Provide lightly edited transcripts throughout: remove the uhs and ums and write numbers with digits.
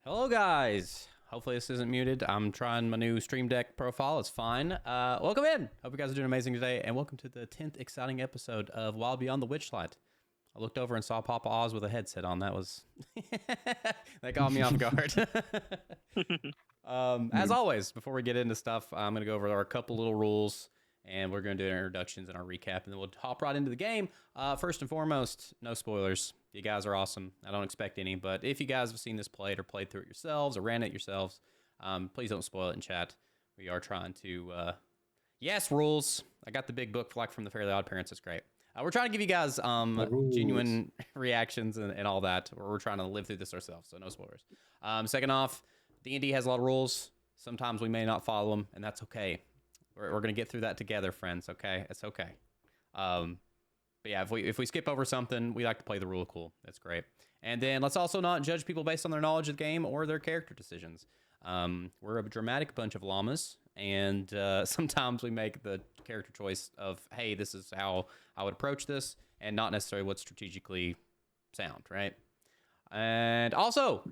Hello, guys. Hopefully this isn't muted. I'm trying my new Stream Deck profile. It's fine. Welcome in. Hope you guys are doing amazing today, and welcome to the 10th exciting episode of Wild Beyond the Witchlight. I looked over and saw Papa Oz with a headset on. That was that caught me off guard. As always, before we get into stuff, I'm going to go over our couple little rules, and we're going to do introductions and our recap, and then we'll hop right into the game. First and foremost, no spoilers. You guys are awesome. I don't expect any, but if you guys have seen this played or played through it yourselves or ran it yourselves, please don't spoil it in chat. We are trying to, yes, rules. I got the big book like from the Fairly Odd Parents. It's great. We're trying to give you guys genuine reactions and all that. We're trying to live through this ourselves, so no spoilers. Second off, D&D has a lot of rules. Sometimes we may not follow them, and that's okay. We're going to get through that together, friends, okay? It's okay. But yeah, if we skip over something, we like to play the rule cool. That's great. And then let's also not judge people based on their knowledge of the game or their character decisions. We're a dramatic bunch of llamas, and sometimes we make the character choice of, hey, this is how I would approach this, and not necessarily what's strategically sound, right? And also,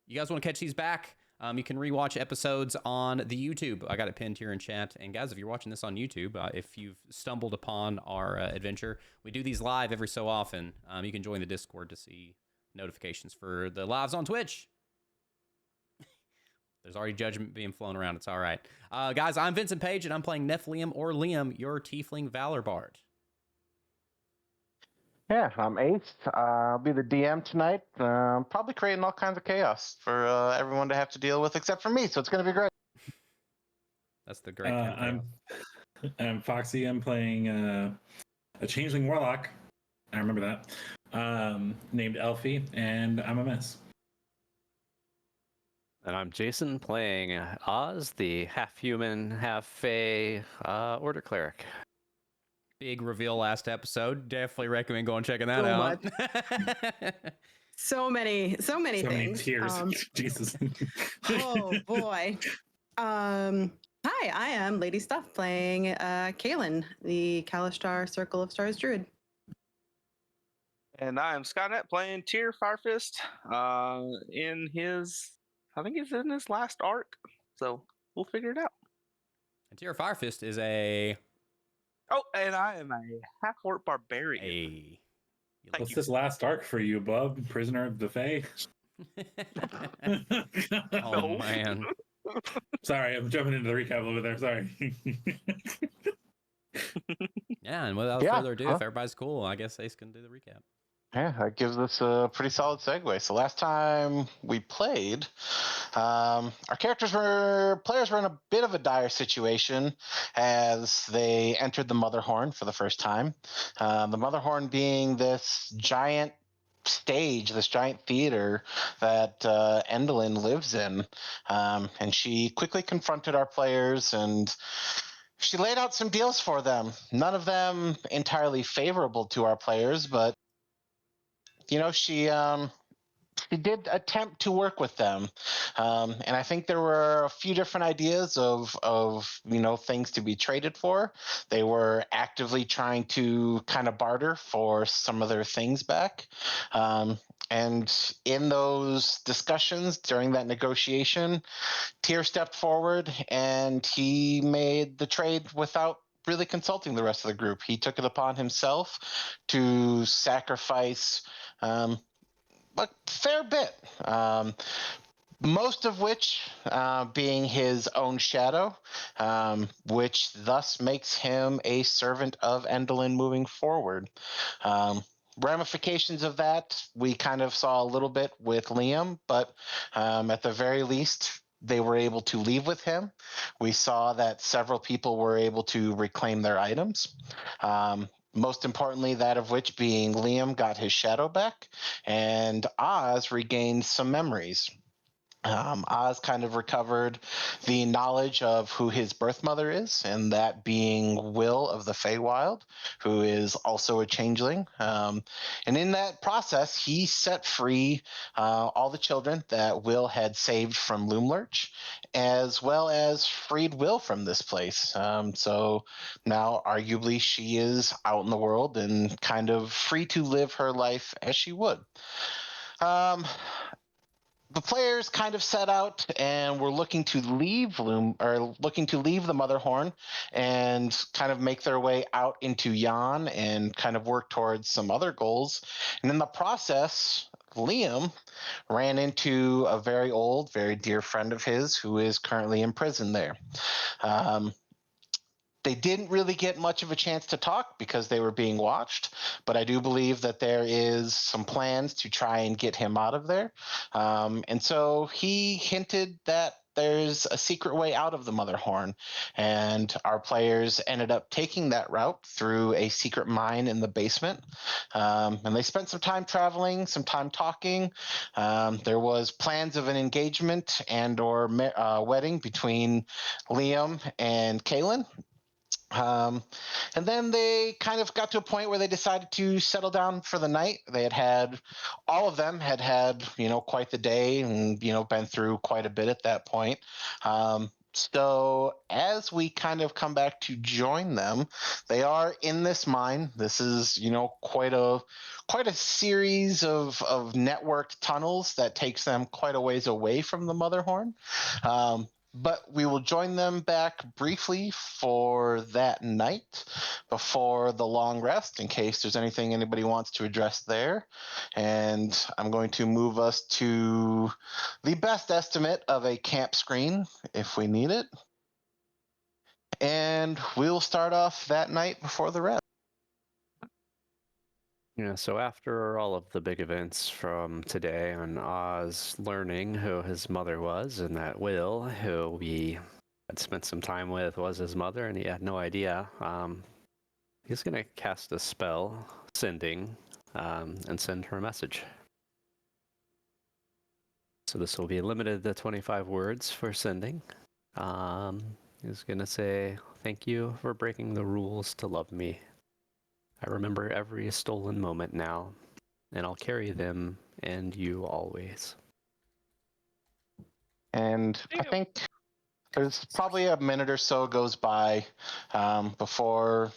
you guys want to catch these back? You can rewatch episodes on the YouTube. I got it pinned here in chat. And guys, if you're watching this on YouTube, if you've stumbled upon our adventure, we do these live every so often. You can join the Discord to see notifications for the lives on Twitch. There's already judgment being flown around. It's all right. Guys, I'm Vincent Page, and I'm playing Nephilim or Liam, your Tiefling Valor Bard. Yeah, I'm Ace. I'll be the DM tonight. Probably creating all kinds of chaos for everyone to have to deal with, except for me. So it's going to be great. That's the great kind of chaos. I'm Foxy. I'm playing a changeling warlock. I remember that. Named Elfie, and I'm a mess. And I'm Jason, playing Oz, the half-human, half-fae order cleric. Big reveal last episode. Definitely recommend going checking that out. So many So many things. tears. Jesus. Oh boy. Hi, I am Lady Stuff playing Kaelin, the Kalishtar Circle of Stars Druid. And I am Skynet playing Tyr Firefist I think he's in his last arc, so we'll figure it out. And Tyr Firefist is a... Oh, and I am a half-orc barbarian. Hey. What's this last arc for you, bub? Prisoner of the Fae? Oh, man. Sorry, I'm jumping into the recap a little bit there. Sorry. Yeah, and without further ado, if everybody's cool, I guess Ace can do the recap. Yeah, that gives us a pretty solid segue. So last time we played, our players were in a bit of a dire situation as they entered the Motherhorn for the first time. The Motherhorn being this giant stage, this giant theater that Endolin lives in. And she quickly confronted our players and she laid out some deals for them. None of them entirely favorable to our players, but she did attempt to work with them. And I think there were a few different ideas of things to be traded for. They were actively trying to kind of barter for some of their things back. And in those discussions during that negotiation, Tyr stepped forward and he made the trade without really consulting the rest of the group. He took it upon himself to sacrifice a fair bit, most of which being his own shadow, which thus makes him a servant of Endolin moving forward. Ramifications of that we kind of saw a little bit with Liam, but at the very least, they were able to leave with him. We saw that several people were able to reclaim their items. Most importantly, that of which being Liam got his shadow back, and Oz regained some memories. Oz kind of recovered the knowledge of who his birth mother is, and that being Will of the Feywild, who is also a changeling. And in that process, he set free all the children that Will had saved from Loomlurch, as well as freed Will from this place. So now, arguably, she is out in the world and kind of free to live her life as she would. the players kind of set out and were looking to leave the Motherhorn and kind of make their way out into Yan and kind of work towards some other goals. And in the process, Liam ran into a very old, very dear friend of his who is currently in prison there. They didn't really get much of a chance to talk because they were being watched, but I do believe that there is some plans to try and get him out of there. And so he hinted that there's a secret way out of the Motherhorn, and our players ended up taking that route through a secret mine in the basement. And they spent some time traveling, some time talking. There was plans of an engagement and/or wedding between Liam and Kaylin. And then they kind of got to a point where they decided to settle down for the night. All of them had quite the day and, been through quite a bit at that point. So as we kind of come back to join them, they are in this mine. This is, quite a series of networked tunnels that takes them quite a ways away from the Motherhorn. But we will join them back briefly for that night before the long rest in case there's anything anybody wants to address there. And I'm going to move us to the best estimate of a camp screen if we need it. And we'll start off that night before the rest. Yeah, so after all of the big events from today and Oz learning who his mother was, and that Will, who we had spent some time with, was his mother, and he had no idea, he's going to cast a spell, sending, and send her a message. So this will be limited to 25 words for sending. He's going to say, "Thank you for breaking the rules to love me. I remember every stolen moment now, and I'll carry them and you always." And I think there's probably a minute or so goes by before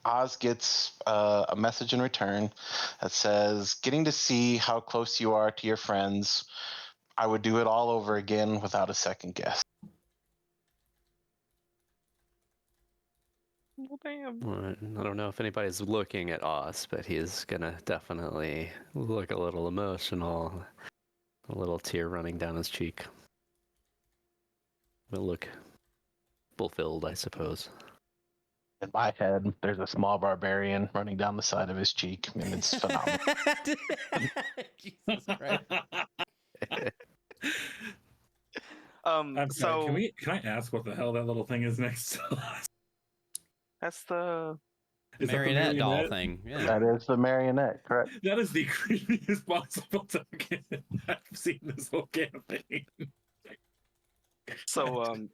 Oz gets a message in return that says, "Getting to see how close you are to your friends, I would do it all over again without a second guess." Well, damn. I don't know if anybody's looking at Oz, but he's gonna definitely look a little emotional, a little tear running down his cheek. Will look fulfilled, I suppose. In my head, there's a small barbarian running down the side of his cheek, and it's phenomenal. Jesus Christ. I'm sorry. So Can I ask what the hell that little thing is next to us? that's the Is that the Marionette doll thing. Yeah. That is the marionette, correct? That is the creepiest possible token I've seen this whole campaign. so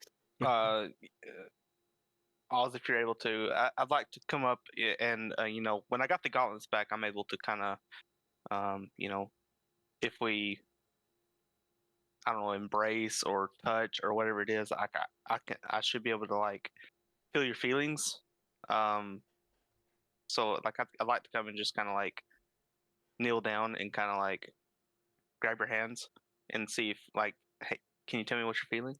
Oz, if you're able to, I'd like to come up and when I got the gauntlets back, I'm able to kind of if we, I don't know, embrace or touch or whatever it is, I should be able to like feel your feelings. So like I'd like to come and just kind of like kneel down and kind of like grab your hands and see if like, hey, can you tell me what you're feeling?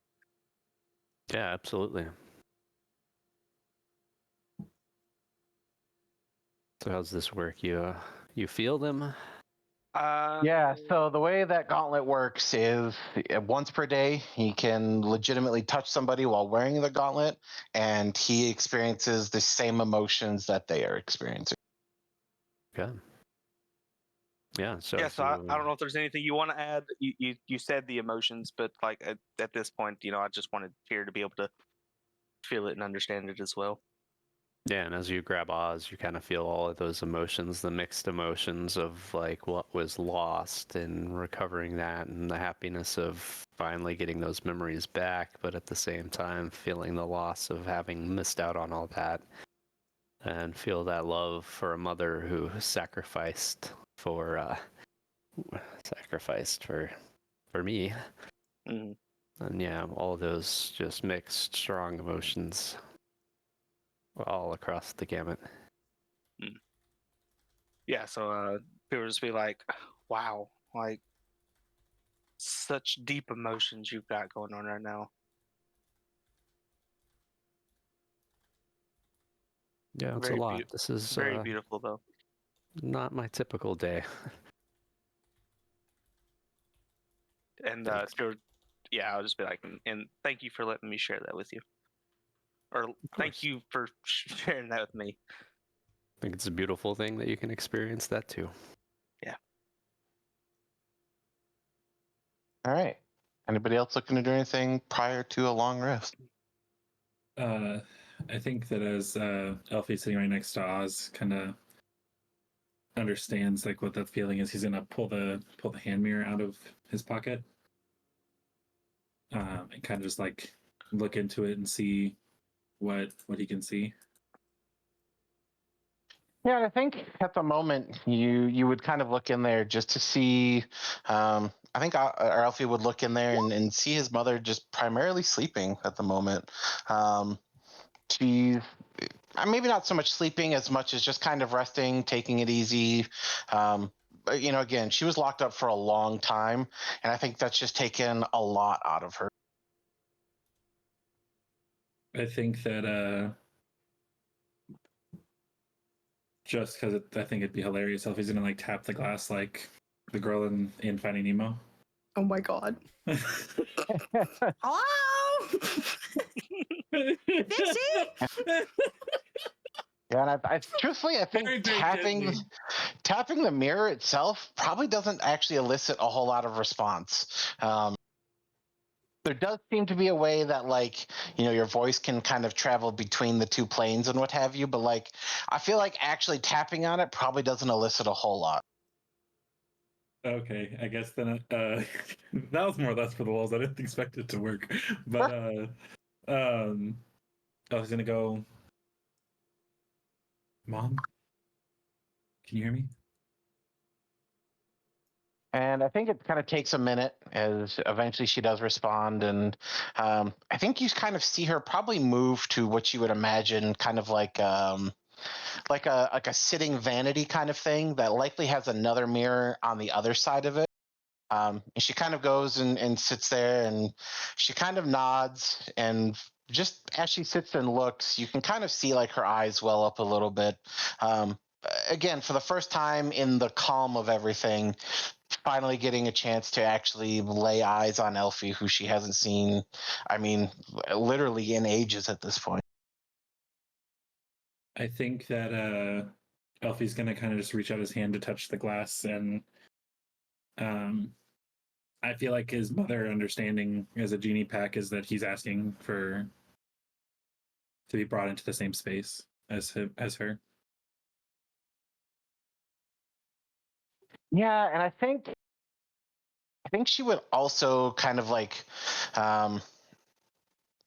Yeah, absolutely. So how's this work? You feel them? Yeah, so the way that gauntlet works is once per day, he can legitimately touch somebody while wearing the gauntlet, and he experiences the same emotions that they are experiencing. Okay. Yeah, so I don't know if there's anything you want to add. You said the emotions, but like at this point, I just wanted Fear to be able to feel it and understand it as well. Yeah, and as you grab Oz, you kind of feel all of those emotions, the mixed emotions of like what was lost and recovering that, and the happiness of finally getting those memories back, but at the same time feeling the loss of having missed out on all that, and feel that love for a mother who sacrificed for me. Mm. And yeah, all those just mixed, strong emotions all across the gamut. Yeah, so people just be like, wow, like such deep emotions you've got going on right now. Yeah, it's a Very lot. This is very beautiful though. not my typical day. And Thanks. Stuart, yeah, I'll just be like, and thank you for letting me share that with you. Or thank course. you for sharing that with me. I think it's a beautiful thing that you can experience that too. Yeah. All right. Anybody else looking to do anything prior to a long rest? I think that as Elfie sitting right next to Oz, kind of understands like what that feeling is. He's gonna pull the hand mirror out of his pocket, and kind of just like look into it and see what he can see. Yeah, I think at the moment you would kind of look in there just to see. I think Alfie would look in there and see his mother just primarily sleeping at the moment. She's maybe not so much sleeping as much as just kind of resting, taking it easy. But again, she was locked up for a long time, and I think that's just taken a lot out of her. I think that just because I think it'd be hilarious if he's gonna like tap the glass like the girl in Finding Nemo. Oh my god. Hello? Dixie? Yeah, and I truthfully, I think Very, very tapping the mirror itself probably doesn't actually elicit a whole lot of response. There does seem to be a way that your voice can kind of travel between the two planes and what have you, but I feel like actually tapping on it probably doesn't elicit a whole lot. Okay, I guess then that was more or less for the walls. I didn't expect it to work, but I was gonna go. Mom, can you hear me? And I think it kind of takes a minute as eventually she does respond. And I think you kind of see her probably move to what you would imagine kind of like a sitting vanity kind of thing that likely has another mirror on the other side of it. And she kind of goes and sits there, and she kind of nods, and just as she sits and looks, you can kind of see like her eyes well up a little bit. Um, Again, for the first time in the calm of everything, finally getting a chance to actually lay eyes on Elfie, who she hasn't seen, I mean, literally in ages at this point. I think that Elfie's gonna kind of just reach out his hand to touch the glass, and um, I feel like his mother understanding as a genie pack is that he's asking for to be brought into the same space as her. Yeah, and I think she would also kind of um,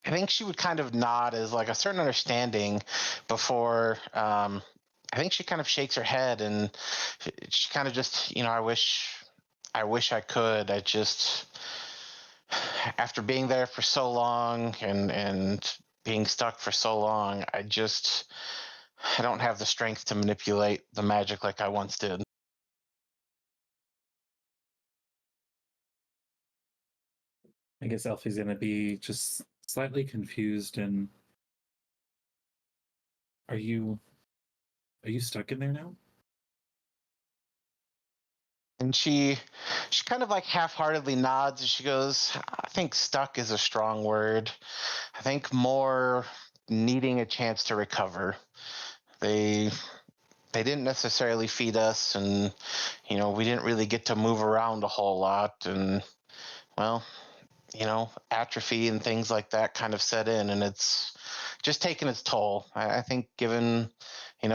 I think she would kind of nod as like a certain understanding before. I think she kind of shakes her head and she kind of just, I wish I could. I just, after being there for so long and being stuck for so long, I don't have the strength to manipulate the magic like I once did. I guess Elfie's gonna be just slightly confused and are you stuck in there now? And she kind of like half-heartedly nods and she goes, I think stuck is a strong word. I think more needing a chance to recover. They they didn't necessarily feed us, and we didn't really get to move around a whole lot, and well, atrophy and things like that kind of set in, and it's just taken its toll. I think given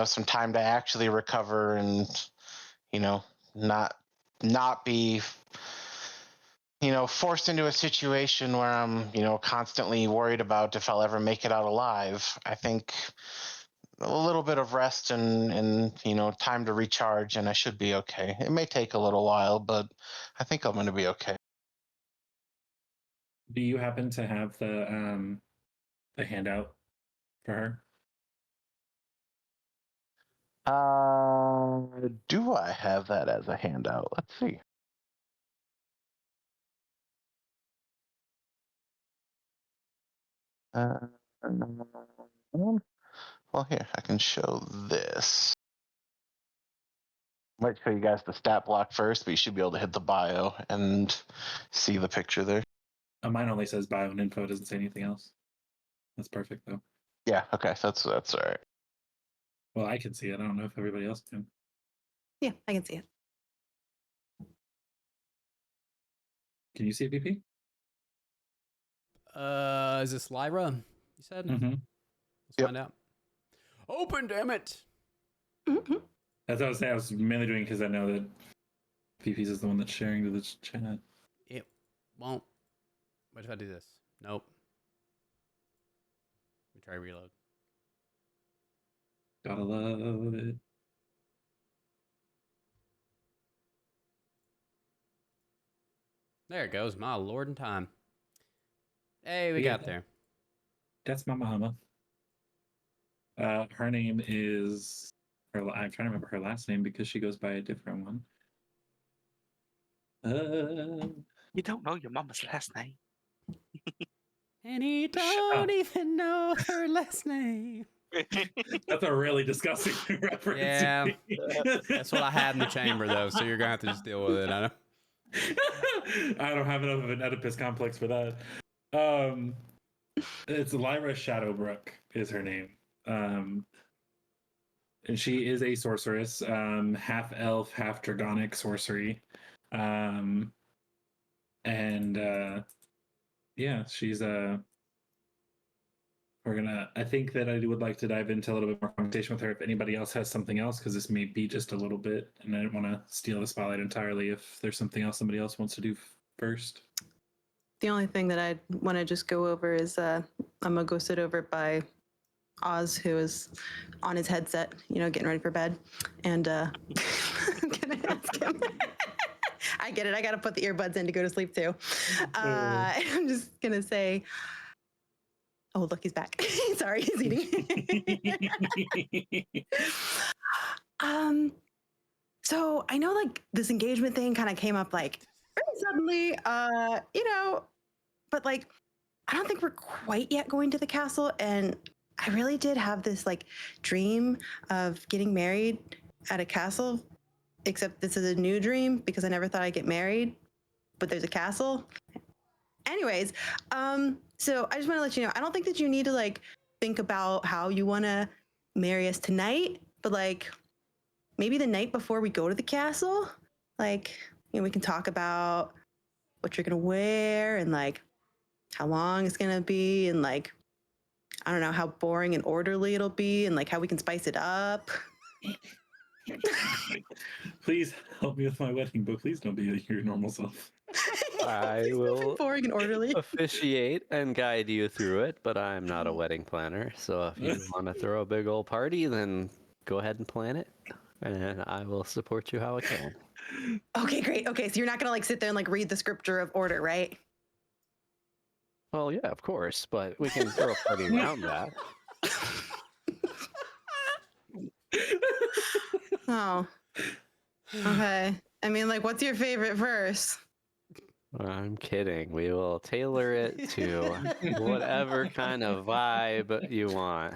some time to actually recover and you know not be forced into a situation where I'm constantly worried about if I'll ever make it out alive. I think a little bit of rest and time to recharge, and I should be okay. It may take a little while, but I think I'm going to be okay. Do you happen to have the handout for her? Do I have that as a handout? Let's see. Well, here, I can show this. Might show you guys the stat block first, but you should be able to hit the bio and see the picture there. Mine only says bio and info. It doesn't say anything else. That's perfect, though. Yeah, okay, that's all right. Well, I can see it. I don't know if everybody else can. Yeah, I can see it. Can you see it, VP? Is this Lyra? You said? Mm-hmm. Let's find out. Open, damn it! Mm-hmm. That's what I was saying. I was mainly doing because I know that VP's is the one that's sharing to the chat. It won't. What if I do this? Nope. Let me try reload. Gotta love it. There it goes. My lord in time. Hey, we Yeah. got there. That's my mama. Her name is. I'm trying to remember her last name because she goes by a different one. You don't know your mama's last name. And he up. don't even know her last name. That's a really disgusting reference. Yeah. That's what I had in the chamber, though, so you're going to have to just deal with it. I know. I don't have enough of an Oedipus complex for that. It's Lyra Shadowbrook is her name. And she is a sorceress, half elf, half dragonic sorcery. Yeah, she's I think that I would like to dive into a little bit more conversation with her if anybody else has something else, because this may be just a little bit, and I didn't want to steal the spotlight entirely if there's something else somebody else wants to do first. The only thing that I want to just go over is I'm gonna go sit over by Oz, who is on his headset, getting ready for bed, and I'm gonna ask him. I get it. I got to put the earbuds in to go to sleep too. I'm just gonna say, "Oh, look, he's back." Sorry, he's eating. So I know this engagement thing kind of came up very suddenly, but I don't think we're quite yet going to the castle, and I really did have this dream of getting married at a castle, except this is a new dream because I never thought I'd get married, but there's a castle. Anyways, so I just want to let you know, I don't think that you need to think about how you want to marry us tonight, but maybe the night before we go to the castle, we can talk about what you're gonna wear and how long it's gonna be, and I don't know how boring and orderly it'll be, and how we can spice it up. Please help me with my wedding, but please don't be your normal self. I will boring and orderly. officiate and guide you through it, but I'm not a wedding planner. So if you want to throw a big old party, then go ahead and plan it, and I will support you how I can. Okay, great. Okay, so you're not gonna sit there and read the scripture of order, right? Well, yeah, of course, but we can throw a party around that. Oh, okay. I mean, what's your favorite verse? I'm kidding. We will tailor it to whatever kind of vibe you want.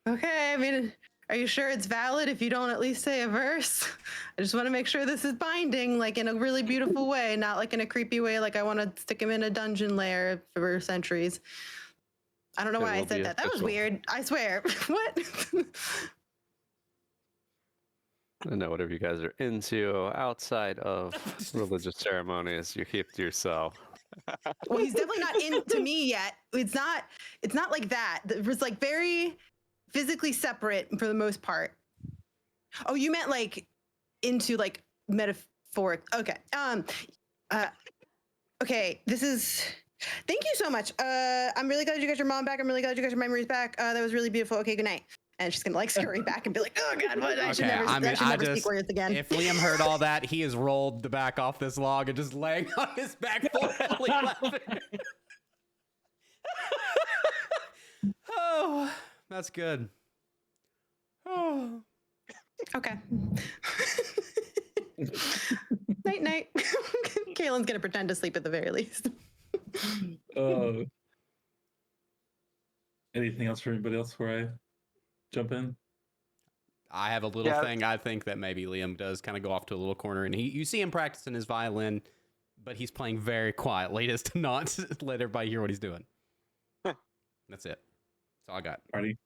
Okay, I mean, are you sure it's valid if you don't at least say a verse? I just want to make sure this is binding, in a really beautiful way, not in a creepy way, I want to stick him in a dungeon lair for centuries. I don't know why I said that. That was weird. I swear. What? I know whatever you guys are into outside of religious ceremonies, you keep to yourself. Well, he's definitely not into me yet. It's not like that. It was very physically separate for the most part. Oh, you meant into metaphoric. Okay. Okay, this is thank you so much. I'm really glad you got your mom back. I'm really glad you got your memories back. That was really beautiful. Okay, good night. And she's gonna scurry back and be like, "Oh God, what? I should never speak words again." If Liam heard all that, he has rolled the back off this log and just laying on his back, fully laughing. Oh, that's good. Oh. Okay. Night, night. Kaylin's gonna pretend to sleep at the very least. Anything else for anybody else before I jump in? I have a little thing. I think that maybe Liam does kind of go off to a little corner, and you see him practicing his violin, but he's playing very quietly just to not let everybody hear what he's doing. That's it. That's all I got. Party.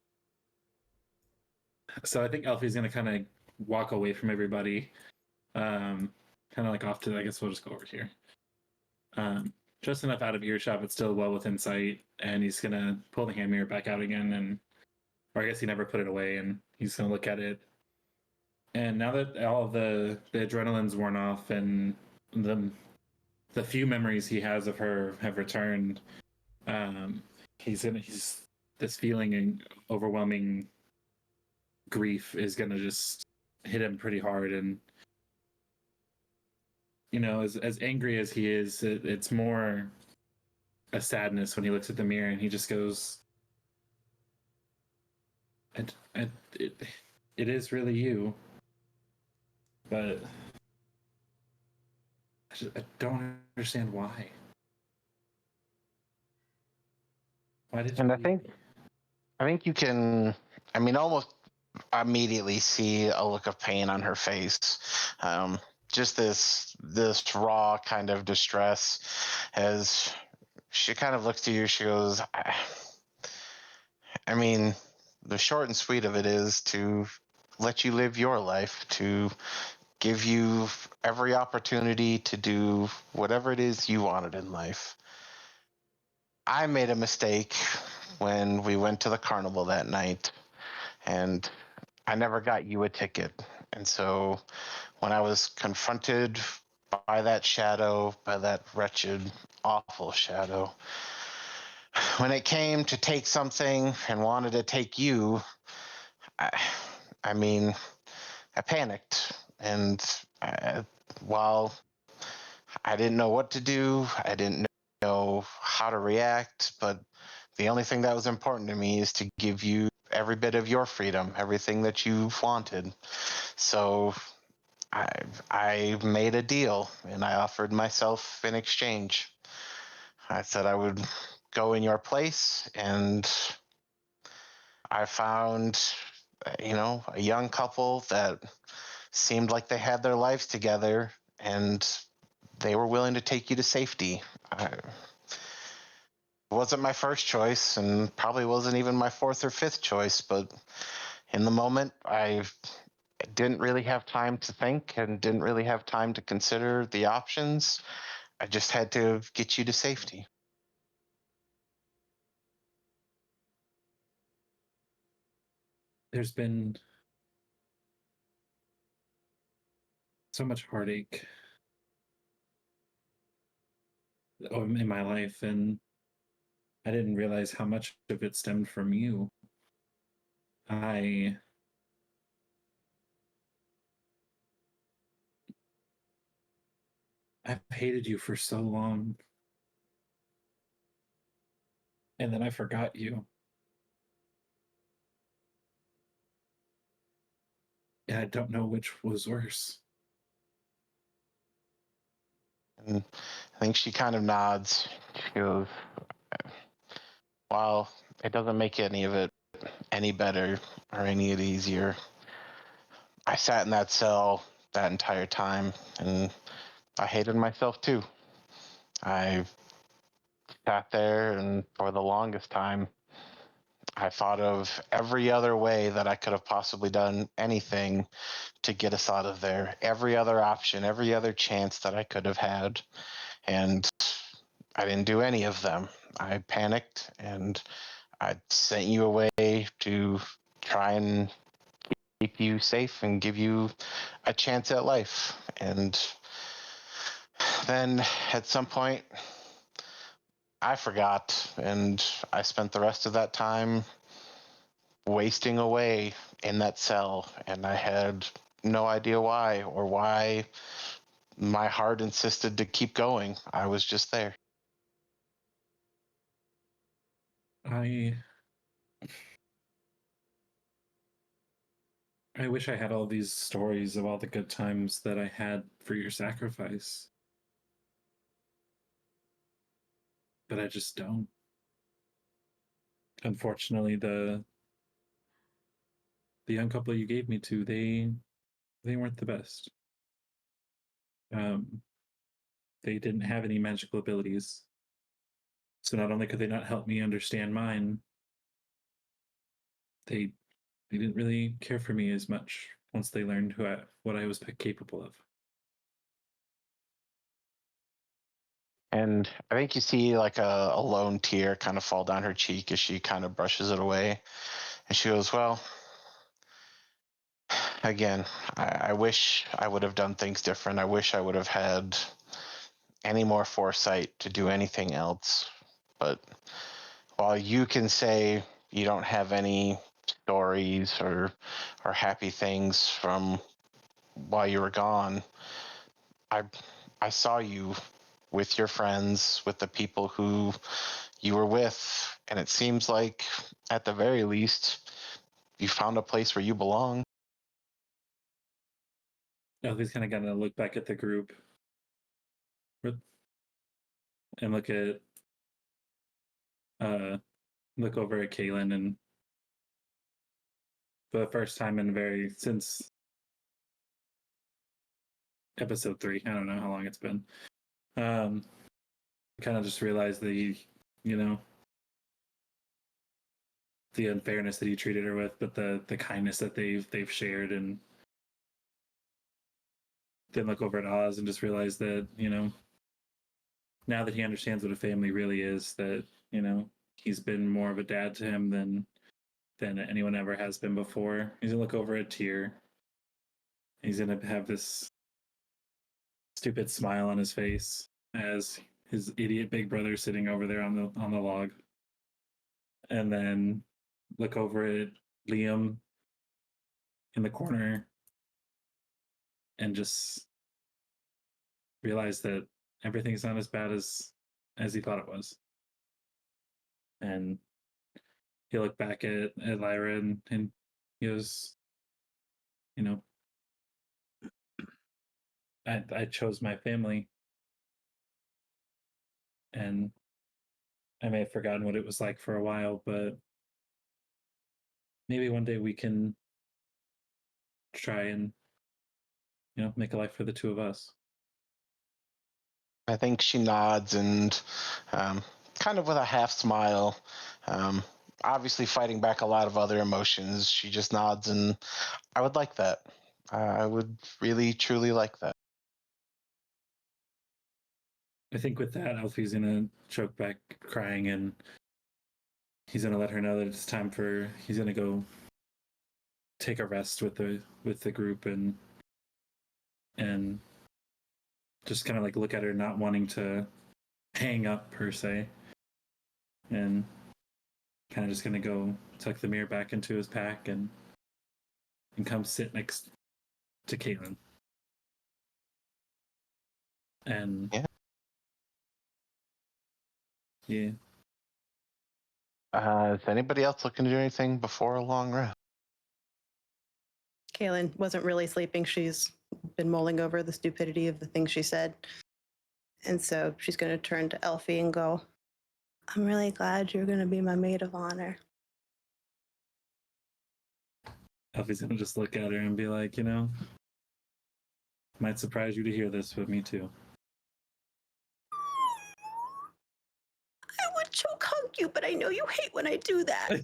So I think Elfie's gonna kind of walk away from everybody, kind of like off to. I guess we'll just go over here. Just enough out of earshot, but still well within sight. And he's gonna pull the hand mirror back out again, or I guess he never put it away, and he's gonna look at it. And now that all of the adrenaline's worn off and the few memories he has of her have returned, he's this feeling and overwhelming grief is gonna just hit him pretty hard. And as angry as he is, it's more a sadness when he looks at the mirror and he just goes, it is really you, but I don't understand why. Why did you? And I think you can, almost immediately see a look of pain on her face. Just this raw kind of distress as she kind of looks to you. She goes, the short and sweet of it is to let you live your life, to give you every opportunity to do whatever it is you wanted in life. I made a mistake when we went to the carnival that night, and I never got you a ticket. And so when I was confronted by that shadow, by that wretched, awful shadow, when it came to take something and wanted to take you, I panicked. And while I didn't know what to do, I didn't know how to react, but the only thing that was important to me is to give you every bit of your freedom, everything that you wanted. So I made a deal, and I offered myself in exchange. I said I would go in your place, and I found, a young couple that seemed like they had their lives together, and they were willing to take you to safety. It wasn't my first choice, and probably wasn't even my fourth or fifth choice, but in the moment, I didn't really have time to think and didn't really have time to consider the options. I just had to get you to safety. There's been so much heartache in my life, and I didn't realize how much of it stemmed from you. I've hated you for so long, and then I forgot you. And I don't know which was worse. And I think she kind of nods. She goes, well, it doesn't make any of it any better or any easier. I sat in that cell that entire time, and I hated myself too. I sat there, and for the longest time, I thought of every other way that I could have possibly done anything to get us out of there. Every other option, every other chance that I could have had. And I didn't do any of them. I panicked, and I sent you away to try and keep you safe and give you a chance at life. And then at some point, I forgot, and I spent the rest of that time wasting away in that cell, and I had no idea why or why my heart insisted to keep going. I was just there. I wish I had all these stories of all the good times that I had for your sacrifice. But I just don't. unfortunately, the young couple you gave me to, they weren't the best. They didn't have any magical abilities, so not only could they not help me understand mine, they didn't really care for me as much once they learned what I was capable of. And I think you see like a lone tear kind of fall down her cheek as she kind of brushes it away. And she goes, well, again, I wish I would have done things different. I wish I would have had any more foresight to do anything else. But while you can say you don't have any stories or happy things from while you were gone, I saw you with your friends, with the people who you were with, and it seems like at the very least you found a place where you belong. Elfie's kind of gonna look back at the group and look over at Kaylin, and for the first time since episode 3, I don't know how long it's been, kind of just realized the the unfairness that he treated her with, but the kindness that they've shared, and then look over at Oz and just realize that now that he understands what a family really is, that he's been more of a dad to him than anyone ever has been before. He's gonna look over at Tyr. He's gonna have this stupid smile on his face as his idiot big brother sitting over there on the log, and then look over at Liam in the corner and just realize that everything's not as bad as he thought it was. And he looked back at Lyra and he goes, I chose my family, and I may have forgotten what it was like for a while, but maybe one day we can try and make a life for the two of us. I think she nods and kind of with a half smile, obviously fighting back a lot of other emotions. She just nods, and I would like that. I would really, truly like that. I think with that, Alfie's gonna choke back crying, and he's gonna let her know that it's time he's gonna go take a rest with the group, and just kind of like look at her, not wanting to hang up per se, and kind of just gonna go tuck the mirror back into his pack and come sit next to Caitlin. And yeah. Is anybody else looking to do anything before a long rest? Kaylin wasn't really sleeping. She's been mulling over the stupidity of the things she said. And so she's going to turn to Elfie and go, I'm really glad you're going to be my maid of honor. Elfie's going to just look at her and be like, might surprise you to hear this, but me too. I would choke hug you, but I know you hate when I do that.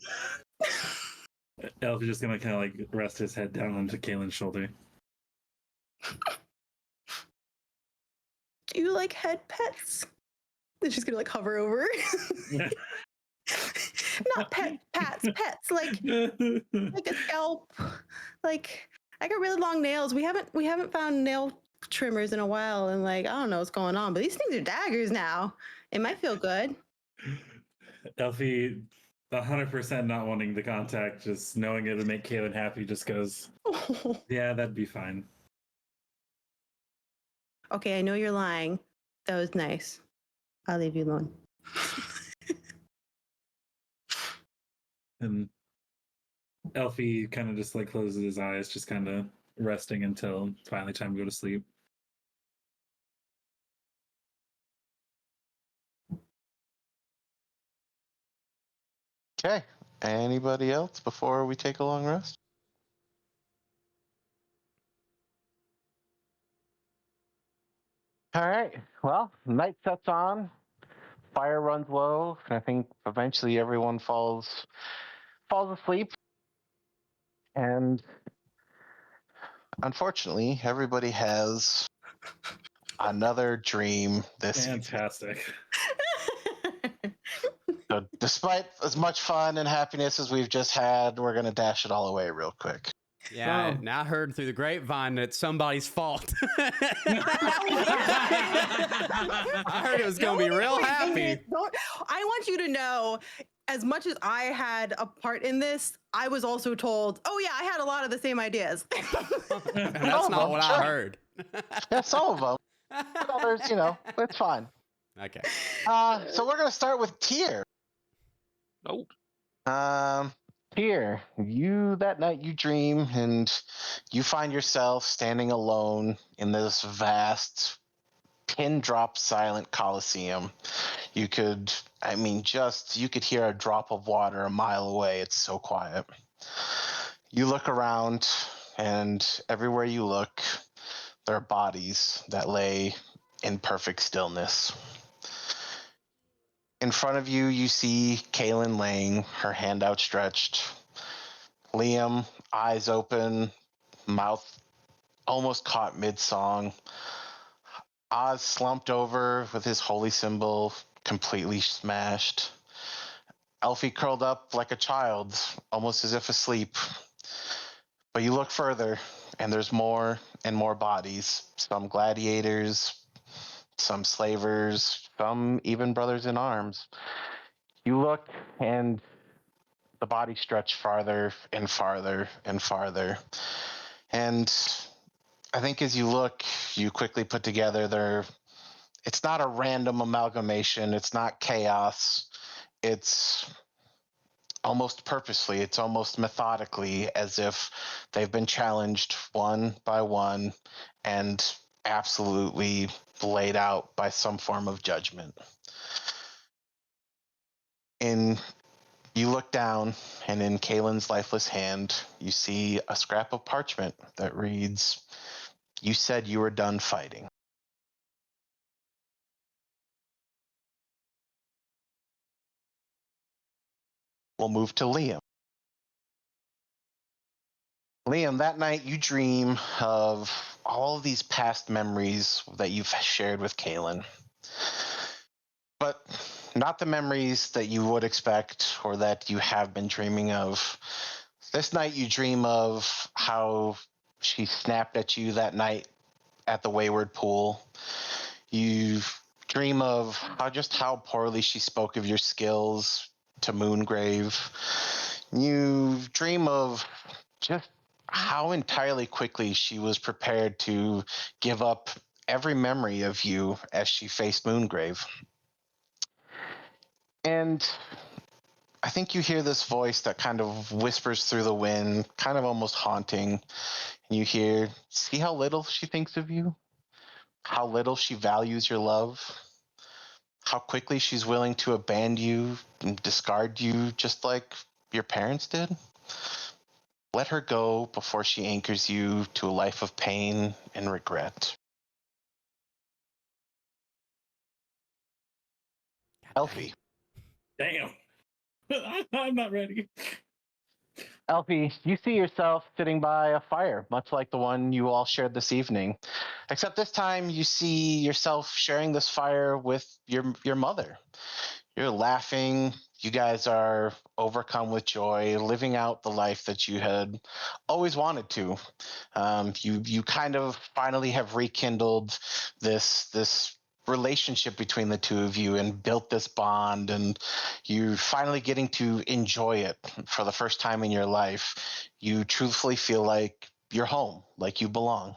Elfie's just going to kind of like rest his head down onto Kaylin's shoulder. Do you like head pets? And she's gonna like hover over. Not pets, like a scalp. Like I got really long nails. We haven't found nail trimmers in a while, and like I don't know what's going on, but these things are daggers now. It might feel good. Elfie, 100% not wanting the contact, just knowing it would make Kaylin happy, just goes, yeah, that'd be fine. Okay, I know you're lying. That was nice. I'll leave you alone. And Elfie kind of just like closes his eyes, just kind of resting until finally time to go to sleep. Okay. Anybody else before we take a long rest? All right. Well, night sets on. Fire runs low, and I think eventually everyone falls asleep. And unfortunately, everybody has another dream this evening. Fantastic. So despite as much fun and happiness as we've just had, we're gonna dash it all away real quick. Yeah, Oh. now I heard through the grapevine that it's somebody's fault. I heard it was going to be real happy. I want you to know, as much as I had a part in this, I was also told, oh yeah, I had a lot of the same ideas. That's not what I heard. Yeah, some of them. Others, it's fine. Okay. So we're gonna start with Tyr. Oh, Tyr, that night you dream and you find yourself standing alone in this vast pin drop silent coliseum. You could hear a drop of water a mile away. It's so quiet. You look around, and everywhere you look, there are bodies that lay in perfect stillness. In front of you, you see Kaylin laying, her hand outstretched. Liam, eyes open, mouth almost caught mid-song. Oz slumped over with his holy symbol completely smashed. Elfie curled up like a child, almost as if asleep. But you look further, and there's more and more bodies. Some gladiators, some slavers, some even brothers in arms. You look, and the bodies stretch farther and farther and farther. And I think as you look, you quickly put together it's not a random amalgamation. It's not chaos. It's almost purposely, it's almost methodically, as if they've been challenged one by one and absolutely laid out by some form of judgment. And you look down, and in Kaylin's lifeless hand, you see a scrap of parchment that reads, "You said you were done fighting." We'll move to Liam. Liam, that night you dream of all of these past memories that you've shared with Kaylin. But not the memories that you would expect or that you have been dreaming of. This night you dream of how she snapped at you that night at the Wayward Pool. You dream of how poorly she spoke of your skills to Moongrave. You dream of just how entirely quickly she was prepared to give up every memory of you as she faced Moongrave. And I think you hear this voice that kind of whispers through the wind, kind of almost haunting. And you hear, "See how little she thinks of you? How little she values your love? How quickly she's willing to abandon you and discard you just like your parents did? Let her go before she anchors you to a life of pain and regret." Elfie. Damn. I'm not ready. Elfie, you see yourself sitting by a fire, much like the one you all shared this evening. Except this time you see yourself sharing this fire with your mother. You're laughing. You guys are overcome with joy, living out the life that you had always wanted to. You kind of finally have rekindled this relationship between the two of you and built this bond, and you're finally getting to enjoy it for the first time in your life. You truthfully feel like you're home, like you belong.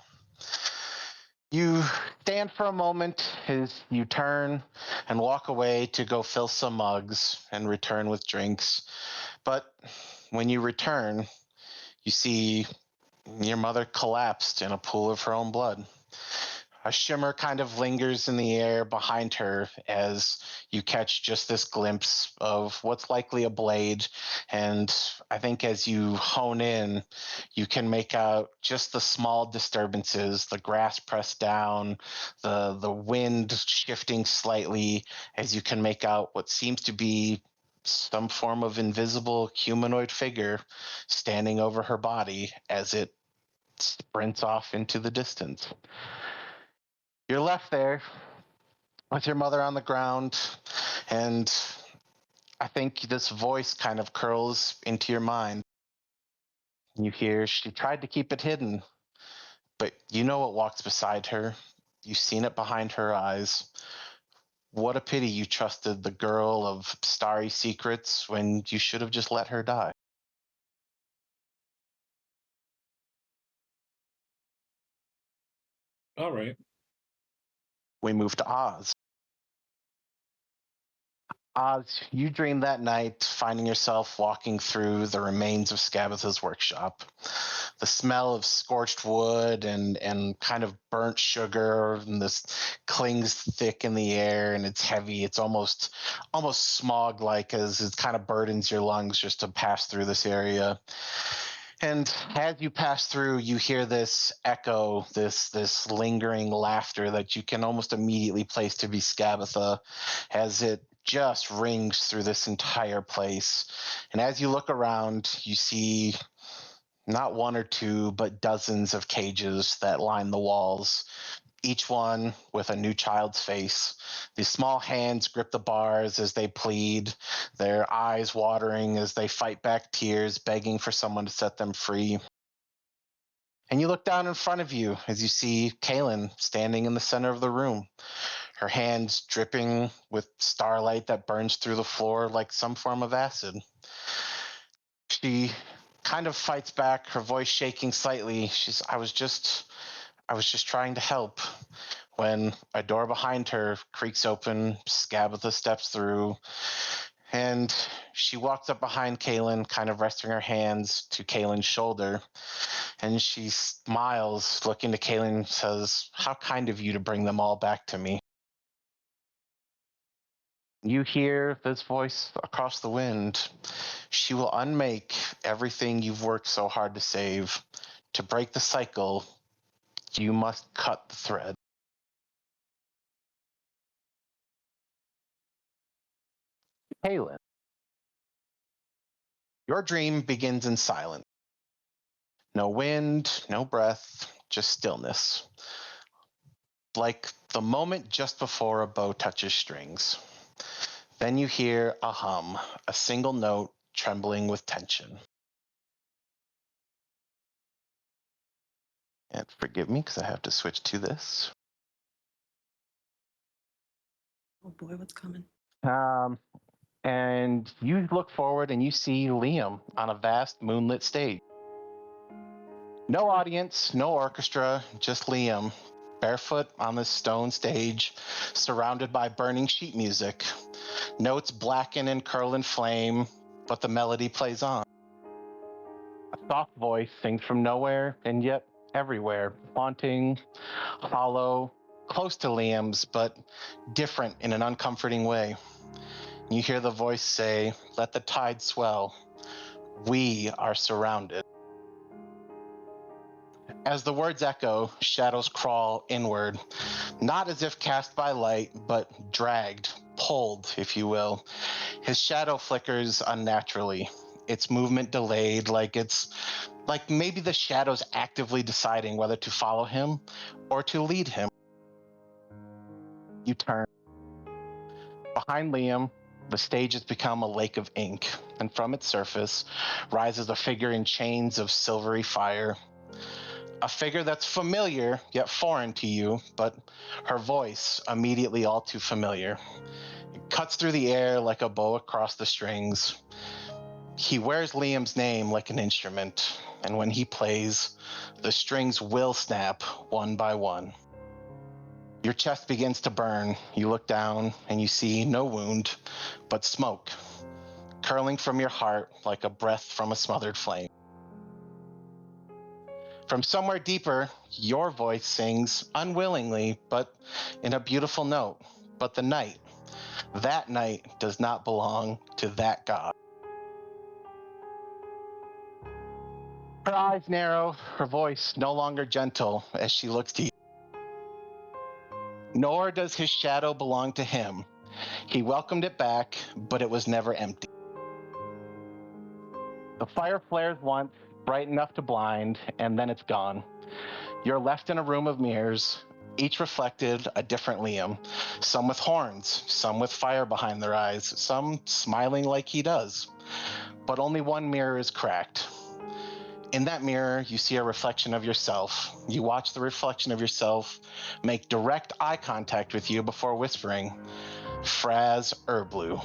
You stand for a moment as you turn and walk away to go fill some mugs and return with drinks. But when you return, you see your mother collapsed in a pool of her own blood. A shimmer kind of lingers in the air behind her as you catch just this glimpse of what's likely a blade. And I think as you hone in, you can make out just the small disturbances, the grass pressed down, the wind shifting slightly, as you can make out what seems to be some form of invisible humanoid figure standing over her body as it sprints off into the distance. You're left there with your mother on the ground, and I think this voice kind of curls into your mind. You hear she tried to keep it hidden, but you know what walks beside her. You've seen it behind her eyes. What a pity you trusted the girl of starry secrets when you should have just let her die. All right. We move to Oz. Oz, you dreamed that night finding yourself walking through the remains of Skabatha's workshop. The smell of scorched wood and kind of burnt sugar, and this clings thick in the air, and it's heavy. It's almost smog-like as it kind of burdens your lungs just to pass through this area. And as you pass through, you hear this echo, this lingering laughter that you can almost immediately place to be Skabatha, as it just rings through this entire place. And as you look around, you see not one or two, but dozens of cages that line the walls, each one with a new child's face. These small hands grip the bars as they plead, their eyes watering as they fight back tears, begging for someone to set them free. And you look down in front of you as you see Kaylin standing in the center of the room, her hands dripping with starlight that burns through the floor like some form of acid. She kind of fights back, her voice shaking slightly. I was just trying to help. When a door behind her creaks open, Skabatha steps through, and she walks up behind Kaylin, kind of resting her hands to Kaylin's shoulder. And she smiles, looking to Kaylin, and says, "How kind of you to bring them all back to me." You hear this voice across the wind. She will unmake everything you've worked so hard to save. To break the cycle, you must cut the thread. Kaylin, your dream begins in silence. No wind, no breath, just stillness. Like the moment just before a bow touches strings. Then you hear a hum, a single note trembling with tension. And forgive me because I have to switch to this. Oh boy, what's coming? And you look forward and you see Liam on a vast moonlit stage. No audience, no orchestra, just Liam, barefoot on this stone stage, surrounded by burning sheet music. Notes blacken and curl in flame, but the melody plays on. A soft voice sings from nowhere and yet everywhere, haunting, hollow, close to Liam's, but different in an uncomforting way. You hear the voice say, "Let the tide swell. We are surrounded." As the words echo, shadows crawl inward, not as if cast by light, but dragged, pulled, if you will. His shadow flickers unnaturally, its movement delayed, like maybe the shadow's actively deciding whether to follow him or to lead him. You turn. Behind Liam, the stage has become a lake of ink, and from its surface rises a figure in chains of silvery fire. A figure that's familiar, yet foreign to you, but her voice immediately all too familiar. It cuts through the air like a bow across the strings. He wears Liam's name like an instrument, and when he plays, the strings will snap one by one. Your chest begins to burn. You look down and you see no wound, but smoke, curling from your heart like a breath from a smothered flame. From somewhere deeper, your voice sings unwillingly, but in a beautiful note. But the night, that night does not belong to that god. Her eyes narrow, her voice no longer gentle as she looks to you. Nor does his shadow belong to him. He welcomed it back, but it was never empty. The fire flares once, bright enough to blind, and then it's gone. You're left in a room of mirrors, each reflected a different Liam. Some with horns, some with fire behind their eyes, some smiling like he does. But only one mirror is cracked. In that mirror, you see a reflection of yourself. You watch the reflection of yourself make direct eye contact with you before whispering, Fraz Erblu.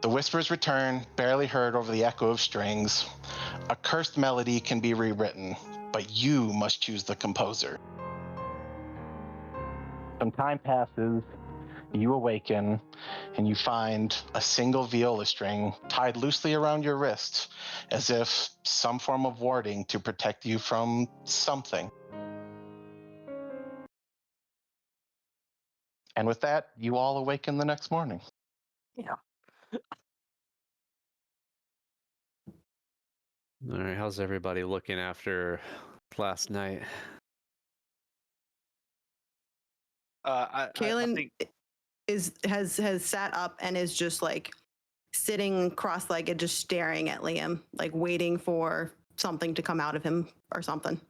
The whispers return, barely heard over the echo of strings. A cursed melody can be rewritten, but you must choose the composer. Some time passes, you awaken, and you find a single viola string tied loosely around your wrist, as if some form of warding to protect you from something. And with that, you all awaken the next morning. Yeah. All right, how's everybody looking after last night? I Kaylin think has sat up and is just like sitting cross-legged, just staring at Liam, like waiting for something to come out of him or something.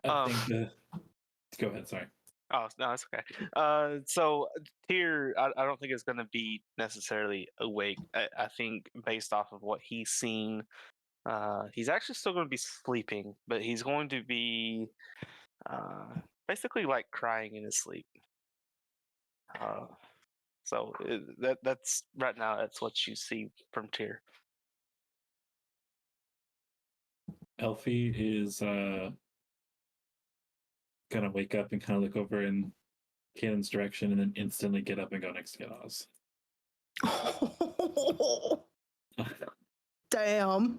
I think the. Go ahead. Sorry. Oh no, it's okay. So Tyr, I don't think it's going to be necessarily awake. I think based off of what he's seen, he's actually still going to be sleeping, but he's going to be basically like crying in his sleep. So that's right now. That's what you see from Tyr. Elfie is gonna wake up and kind of look over in Kaylin's direction, and then instantly get up and go next to Oz. Damn.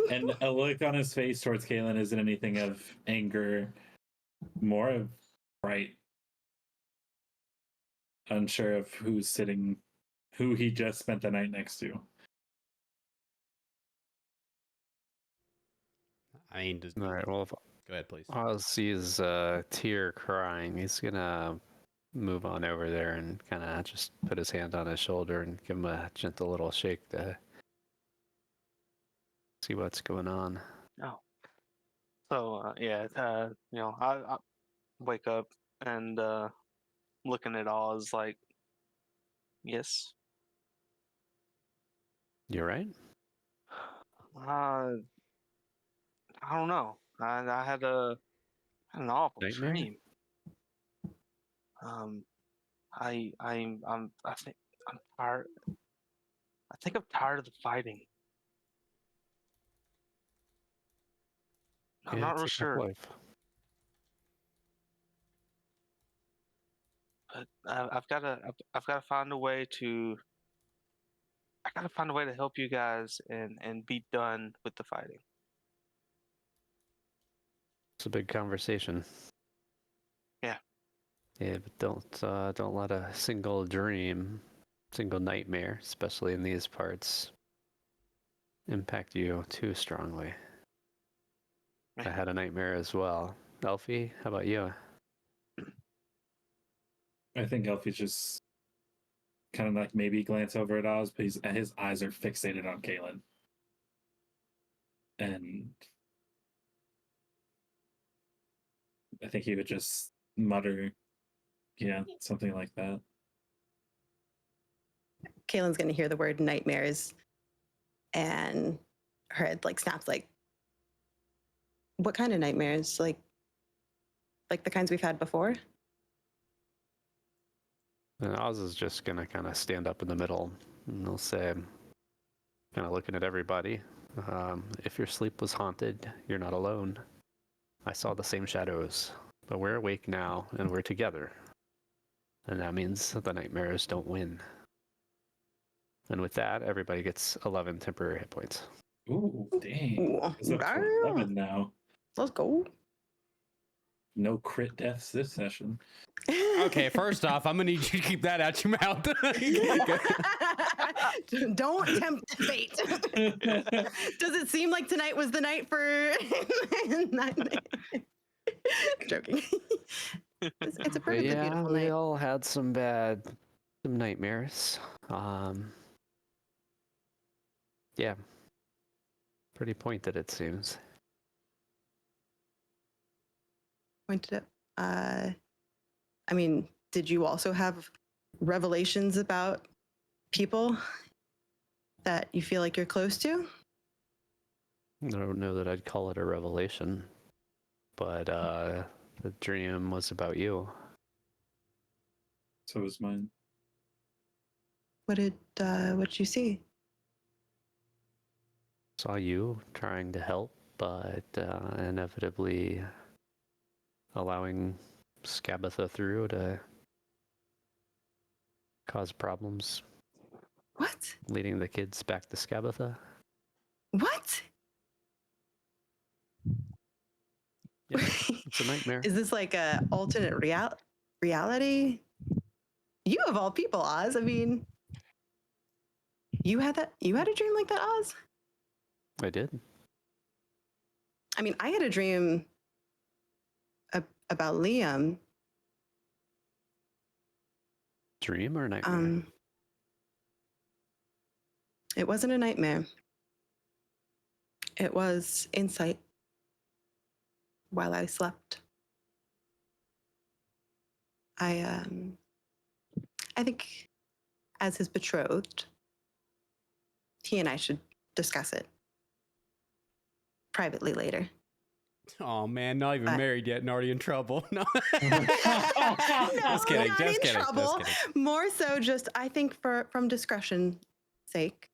And a look on his face towards Kaylin isn't anything of anger, more of fright. Unsure of who he just spent the night next to. I mean, does All right, well, if go ahead, please. Oz sees Tyr crying, he's gonna move on over there and kind of just put his hand on his shoulder and give him a gentle little shake to see what's going on. Oh, so yeah, I wake up and looking at Oz like, yes. You right? I don't know. I had an awful Nightmare? dream. I think I'm tired. I think I'm tired of the fighting. I'm Yeah, not it's real a tough sure, life. but I've got to find a way to. I got to find a way to help you guys and be done with the fighting. It's a big conversation. Yeah. Yeah, but don't let a single dream, single nightmare, especially in these parts, impact you too strongly. I had a nightmare as well. Elfie, how about you? I think Elfie's just kind of like maybe glance over at Oz, but his eyes are fixated on Kaylin. And I think he would just mutter, yeah, something like that. Kaylin's gonna hear the word nightmares, and her head like snaps. Like, what kind of nightmares? Like the kinds we've had before? And Oz is just gonna kind of stand up in the middle, and he'll say, kind of looking at everybody, if your sleep was haunted, you're not alone. I saw the same shadows, but we're awake now, and we're together. And that means the nightmares don't win. And with that, everybody gets 11 temporary hit points. Ooh, dang. Ooh, It's up to damn. 11 now. Let's go. No crit deaths this session. Okay, first off, I'm gonna need you to keep that out your mouth. Don't tempt fate. Does it seem like tonight was the night for? Joking. It's a But perfectly yeah, beautiful we night. all had some nightmares. Yeah, pretty pointed it seems. Pointed up. I mean, did you also have revelations about people that you feel like you're close to? I don't know that I'd call it a revelation, but the dream was about you. So is mine. What'd you see? Saw you trying to help, but inevitably allowing Scabatha through to cause problems, What? leading the kids back to Scabatha. What? Yeah, it's a nightmare. Is this like a alternate reality? You of all people, Oz. I mean, you had a dream like that, Oz? I did. I mean, I had a dream about Liam. Dream or nightmare? It wasn't a nightmare. It was insight while I slept. I think as his betrothed, he and I should discuss it privately later. Oh man, not even But- married yet and already in trouble. No. No, Just kidding. not Just in kidding. trouble. Just kidding. More so, just I think from discretion's sake.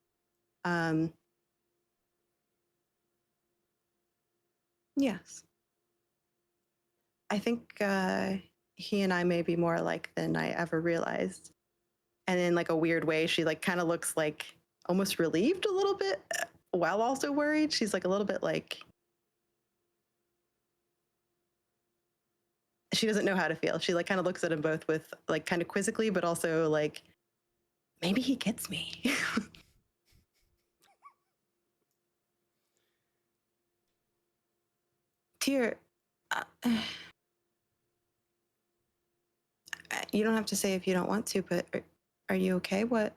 Yes. I think he and I may be more alike than I ever realized. And in like a weird way, she like kind of looks like almost relieved a little bit while also worried. She's like a little bit like she doesn't know how to feel. She like kind of looks at them both with like kind of quizzically, but also like maybe he gets me. Tyr, you don't have to say if you don't want to, but are you okay? What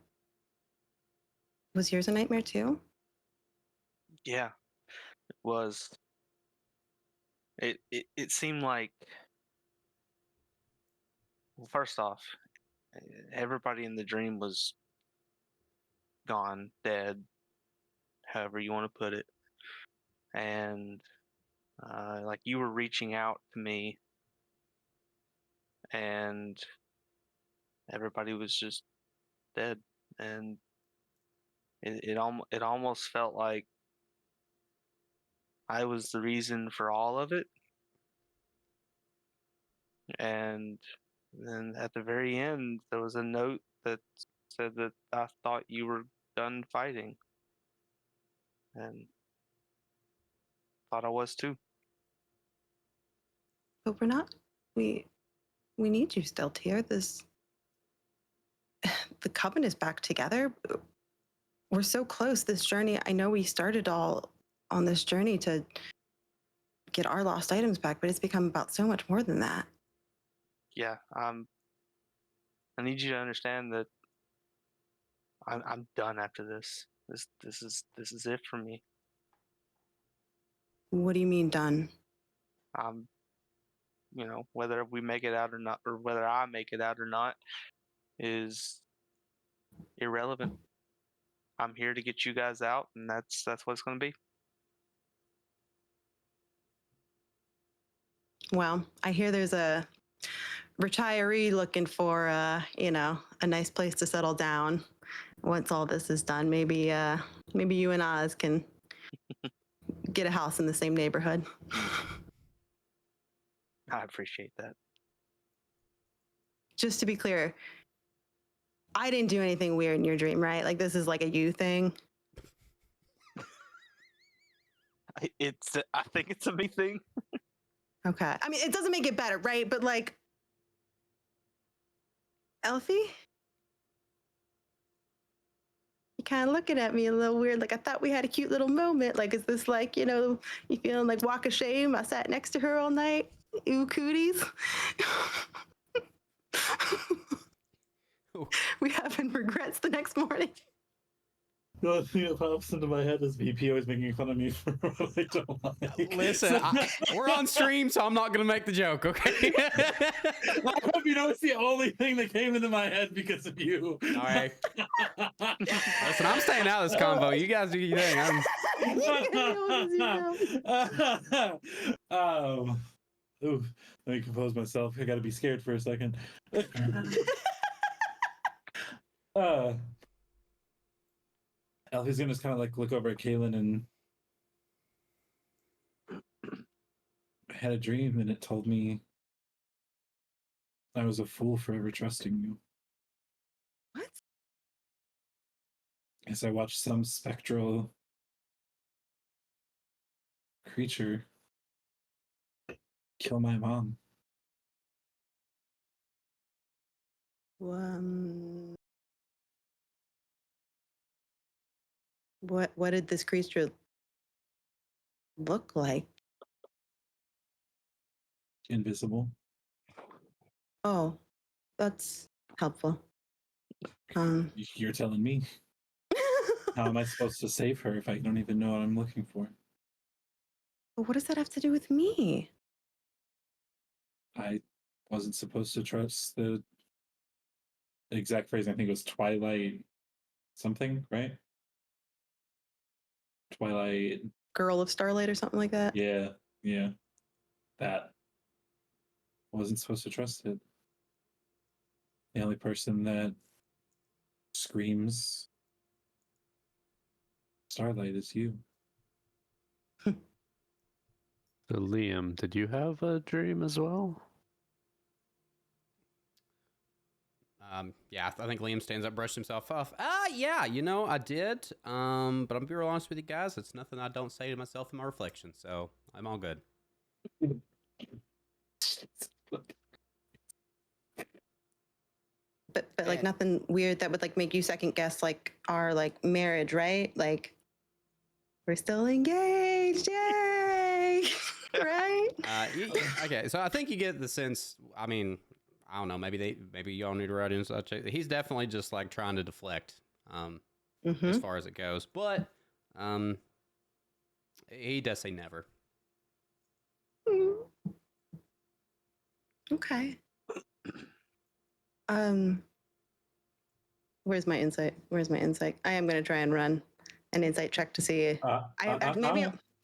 was yours a nightmare too? Yeah, it was. It seemed like, well, first off, everybody in the dream was gone, dead, however you want to put it, and like you were reaching out to me, and everybody was just dead, and it almost felt like I was the reason for all of it. And then at the very end, there was a note that said that I thought you were done fighting. And thought I was too. But we're not. We need you still, Tyr. This the coven is back together. We're so close. This journey. I know we started all on this journey to get our lost items back, but it's become about so much more than that. Yeah, I need you to understand that I'm done after this. This is it for me. What do you mean done? You know, whether we make it out or not, or whether I make it out or not, is irrelevant. I'm here to get you guys out, and that's what it's going to be. Well, I hear there's a retiree looking for a nice place to settle down once all this is done. Maybe you and Oz can get a house in the same neighborhood. I appreciate that. Just to be clear, I didn't do anything weird in your dream, right? Like this is like a you thing. I think it's a me thing. Okay. I mean, it doesn't make it better, right? But like, Elfie, you kind of looking at me a little weird. Like I thought we had a cute little moment. Like, is this like, you know, you feeling like walk of shame? I sat next to her all night. Ooh, cooties. We having regrets the next morning. The only thing that pops into my head is VP always making fun of me for what I don't like. Listen, we're on stream, so I'm not gonna make the joke, okay? I hope you know it's the only thing that came into my head because of you. All right. Listen, I'm staying out of this convo. You guys do your thing. Ooh, let me compose myself. I gotta be scared for a second. Alfie's gonna just kind of like look over at Kaylin and I had a dream and it told me I was a fool for ever trusting you. What? As I watched some spectral creature kill my mom. What did this creature look like? Invisible. Oh, that's helpful. You're telling me. How am I supposed to save her if I don't even know what I'm looking for? But what does that have to do with me? I wasn't supposed to trust the exact phrase. I think it was Twilight something, right? Twilight. Girl of Starlight or something like that? Yeah. That. I wasn't supposed to trust it. The only person that screams Starlight is you. So Liam, did you have a dream as well? Yeah, I think Liam stands up, brushed himself off. Yeah, I did. But I'm gonna be real honest with you guys. It's nothing I don't say to myself in my reflection, so I'm all good. But like nothing weird that would like make you second guess like our like marriage, right? Like we're still engaged, yay! Right? Okay, so I think you get the sense. I mean, I don't know. Maybe y'all need to write in such. He's definitely just like trying to deflect, as far as it goes. But, he does say never. Okay. Where's my insight? I am going to try and run an insight check to see.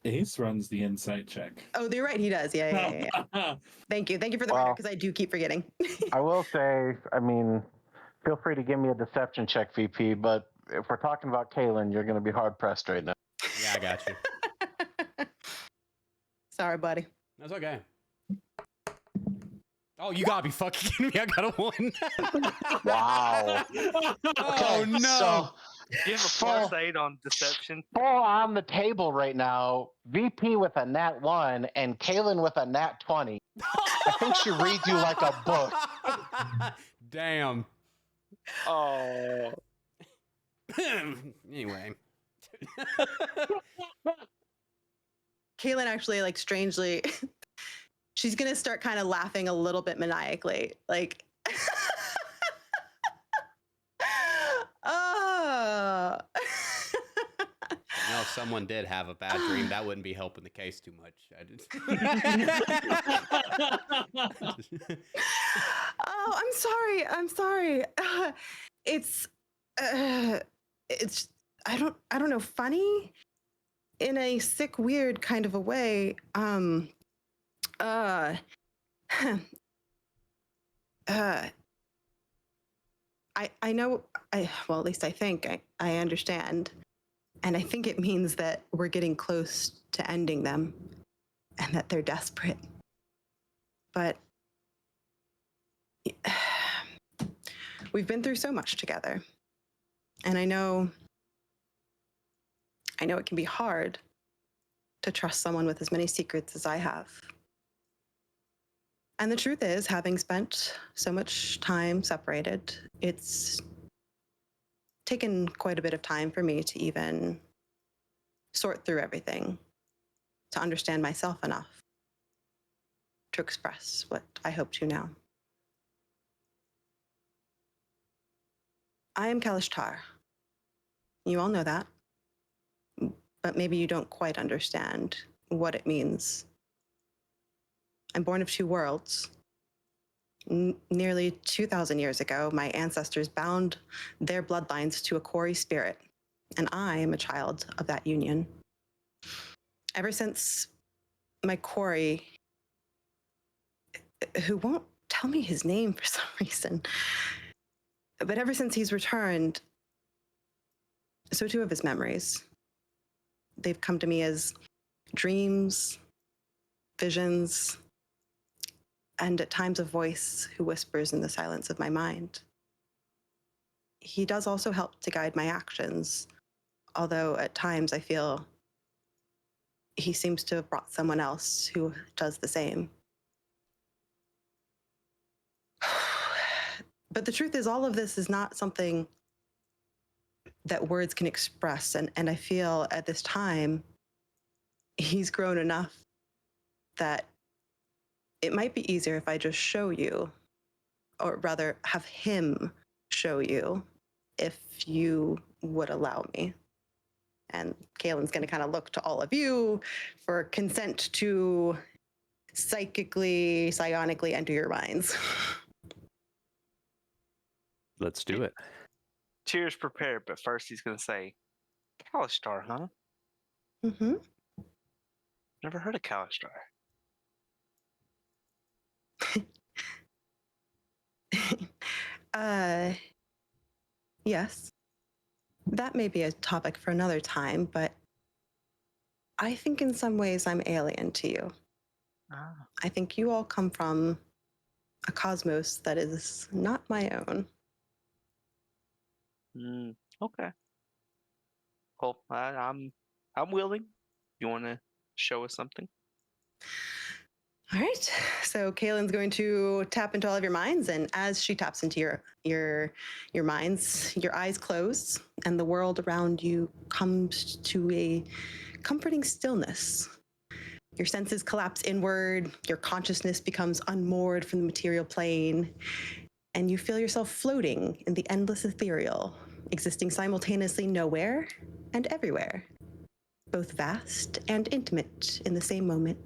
Ace runs the insight check. Oh, you're right. He does. Yeah. Thank you for the reminder because I do keep forgetting. I will say, I mean, feel free to give me a deception check, VP, but if we're talking about Kaylin, you're going to be hard pressed right now. Yeah, I got you. Sorry, buddy. That's okay. Oh, you gotta be fucking kidding me! I got a 1. Wow. Oh no! So, You have a plus 8 on deception. full on the table right now. VP with a nat 1 and Kaylin with a nat 20. I think she reads you like a book. Damn. Oh. Anyway. Kaylin actually, like, strangely, she's gonna start kind of laughing a little bit maniacally, like. Oh. If someone did have a bad dream, that wouldn't be helping the case too much. Oh, I'm sorry. It's I don't know, funny in a sick, weird kind of a way. I know, well, at least I think I understand. And I think it means that we're getting close to ending them and that they're desperate. But We've been through so much together. And I know it can be hard to trust someone with as many secrets as I have. And the truth is, having spent so much time separated, it's taken quite a bit of time for me to even sort through everything, to understand myself enough to express what I hope to now. I am Kalishtar. You all know that, but maybe you don't quite understand what it means. I'm born of two worlds. Nearly 2,000 years ago, my ancestors bound their bloodlines to a quarry spirit, and I am a child of that union. Ever since my quarry, who won't tell me his name for some reason, but ever since he's returned, so too have his memories. They've come to me as dreams, visions, and at times a voice who whispers in the silence of my mind. He does also help to guide my actions, although at times I feel he seems to have brought someone else who does the same. But the truth is, all of this is not something that words can express, and I feel at this time he's grown enough that it might be easier if I just show you, or rather have him show you, if you would allow me. And Kaylin's going to kind of look to all of you for consent to psionically enter your minds. Let's do it. Tears prepared, but first he's going to say, Kalishtar, huh? Mm-hmm. Never heard of Kalishtar. Yes. That may be a topic for another time, but I think in some ways I'm alien to you. Ah. I think you all come from a cosmos that is not my own. Okay. Well, I'm willing. You want to show us something? All right. So Kaylin's going to tap into all of your minds, and as she taps into your minds, your eyes close, and the world around you comes to a comforting stillness. Your senses collapse inward, your consciousness becomes unmoored from the material plane, and you feel yourself floating in the endless ethereal, existing simultaneously nowhere and everywhere, both vast and intimate in the same moment.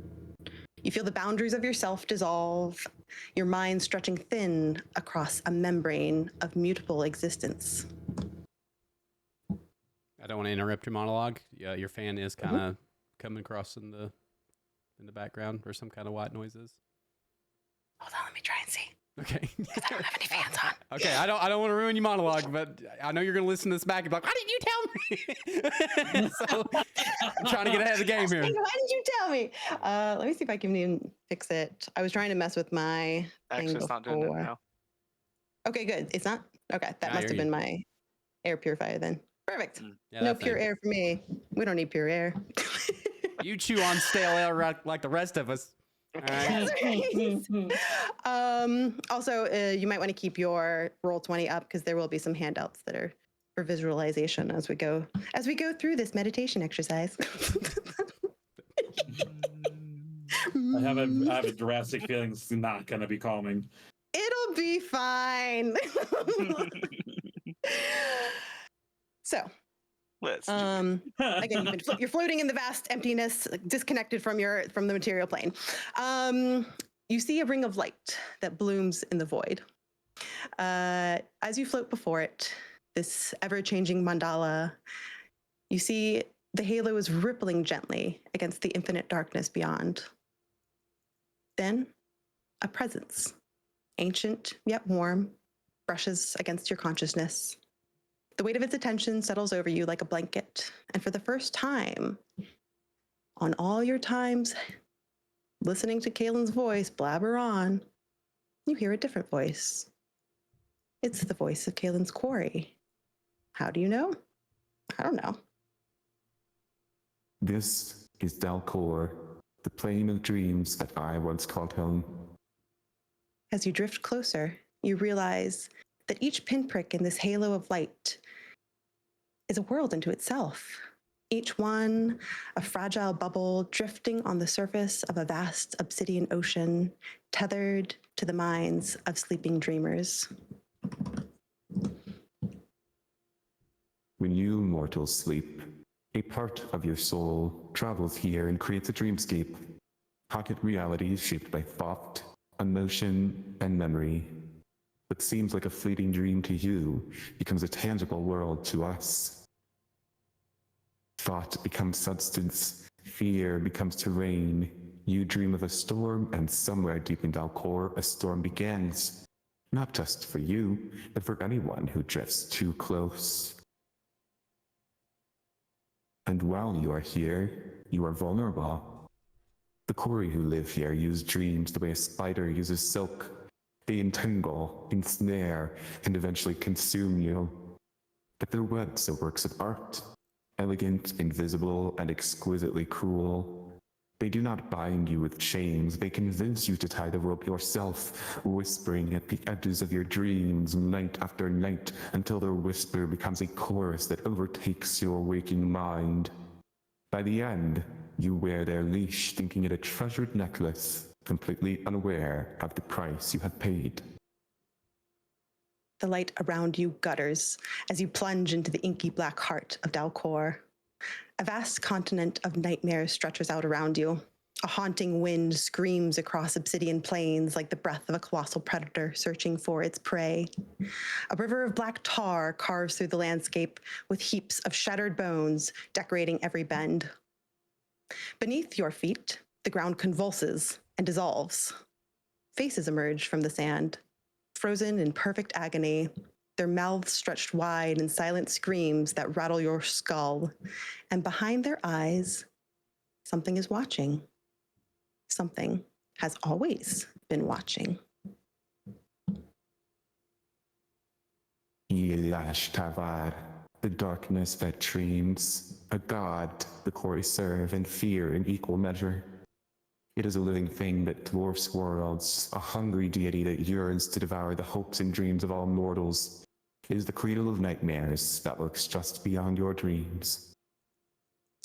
You feel the boundaries of yourself dissolve, your mind stretching thin across a membrane of mutable existence. I don't want to interrupt your monologue. Yeah, your fan is kind of coming across in the background, or some kind of white noises. Hold on, let me try and see. Okay. Because I don't have any fans on. Okay, I don't want to ruin your monologue, but I know you're going to listen to this back and be like, why didn't you tell me? So I'm trying to get ahead of the game here. Why did you tell me? Let me see if I can even fix it. I was trying to mess with my Actually, thing it's not doing it now. Okay, good. It's not? Okay, that Now must have you're- been my air purifier then. Perfect. Yeah, No that pure thing. air for me. We don't need pure air. You chew on stale air like the rest of us. All right. That's right. Also, you might want to keep your Roll20 up, because there will be some handouts that are for visualization as we go through this meditation exercise. I have a drastic feeling it's not going to be calming. It'll be fine. So, Let's again, you're floating in the vast emptiness, like, disconnected from the material plane. You see a ring of light that blooms in the void. As you float before it, this ever-changing mandala, you see the halo is rippling gently against the infinite darkness beyond. Then, a presence, ancient yet warm, brushes against your consciousness. The weight of its attention settles over you like a blanket, and for the first time, on all your times listening to Kaylin's voice blabber on, you hear a different voice. It's the voice of Kalen's quarry. How do you know? I don't know. This is Dalcor, the plane of dreams that I once called home. As you drift closer, you realize that each pinprick in this halo of light is a world unto itself. Each one a fragile bubble drifting on the surface of a vast obsidian ocean, tethered to the minds of sleeping dreamers. When you mortals sleep, a part of your soul travels here and creates a dreamscape. Pocket realities shaped by thought, emotion, and memory. What seems like a fleeting dream to you becomes a tangible world to us. Thought becomes substance, fear becomes terrain. You dream of a storm, and somewhere deep in Dalcor, a storm begins. Not just for you, but for anyone who drifts too close. And while you are here, you are vulnerable. The Kori who live here use dreams the way a spider uses silk. They entangle, ensnare, and eventually consume you. But their webs are works of art, elegant, invisible, and exquisitely cruel. They do not bind you with chains, they convince you to tie the rope yourself, whispering at the edges of your dreams night after night until their whisper becomes a chorus that overtakes your waking mind. By the end, you wear their leash, thinking it a treasured necklace, completely unaware of the price you have paid. The light around you gutters as you plunge into the inky black heart of Dalcor. A vast continent of nightmares stretches out around you. A haunting wind screams across obsidian plains like the breath of a colossal predator searching for its prey. A river of black tar carves through the landscape with heaps of shattered bones decorating every bend. Beneath your feet, the ground convulses and dissolves. Faces emerge from the sand, frozen in perfect agony, their mouths stretched wide in silent screams that rattle your skull. And behind their eyes, something is watching. Something has always been watching. Yilash Tavar, the darkness that dreams, a god the Kori serve and fear in equal measure. It is a living thing that dwarfs worlds, a hungry deity that yearns to devour the hopes and dreams of all mortals. It is the cradle of nightmares that lurks just beyond your dreams.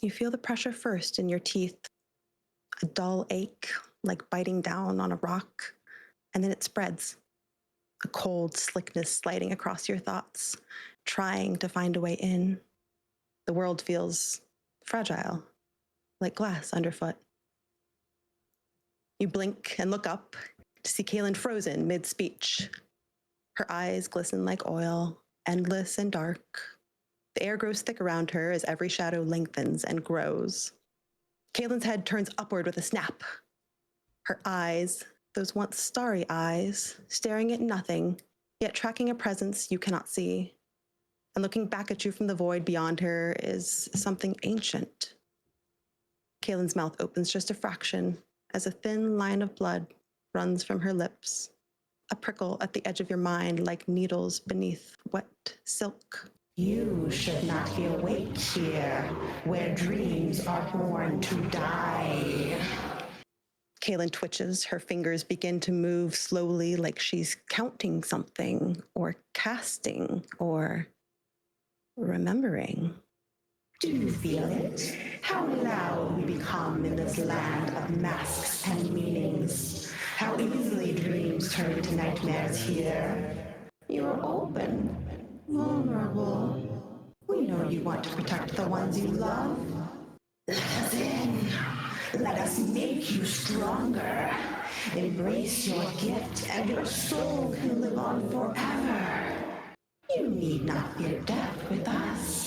You feel the pressure first in your teeth, a dull ache like biting down on a rock, and then it spreads. A cold slickness sliding across your thoughts, trying to find a way in. The world feels fragile, like glass underfoot. You blink and look up to see Kalen frozen mid-speech. Her eyes glisten like oil, endless and dark. The air grows thick around her as every shadow lengthens and grows. Kalen's head turns upward with a snap. Her eyes, those once starry eyes, staring at nothing, yet tracking a presence you cannot see. And looking back at you from the void beyond her is something ancient. Kalen's mouth opens just a fraction as a thin line of blood runs from her lips, a prickle at the edge of your mind like needles beneath wet silk. You should not be awake here, where dreams are born to die. Kalen twitches, her fingers begin to move slowly like she's counting something, or casting, or remembering. Do you feel it? How loud we become in this land of masks and meanings. How easily dreams turn to nightmares here. You're open, vulnerable. We know you want to protect the ones you love. Let us in. Let us make you stronger. Embrace your gift and your soul can live on forever. You need not fear death with us.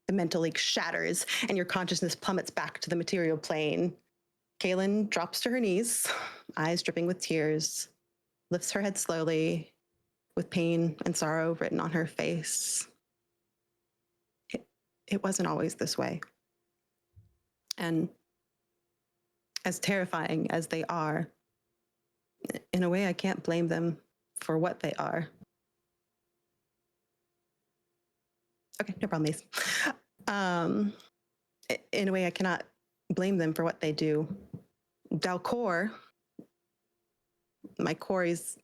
The mental leak shatters, and your consciousness plummets back to the material plane. Kalen drops to her knees, eyes dripping with tears, lifts her head slowly, with pain and sorrow written on her face. It wasn't always this way. And as terrifying as they are, in a way I can't blame them for what they are. Okay, no problem, Ace. In a way, I cannot blame them for what they do. Dalcor, my quarry's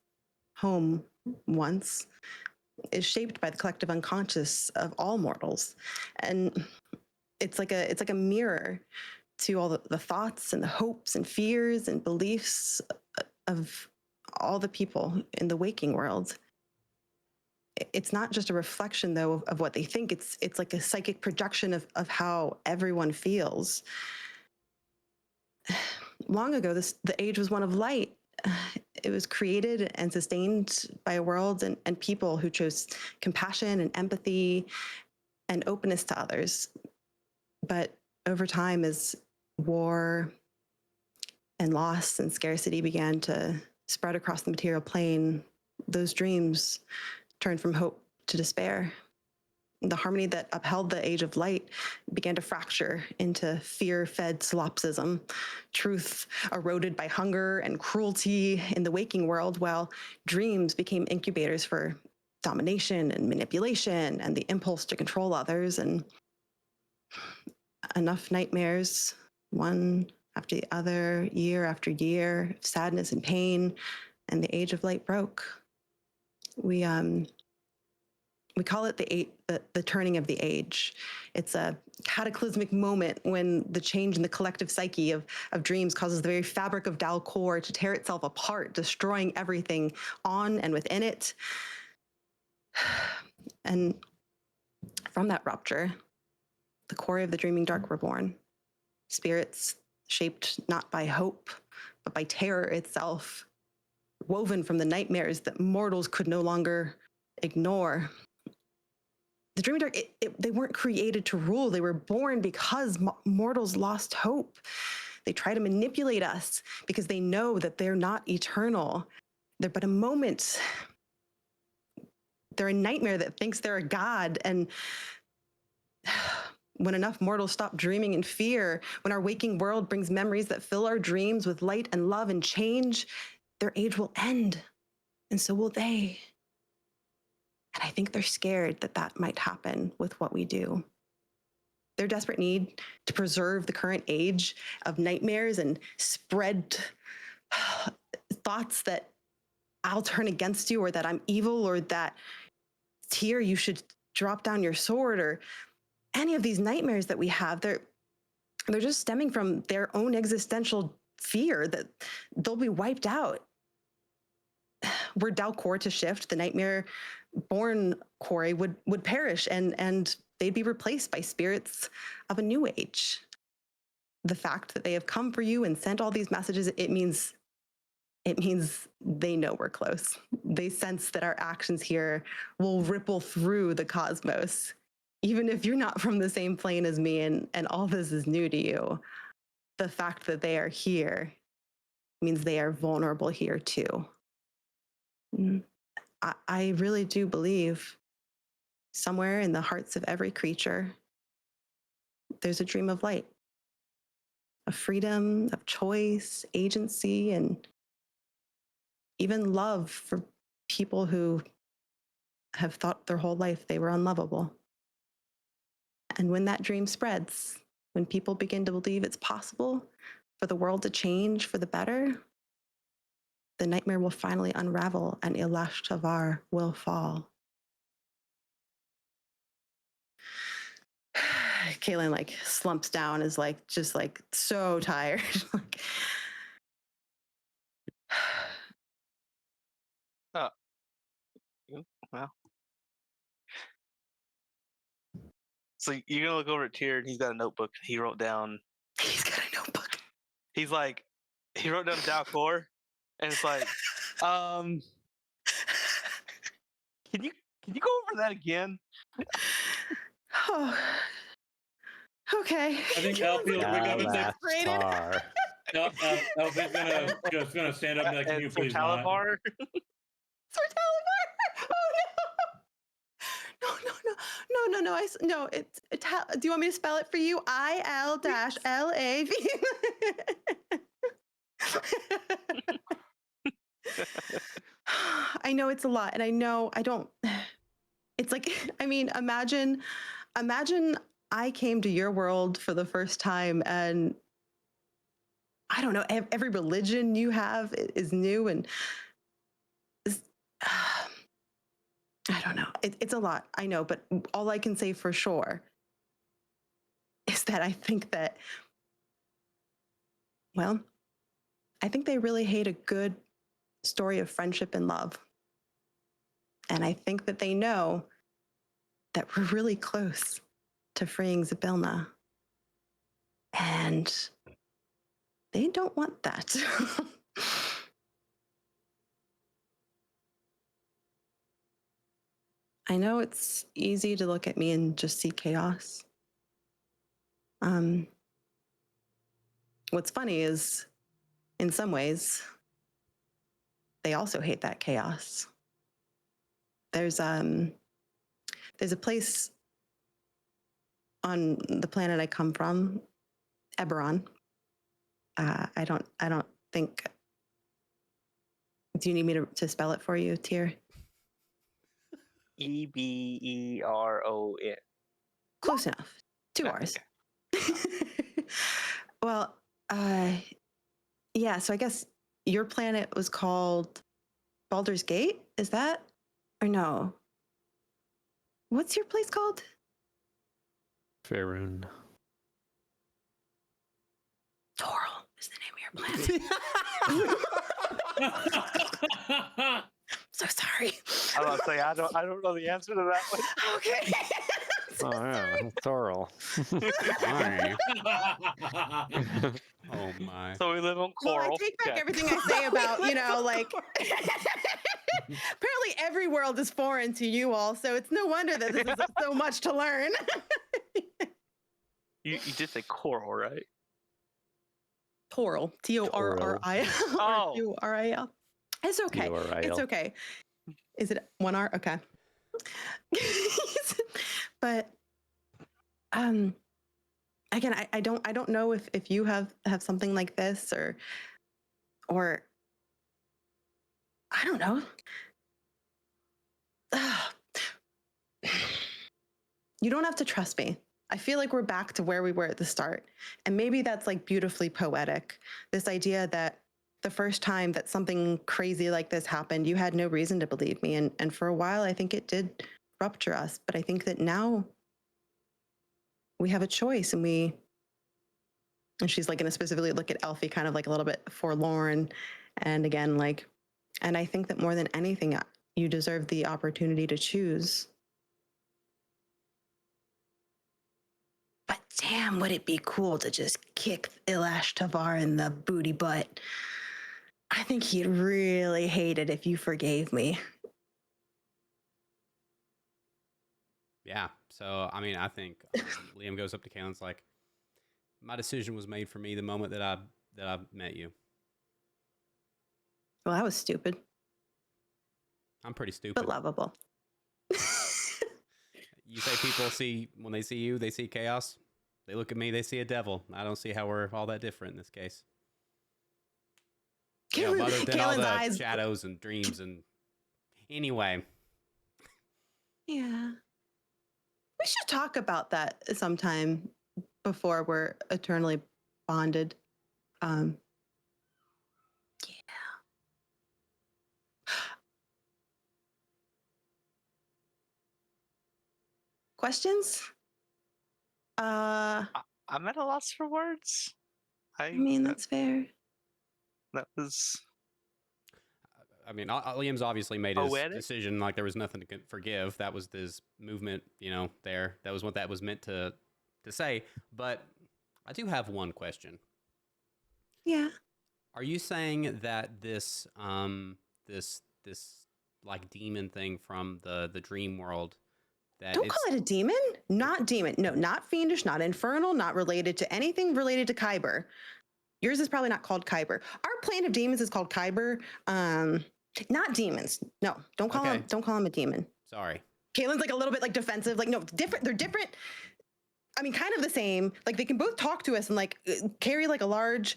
home once, is shaped by the collective unconscious of all mortals, and it's like a mirror to all the thoughts and the hopes and fears and beliefs of all the people in the waking world. It's not just a reflection, though, of what they think. It's like a psychic projection of how everyone feels. Long ago, the age was one of light. It was created and sustained by a world and people who chose compassion and empathy and openness to others. But over time, as war and loss and scarcity began to spread across the material plane, those dreams turned from hope to despair. The harmony that upheld the age of light began to fracture into fear-fed solipsism, truth eroded by hunger and cruelty in the waking world, while dreams became incubators for domination and manipulation and the impulse to control others. And enough nightmares, one after the other, year after year, sadness and pain, and the age of light broke. We call it the turning of the age. It's a cataclysmic moment when the change in the collective psyche of dreams causes the very fabric of Dalcor to tear itself apart, destroying everything on and within it. And from that rupture, the core of the Dreaming Dark were born. Spirits shaped not by hope, but by terror itself, woven from the nightmares that mortals could no longer ignore. The Dreaming Dark, they weren't created to rule. They were born because mortals lost hope. They try to manipulate us because they know that they're not eternal. They're but a moment. They're a nightmare that thinks they're a god. And when enough mortals stop dreaming in fear, when our waking world brings memories that fill our dreams with light and love and change, their age will end. And so will they. And I think they're scared that that might happen with what we do. Their desperate need to preserve the current age of nightmares and spread thoughts that I'll turn against you, or that I'm evil, or that here you should drop down your sword, or any of these nightmares that we have, they're just stemming from their own existential fear that they'll be wiped out. Were Dalcor to shift, the nightmare-born quarry would perish, and they'd be replaced by spirits of a new age. The fact that they have come for you and sent all these messages, it means they know we're close. They sense that our actions here will ripple through the cosmos. Even if you're not from the same plane as me and all this is new to you, the fact that they are here means they are vulnerable here too. I really do believe somewhere in the hearts of every creature, there's a dream of light, of freedom, of choice, agency, and even love for people who have thought their whole life they were unlovable. And when that dream spreads, when people begin to believe it's possible for the world to change for the better, the nightmare will finally unravel and Ilash Tavar will fall. Kaylin slumps down, is just so tired. Well. So you're gonna look over at Tyr, and he's got a notebook. He wrote down. He's got a notebook. He's he wrote down Dalcor, and it's can you go over that again? Oh, okay. I think Alfie will pick up and say, Tar. Alfie's gonna stand up and be like, "Can you please not?" Sortalavar? No. It's do you want me to spell it for you? IL-LAV. I know it's a lot, and I know I don't. It's like, I mean, imagine I came to your world for the first time, and I don't know, every religion you have is new, and I don't know. It's a lot, I know, but all I can say for sure is that I think that, well, I think they really hate a good story of friendship and love. And I think that they know that we're really close to freeing Zybilna. And they don't want that. I know it's easy to look at me and just see chaos. What's funny is, in some ways, they also hate that chaos. There's a place on the planet I come from, Eberron. I don't think. Do you need me to spell it for you, Tyr? Eberon. Close enough. 2 R's. Well, yeah. So I guess your planet was called Baldur's Gate. Is that, or no? What's your place called? Faerun. Toril is the name of your planet. So sorry. I was about to say I don't know the answer to that one. Okay. Oh yeah, Thorol. Sorry. Oh my. So we live on Well, Coral. I take back Okay. everything I say about, like, apparently every world is foreign to you all, so it's no wonder that this is so much to learn. You did say Coral, right? Toril, Torril. Oh. Uril. It's okay. Uril. It's okay. Is it 1 R? Okay. But again, I don't know if you have something like this, or I don't know. You don't have to trust me. I feel like we're back to where we were at the start. And maybe that's like beautifully poetic. This idea that the first time that something crazy like this happened, you had no reason to believe me. And for a while, I think it did rupture us. But I think that now we have a choice, and she's like going to specifically look at Elfie kind of like a little bit forlorn. And again, like, and I think that more than anything, you deserve the opportunity to choose. But damn, would it be cool to just kick Ilash Tavar in the booty butt? I think he'd really hate it if you forgave me. Yeah. So, I mean, I think Liam goes up to Kaelin's like, my decision was made for me the moment that I met you. Well, that was stupid, I'm pretty stupid. but lovable. You say people when they see you, they see chaos. They look at me, they see a devil. I don't see how we're all that different in this case. Other than all Kaelin's the eyes. shadows and dreams and anyway. Yeah. We should talk about that sometime before we're eternally bonded. Yeah. Questions? I'm at a loss for words. I mean, that's fair. That was I mean, Liam's obviously made his Poetic? decision. Like there was nothing to forgive. That was his movement, there. That was what that was meant to say. But I do have one question. Yeah. Are you saying that this like demon thing from the dream world that Don't call it a demon. Not demon. No, not fiendish, not infernal, not related to anything related to Kyber. Yours is probably not called Kyber. Our plane of demons is called Kyber. Not demons. No, don't call him. Don't call him a demon. Sorry. Kaelin's like a little bit like defensive. Like no, different. They're different. I mean, kind of the same. Like they can both talk to us and like carry like a large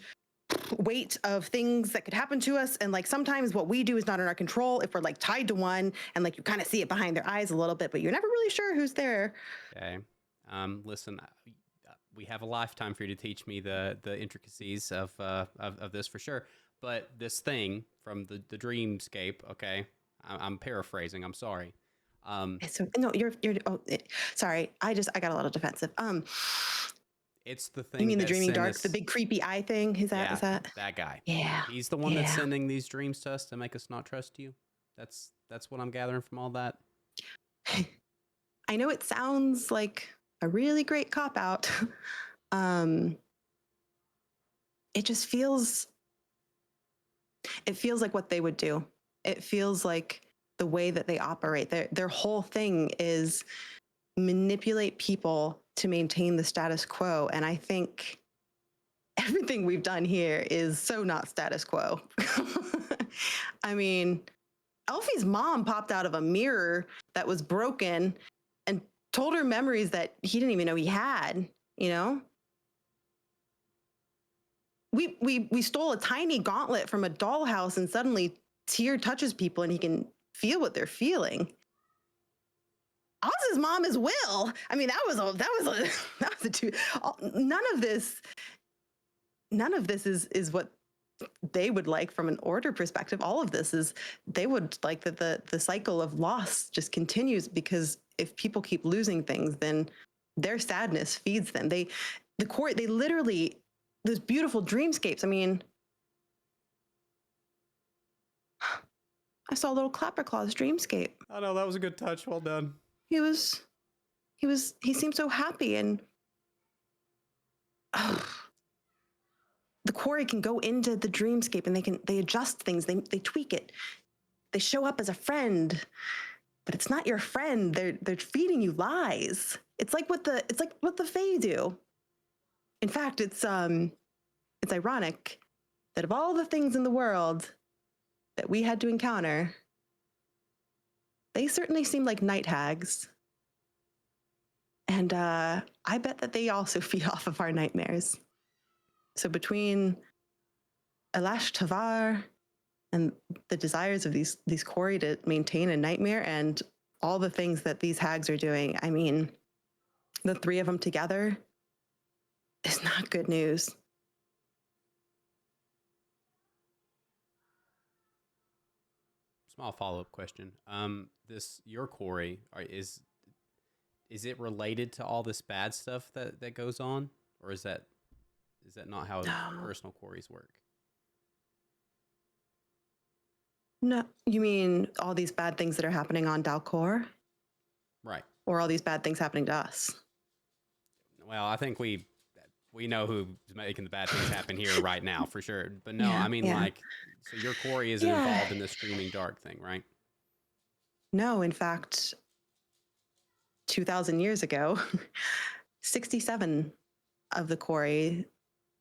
weight of things that could happen to us, and like sometimes what we do is not in our control if we're like tied to one, and like you kind of see it behind their eyes a little bit, but you're never really sure who's there. Okay. Listen, we have a lifetime for you to teach me the intricacies of this for sure. But this thing from the dreamscape, okay, I'm paraphrasing. I'm sorry. So no, you're sorry. I got a little defensive. It's the thing. You mean the that dreaming sent dark, us- the big creepy eye thing? Is that? yeah, Is that? that guy? Yeah. He's the one that's Yeah. sending these dreams to us to make us not trust you. That's what I'm gathering from all that. I know it sounds like a really great cop out. It just feels. It feels like what they would do. It feels like the way that they operate. Their whole thing is manipulate people to maintain the status quo. And I think everything we've done here is so not status quo. I mean, Elfie's mom popped out of a mirror that was broken and told her memories that he didn't even know he had, you know? We stole a tiny gauntlet from a dollhouse, and suddenly Tyr touches people and he can feel what they're feeling. Oz's mom is Will. I mean, that was a two. None of this is what they would like from an order perspective. All of this is they would like that the cycle of loss just continues, because if people keep losing things, then their sadness feeds them. They literally, those beautiful dreamscapes. I mean, I saw little Clapperclaw's dreamscape. Oh no, that was a good touch. Well done. He seemed so happy, and the quarry can go into the dreamscape and they adjust things, they tweak it. They show up as a friend, but it's not your friend. They're feeding you lies. It's like what the Fae do. In fact, it's ironic that of all the things in the world that we had to encounter, they certainly seem like night hags. And I bet that they also feed off of our nightmares. So between Elash Tavar and the desires of these quarry to maintain a nightmare, and all the things that these hags are doing, I mean, the three of them together is not good news. Small follow-up question. Your quarry, is it related to all this bad stuff that goes on, or is that not how personal quarries work? No, you mean all these bad things that are happening on Dalcor? Right. Or all these bad things happening to us? Well, I think we know who's making the bad things happen here right now for sure. But no, Yeah, I mean, yeah. like, so your quarry isn't involved in the streaming dark thing, right? No, in fact, 2,000 years ago, 67 of the quarry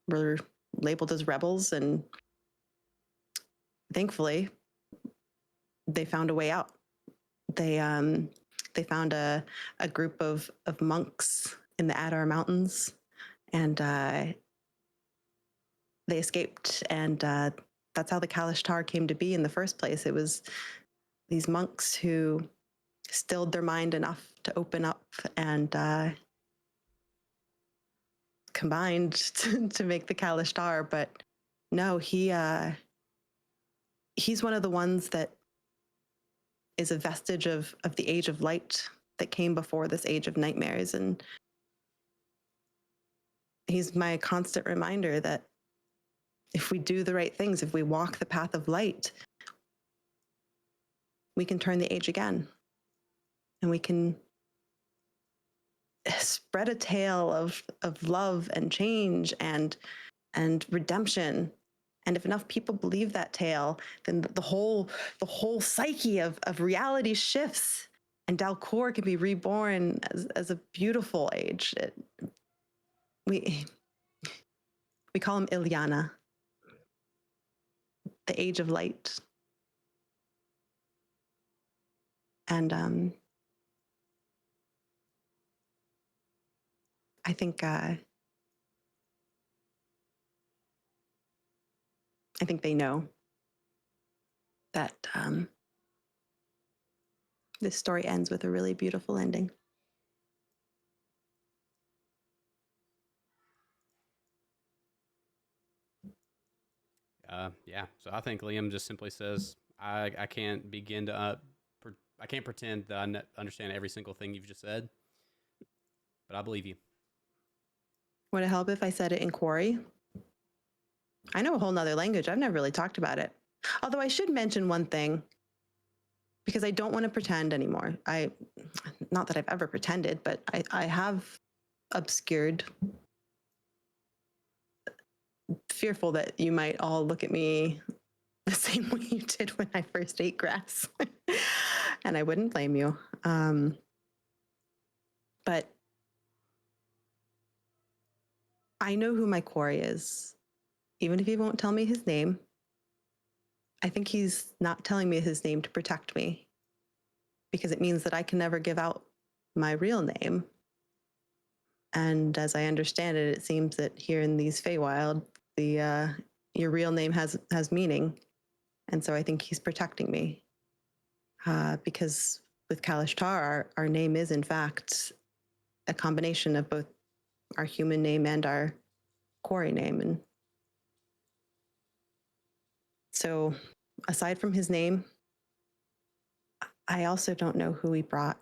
were labeled as rebels, and thankfully, they found a way out. They found a group of monks in the Adar Mountains, and they escaped. And that's how the Kalishtar came to be in the first place. It was these monks who stilled their mind enough to open up and combined to make the Kalishtar. But no, he's one of the ones that is a vestige of the Age of Light that came before this Age of Nightmares. And he's my constant reminder that if we do the right things, if we walk the path of light, we can turn the age again. And we can spread a tale of love and change and redemption. And if enough people believe that tale, then the whole psyche of reality shifts, and Dalcor can be reborn as a beautiful age. We call him Ilyana, the Age of Light. And I think I think they know that this story ends with a really beautiful ending. Yeah. So I think Liam just simply says, I can't begin to, I can't pretend that I understand every single thing you've just said, but I believe you. Would it help if I said it in Quarry? I know a whole nother language. I've never really talked about it. Although I should mention one thing, because I don't want to pretend anymore. Not that I've ever pretended, but I have obscured, fearful that you might all look at me the same way you did when I first ate grass. And I wouldn't blame you. But I know who my quarry is, even if he won't tell me his name. I think he's not telling me his name to protect me, because it means that I can never give out my real name. And as I understand it, it seems that here in these Feywild, your real name has meaning. And so I think he's protecting me. Because with Kalishtar, our name is in fact a combination of both our human name and our quarry name. And so aside from his name, I also don't know who he brought.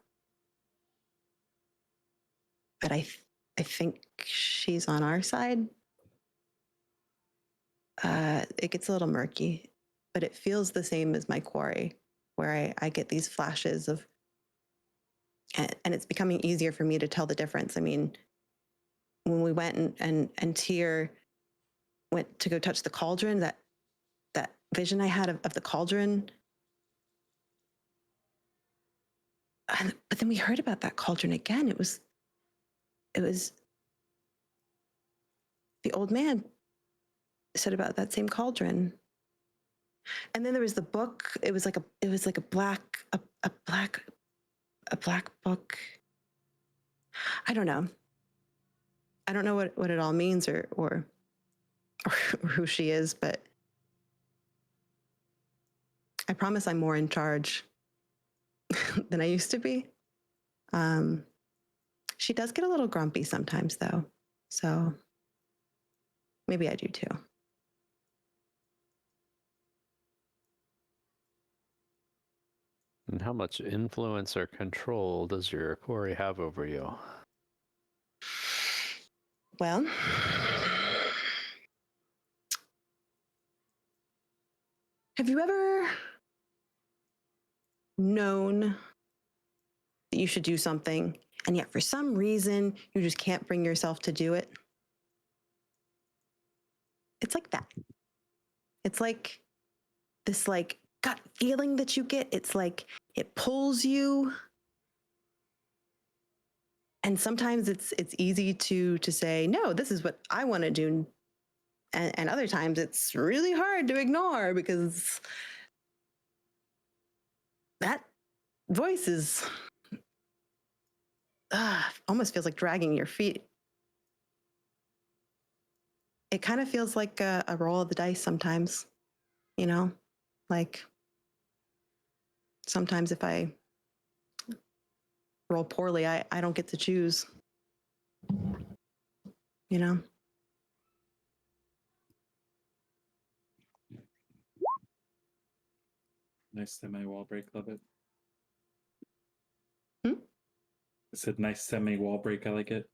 But I think she's on our side. It gets a little murky, but it feels the same as my quarry, where I get these flashes of, and it's becoming easier for me to tell the difference. I mean, when we went and Tyr went to go touch the cauldron, that vision I had of the cauldron, but then we heard about that cauldron again. It was the old man said about that same cauldron. And then there was the book. It was like a black book. I don't know. I don't know what it all means or who she is, but I promise I'm more in charge than I used to be. She does get a little grumpy sometimes, though. So maybe I do too. And how much influence or control does your quarry have over you? Well, have you ever known that you should do something, and yet for some reason you just can't bring yourself to do it? It's like that. It's like this gut feeling that you get. It's like it pulls you. And sometimes it's easy to say, no, this is what I want to do. And other times it's really hard to ignore, because that voice is almost feels like dragging your feet. It kind of feels like a roll of the dice sometimes, you know? Like sometimes if I roll poorly, I don't get to choose, you know? Nice semi-wall break, love it. Hmm? I said nice semi-wall break, I like it.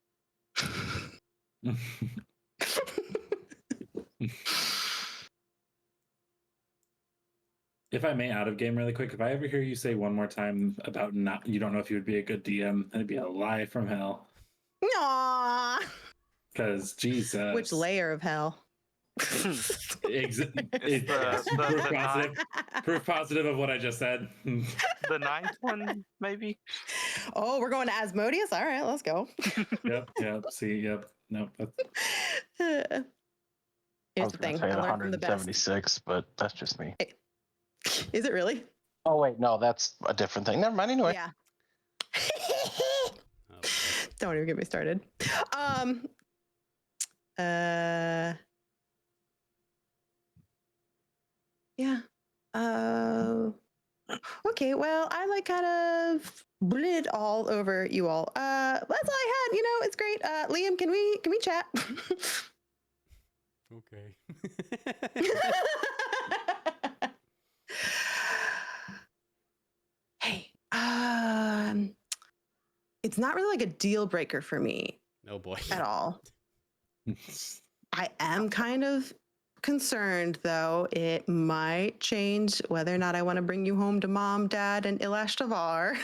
If I may, out of game really quick, if I ever hear you say one more time about you don't know if you would be a good DM, that'd be a lie from hell. Aww. Because Jesus. Which layer of hell? Proof positive of what I just said. The ninth one, maybe. Oh, we're going to Asmodeus? All right, let's go. Yep. See, yep. No. I Here's was the going thing. to say I learned from the best. 176, but that's just me. Is it really? Oh, wait, no, that's a different thing. Never mind, anyway. Yeah. Oh, Don't even get me started. Yeah. Okay, well, I like kind of blid all over you all. That's all I had, it's great. Liam, can we chat? Okay. Hey, it's not really like a deal breaker for me Oh boy. at all. I am kind of concerned, though. It might change whether or not I want to bring you home to mom, dad, and Ilashtavar.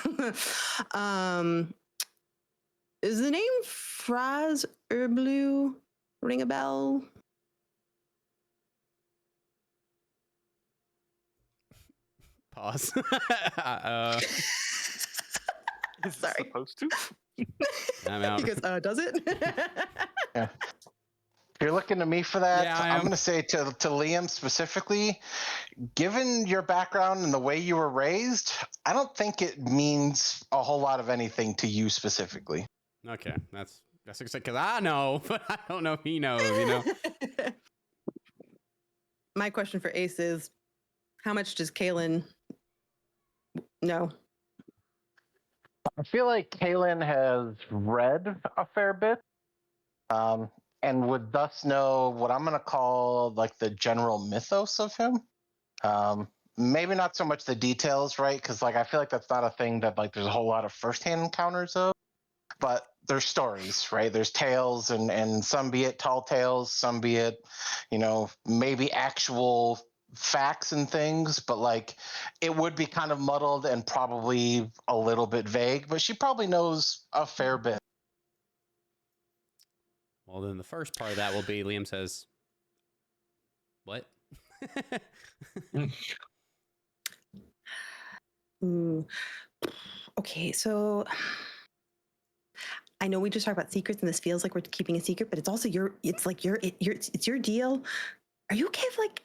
Is the name Fraz Herblu ring a bell? Pause. Is it Sorry. supposed to? I'm out. He goes, does it? Yeah. If you're looking to me for that, Yeah, I I'm am. going to say to Liam specifically, given your background and the way you were raised, I don't think it means a whole lot of anything to you specifically. Okay, that's because I know, but I don't know if he knows. My question for Ace is, how much does Kaylin know? I feel like Kaylin has read a fair bit, and would thus know what I'm going to call like the general mythos of him. Maybe not so much the details, right? Because like I feel like that's not a thing that like there's a whole lot of firsthand encounters of. But there's stories, right? There's tales, and some be it tall tales, some be it, maybe actual facts and things. But like, it would be kind of muddled and probably a little bit vague. But she probably knows a fair bit. Well, then the first part of that will be Liam says, "What?" Ooh. Okay, so I know we just talked about secrets, and this feels like we're keeping a secret, but it's also it's your deal. Are you okay if like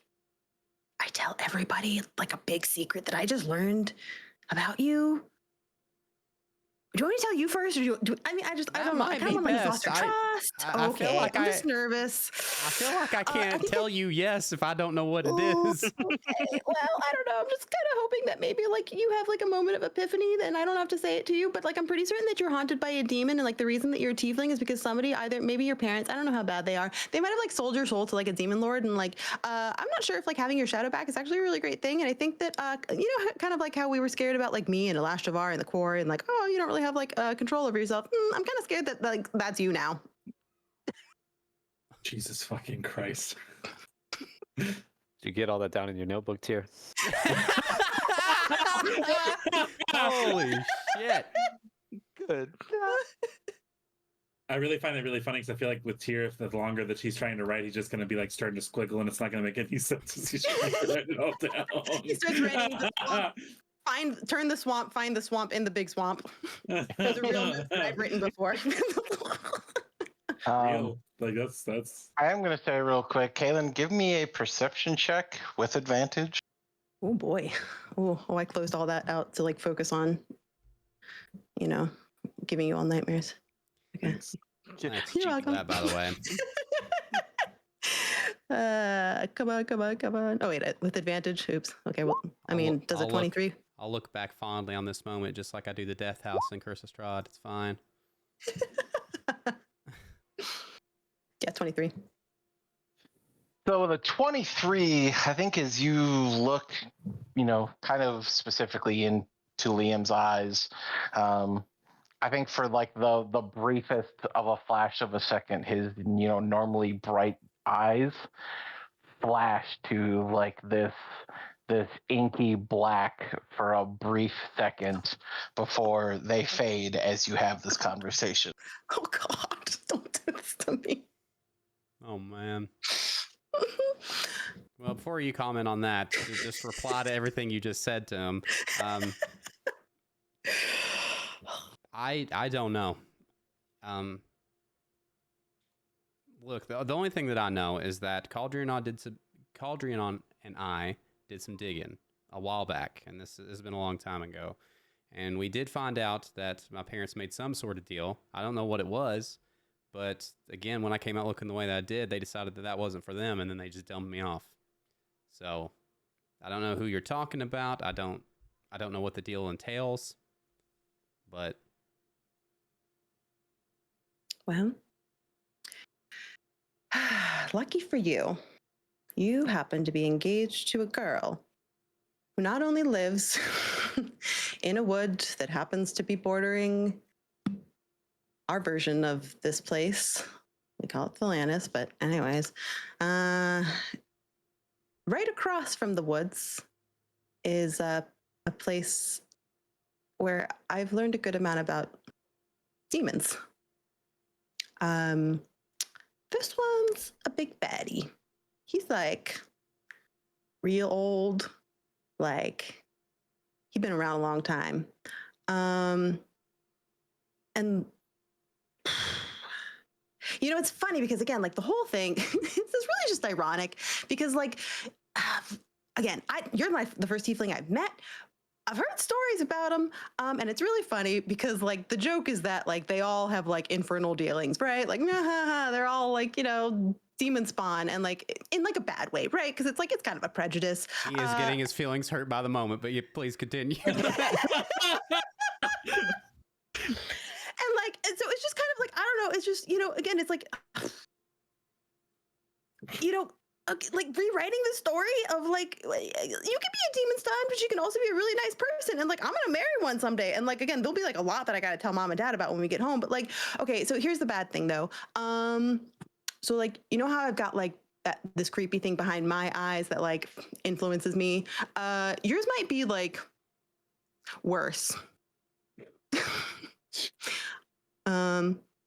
I tell everybody like a big secret that I just learned about you? Do you want me to tell you first, or I don't know. I kind of want to foster trust. I feel like I'm just nervous. I feel like I can't think tell you yes if I don't know what it Ooh, is. okay. Well, I don't know. I'm just kind of hoping that maybe like you have like a moment of epiphany, then I don't have to say it to you. But like I'm pretty certain that you're haunted by a demon, and like the reason that you're a tiefling is because somebody, either maybe your parents, I don't know how bad they are, they might have like sold your soul to like a demon lord, and like I'm not sure if like having your shadow back is actually a really great thing. And I think that kind of like how we were scared about like me and Elashtavar and the core, and like you don't really have like control over yourself. I'm kind of scared that like that's you now. Jesus fucking Christ. Did you get all that down in your notebook, Tier? Holy shit. Good. I really find it really funny because I feel like with Tyr, if the longer that he's trying to write, he's just going to be like starting to squiggle, and it's not going to make any sense as he's trying to write it all down. He starts writing the swamp, turn the swamp, find the swamp in the big swamp. There's a real move that I've written before. Real, like that's. I am going to say real quick, Kaylin, give me a perception check with advantage. Oh boy. Oh, I closed all that out to like focus on, giving you all nightmares. Okay. Thanks. You're You're welcome. that, by the way. Come on. Oh wait, with advantage. Oops. Okay. Well, does it 23? I'll look back fondly on this moment, just like I do the Death House in Curse of Strahd. It's fine. Yeah, 23. So the 23, I think, as you look, kind of specifically into Liam's eyes, I think for like the briefest of a flash of a second, his normally bright eyes flash to like this inky black for a brief second before they fade as you have this conversation. Oh God! Don't do this to me. Oh man. Well, before you comment on that, just reply to everything you just said to him. I don't know. Look, the only thing that I know is that Caldrion and I did some digging a while back, and this has been a long time ago. And we did find out that my parents made some sort of deal. I don't know what it was, but again, when I came out looking the way that I did, they decided that wasn't for them, and then they just dumped me off. So I don't know who you're talking about. I don't know what the deal entails. But Well, lucky for you, you happen to be engaged to a girl who not only lives in a wood that happens to be bordering our version of this place. We call it Thelanis, but anyways, right across from the woods is a place where I've learned a good amount about demons. This one's a big baddie. He's like real old, like he's been around a long time. And you know, it's funny because again, like the whole thing, it's really just ironic because like, again, you're the first tiefling I've met. I've heard stories about them, and it's really funny because like the joke is that like they all have like infernal dealings, right? Like, they're all like, you know, demon spawn, and like in like a bad way, right? Because it's like it's kind of a prejudice. he is getting his feelings hurt by the moment. But you please continue. And like, and so it's just kind of like, I don't know. It's just, you know, again, it's like, you know, like rewriting the story of like you can be a demon spawn, but you can also be a really nice person, and like I'm gonna marry one someday, and like again, there'll be like a lot that I gotta tell mom and dad about when we get home. But like, okay, so here's the bad thing though. So like, you know how I've got like this creepy thing behind my eyes that like influences me. Yours might be like worse.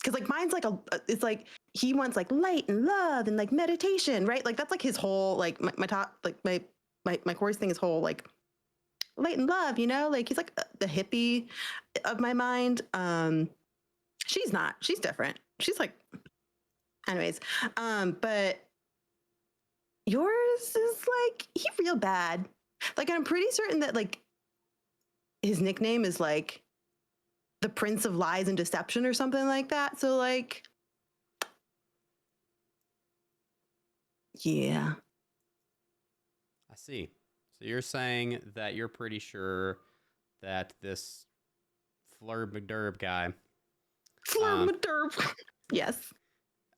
Because like mine's like it's like he wants like light and love and like meditation, right? Like that's like his whole like my top like my course thing is whole like light and love, you know? Like he's like the hippie of my mind. She's not. She's different. She's like, anyways. But yours is like he real bad. Like I'm pretty certain that like his nickname is like the Prince of Lies and Deception or something like that. So like, yeah. I see. So you're saying that you're pretty sure that this Flurb McDurb guy Flurb McDurb. Yes.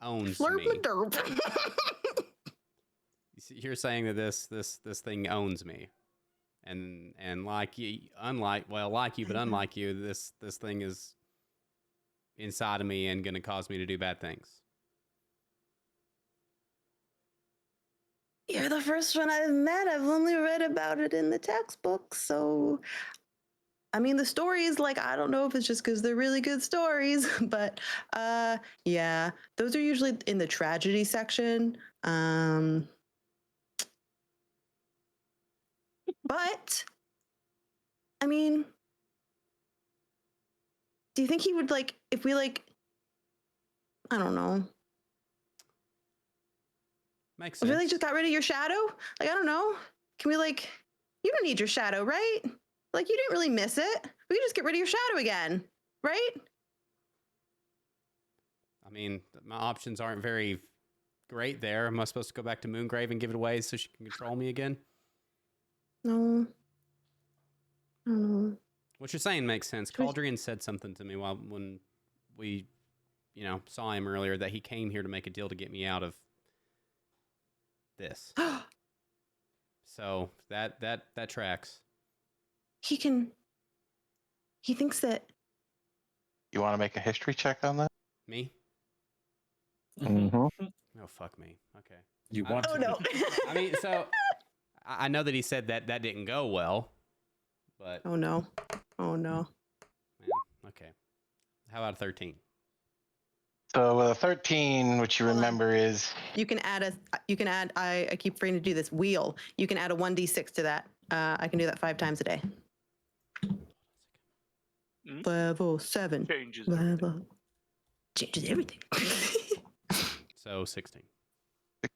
owns Flurb me. McDurb. You're saying that this thing owns me. And like you, unlike you, this thing is inside of me and going to cause me to do bad things. You're the first one I've met. I've only read about it in the textbook. So, I mean, the stories, like, I don't know if it's just because they're really good stories, but yeah, those are usually in the tragedy section. But, I mean, do you think he would, like, if we, like, I don't know. Makes sense. If we, like, just got rid of your shadow? Like, I don't know. Can we, like, you don't need your shadow, right? Like, you didn't really miss it. We can just get rid of your shadow again, right? I mean, my options aren't very great there. Am I supposed to go back to Moongrave and give it away so she can control me again? No. I don't know. What you're saying makes sense. Caldrian said something to me when we, saw him earlier that he came here to make a deal to get me out of this. So that tracks. He thinks that. You want to make a history check on that? Me? Mm-hmm. Oh, fuck me. Okay. You want Oh, to? no. I mean, so I know that he said that didn't go well, but Oh, no. Oh, no. man, okay. How about a 13? So with a 13, what you remember is You can add I keep forgetting to do this wheel. You can add a 1d6 to that. I can do that 5 times a day. Level 7. Changes. Level. Changes everything. So 16.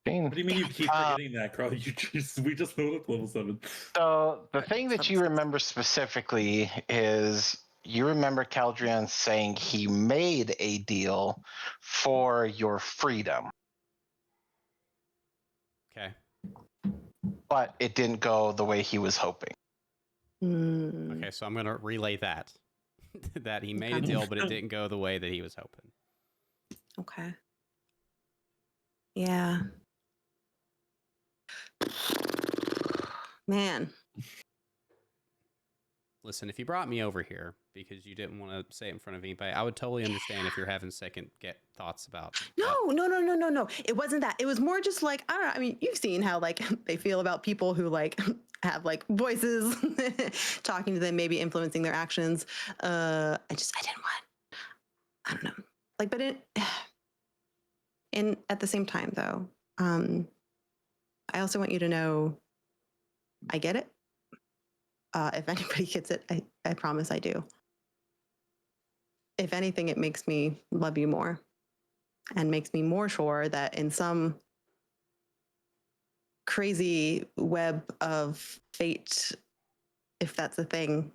16. What do you mean you keep forgetting that, Carl? We just know it's level 7. So the thing that you remember specifically is you remember Caldrian saying he made a deal for your freedom. Okay. but it didn't go the way he was hoping. Okay, so I'm going to relay that. That he made a Okay. deal, but it didn't go the way that he was hoping. Okay. Yeah. Man. Listen, if you brought me over here because you didn't want to say it in front of anybody, I would totally understand if you're having second thoughts about. No. It wasn't that. It was more just like, I don't know. I mean, you've seen how like they feel about people who like have like voices talking to them, maybe influencing their actions. I didn't want, I don't know. Like, but and at the same time though, I also want you to know I get it. If anybody gets it, I promise I do. If anything, it makes me love you more and makes me more sure that in some crazy web of fate, if that's a thing,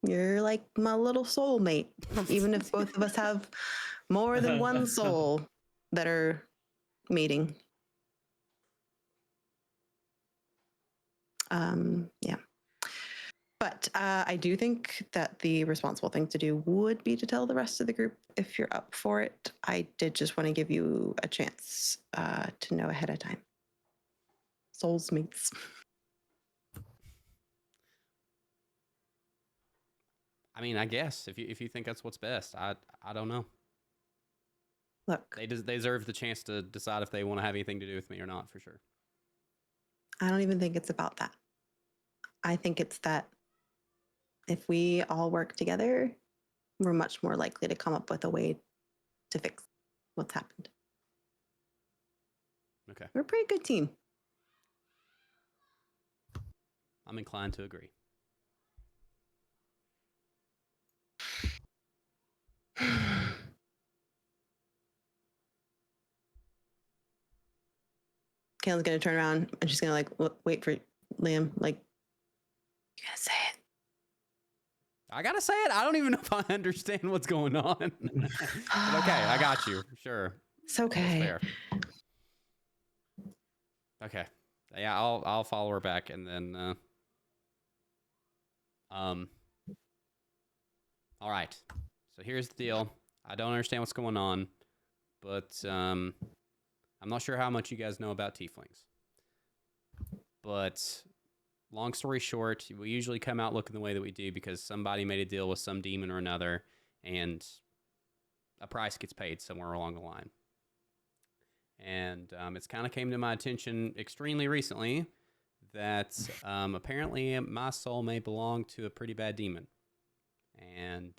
you're like my little soulmate, even if both of us have more than one soul that are meeting. Yeah. But I do think that the responsible thing to do would be to tell the rest of the group if you're up for it. I did just want to give you a chance to know ahead of time. Souls mates. I mean, I guess if you think that's what's best, I don't know. Look, They deserve the chance to decide if they want to have anything to do with me or not, for sure. I don't even think it's about that. I think it's that if we all work together, we're much more likely to come up with a way to fix what's happened. Okay, We're a pretty good team. I'm inclined to agree. Kayla's gonna turn around and she's gonna like wait for Liam. Like, you gotta say it. I gotta say it. I don't even know if I understand what's going on. But okay, I got you. Sure. It's That's okay. fair. Okay. Yeah, I'll follow her back and then all right. So here's the deal. I don't understand what's going on, but I'm not sure how much you guys know about tieflings. But long story short, we usually come out looking the way that we do because somebody made a deal with some demon or another, and a price gets paid somewhere along the line. And it's kind of came to my attention extremely recently that apparently my soul may belong to a pretty bad demon. And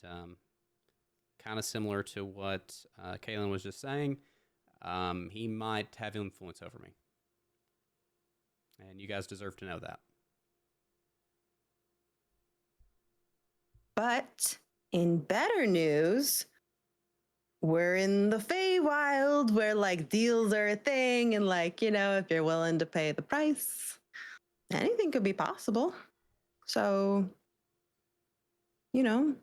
kind of similar to what Kaylin was just saying, he might have influence over me. And you guys deserve to know that. But in better news, we're in the Feywild where like deals are a thing, and like, you know, if you're willing to pay the price, anything could be possible. So, you know.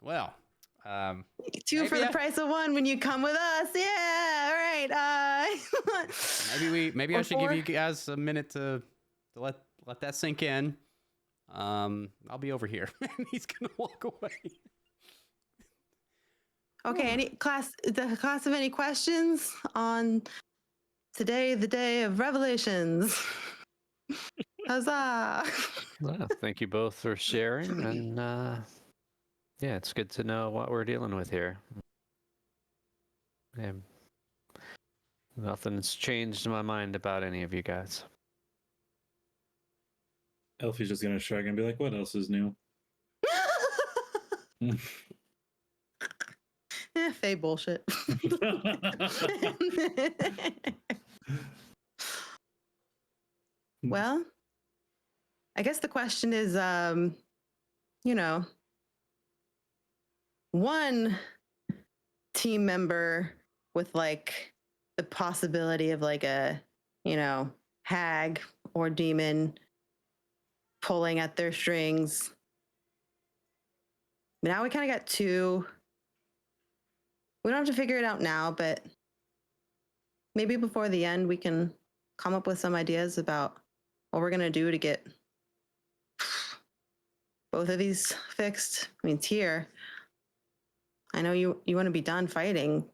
Well, Two for maybe the price of one when you come with us. Yeah, all right. maybe I Or should give four. you guys a minute to let that sink in. I'll be over here. And he's gonna walk away. Okay, the class of any questions on today, the day of revelations? Huzzah! Well, thank you both for sharing, and yeah, it's good to know what we're dealing with here. Yeah, nothing's changed in my mind about any of you guys. Elfie's just gonna shrug and be like, "What else is new?" Faye bullshit. Well, I guess the question is, you know, one team member with like the possibility of like a, you know, hag or demon pulling at their strings. Now we kind of got two. We don't have to figure it out now, but maybe before the end, we can come up with some ideas about what we're going to do to get both of these fixed. I mean, Tyr, I know you want to be done fighting.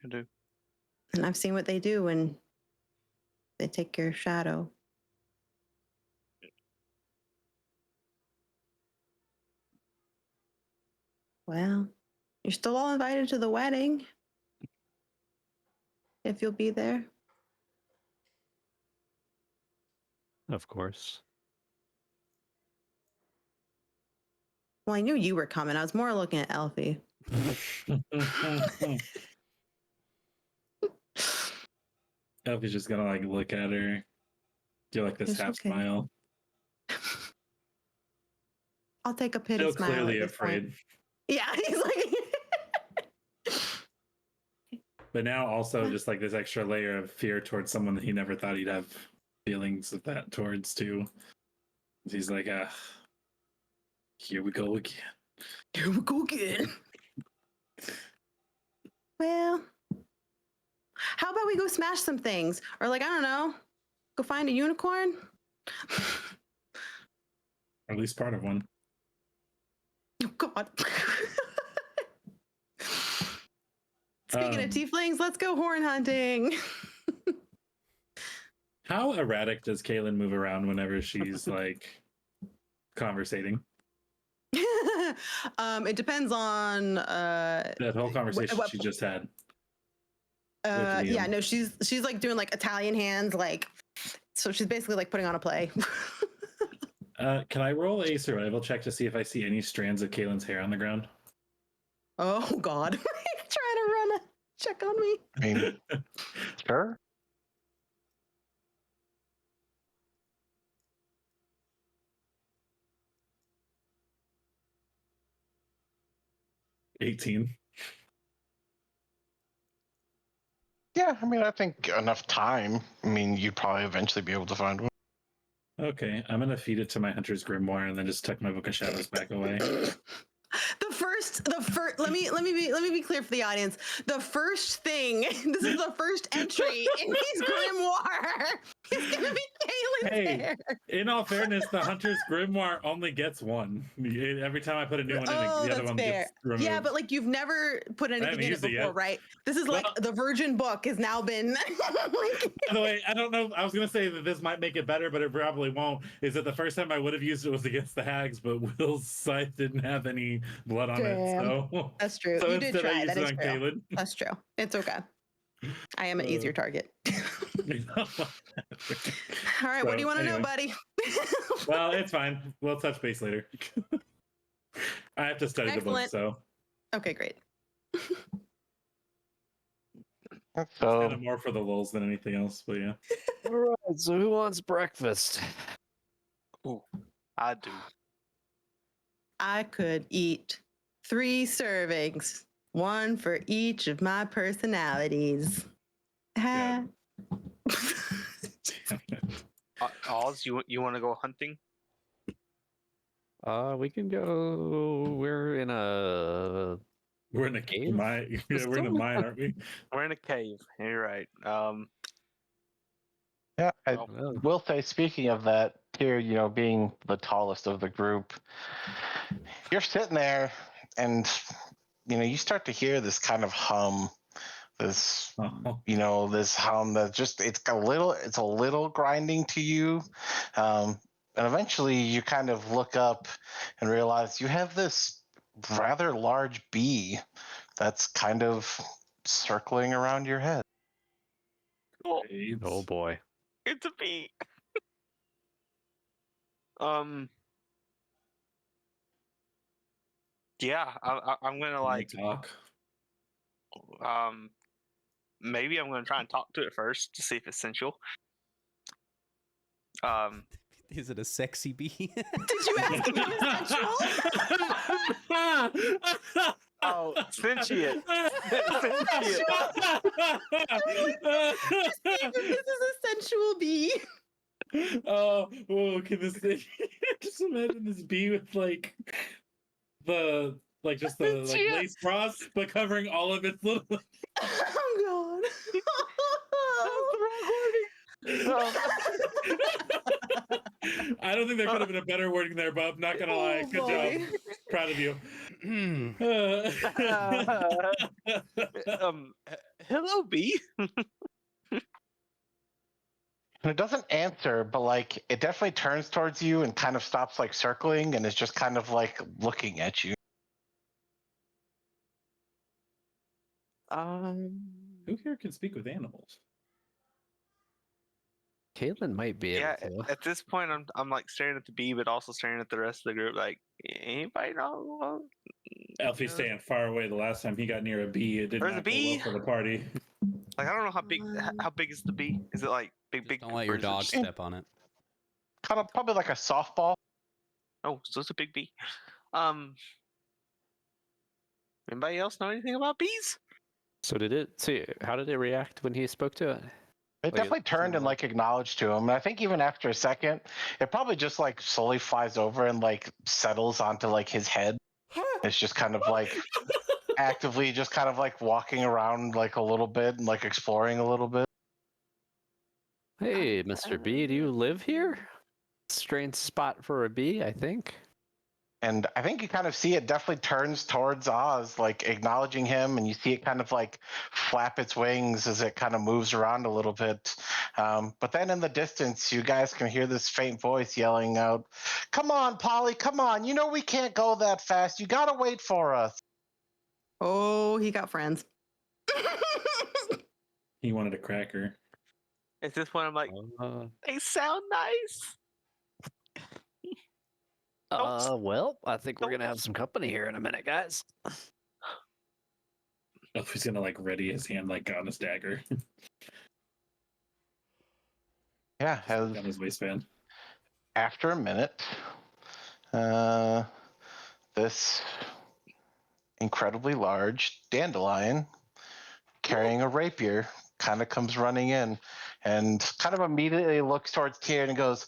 I do. And I've seen what they do when they take your shadow. Well, you're still all invited to the wedding. If you'll be there. Of course. Well, I knew you were coming. I was more looking at Elfie. Elfie's just gonna like look at her, do like this It's half okay. smile. I'll take a pity Still smile. clearly at this point. afraid, Yeah, he's like. but now also just like this extra layer of fear towards someone that he never thought he'd have feelings of that towards too. He's like, here we go again. Here we go again. Well, how about we go smash some things? Or like, I don't know, go find a unicorn? Or at least part of one. Oh, God. Speaking of tieflings, let's go horn hunting. How erratic does Kaylin move around whenever she's like conversating? It depends on That whole conversation what- she just had. yeah, no, she's like doing like Italian hands, like, so she's basically like putting on a play. Can I roll a survival check to see if I see any strands of Kaylin's hair on the ground? Oh God. Trying to run a check on me. I mean, sure. $18. Yeah, I mean, I think enough time. I mean, you'd probably eventually be able to find one. Okay, I'm gonna feed it to my Hunter's Grimoire and then just tuck my Book of Shadows back away. The first let me be clear for the audience. The first thing, this is the first entry in his grimoire. It's gonna be Kaylin's hair. In all fairness, the Hunter's Grimoire only gets one. Every time I put a new one in, Oh, the other that's one fair. gets removed. Yeah, but like you've never put anything in it used it before, yet. right? This is like Well- the virgin book has now been like, By the way, I don't know. I was gonna say that this might make it better, but it probably won't. Is that the first time I would have used it was against the hags, but Will's scythe didn't have any blood on it, Damn. so that's true. so You did instead I try. used That it is on true. Kaylin. That's true. It's okay. I am an easier target. All right, what do you want to know, Anyway. buddy? Well, it's fine. We'll touch base later. I have to study the book, Excellent. so Okay, great. it's So, kind of more for the lulz than anything else. But yeah, All right, so who wants breakfast? I do. I could eat 3 servings, one for each of my personalities. Yeah. Oz, you want to go hunting? We can go. We're in a. we're in a Cave? mine. Yeah, we're in a mine, aren't we? We're in a cave. You're right. yeah, I Well, will say, speaking of that, here, being the tallest of the group, you're sitting there and, you start to hear this kind of hum, this Oh. this hum that just it's a little grinding to you, and eventually you kind of look up and realize you have this rather large bee that's kind of circling around your head. Oh boy. it's a bee. Yeah, I'm gonna like talk. maybe I'm gonna try and talk to it first to see if it's sensual. Is it a sexy bee? Did you ask if it was sexual? Oh, sentient. This is a sensual bee. Oh, can this thing just imagine this bee with like just the like Yeah. lace frost, but covering all of its little. Oh Um, I don't think there could have been a better wording there, Bob. Not gonna lie. Oh, Good job. boy. Proud of you. hello, B. And it doesn't answer, but like it definitely turns towards you and kind of stops like circling and is just kind of like looking at you. Who here can speak with animals? Caitlin might be able Yeah. to. At this point, I'm like staring at the B, but also staring at the rest of the group. Like, anybody know? Alfie's staying far away. The last time he got near a bee, it did There's a not go bee? well for the party. Like, I don't know how big is the B? Is it like big? Just don't let your or is it dog just- step on it. Kind of probably like a softball. Oh, so it's a big bee. Anybody else know anything about bees? So did it see? How did it react when he spoke to it? It Like, definitely it turned seemed and like acknowledged to him. And I think even after a second, it probably just like slowly flies over and like settles onto like his head. It's just kind of like actively just kind of like walking around like a little bit and like exploring a little bit. Hey, Mr. B, do you live here? Strange spot for a bee, I think. And I think you kind of see it definitely turns towards Oz, like acknowledging him, and you see it kind of like flap its wings as it kind of moves around a little bit. But then in the distance, you guys can hear this faint voice yelling out, "Come on, Polly, come on. You know we can't go that fast. You got to wait for us." Oh, he got friends. He wanted a cracker. At this point, I'm like, Uh, they sound nice. well, I think we're don't- gonna have some company here in a minute, guys. Alfie's gonna like ready his hand like on his dagger. Yeah, On his waistband. after a minute, this incredibly large dandelion carrying a rapier kind of comes running in and kind of immediately looks towards Tyr and goes,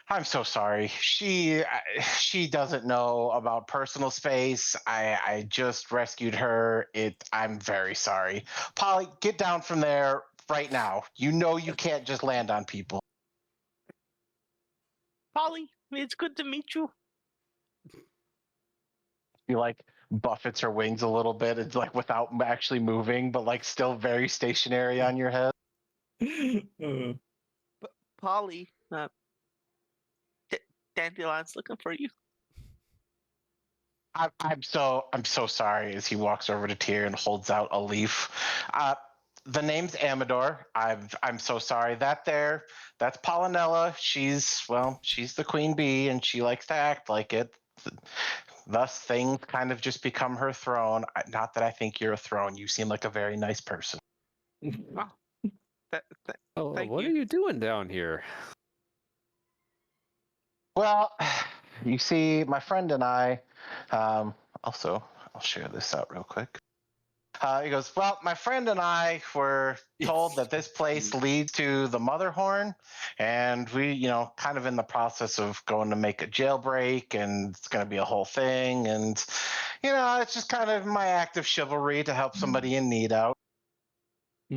"I'm so sorry. She doesn't know about personal space. I just rescued her. I'm very sorry. Polly, get down from there right now. You know you can't just land on people." Polly, it's good to meet you. She like buffets her wings a little bit. It's like without actually moving, but like still very stationary on your head. Polly, Dandelion's looking for you. I'm so sorry. As he walks over to Tyr and holds out a leaf. The name's Amador. I'm so sorry. That's Pollinella. She's the queen bee, and she likes to act like it. Thus, things kind of just become her throne. Not that I think you're a throne. You seem like a very nice person. Oh, Thank what you. are you doing down here? Well, you see, my friend and I, also, I'll share this out real quick. He goes, "Well, my friend and I were told that this place leads to the Mother Horn, and we, kind of in the process of going to make a jailbreak, and it's going to be a whole thing. And, it's just kind of my act of chivalry to help somebody in need out."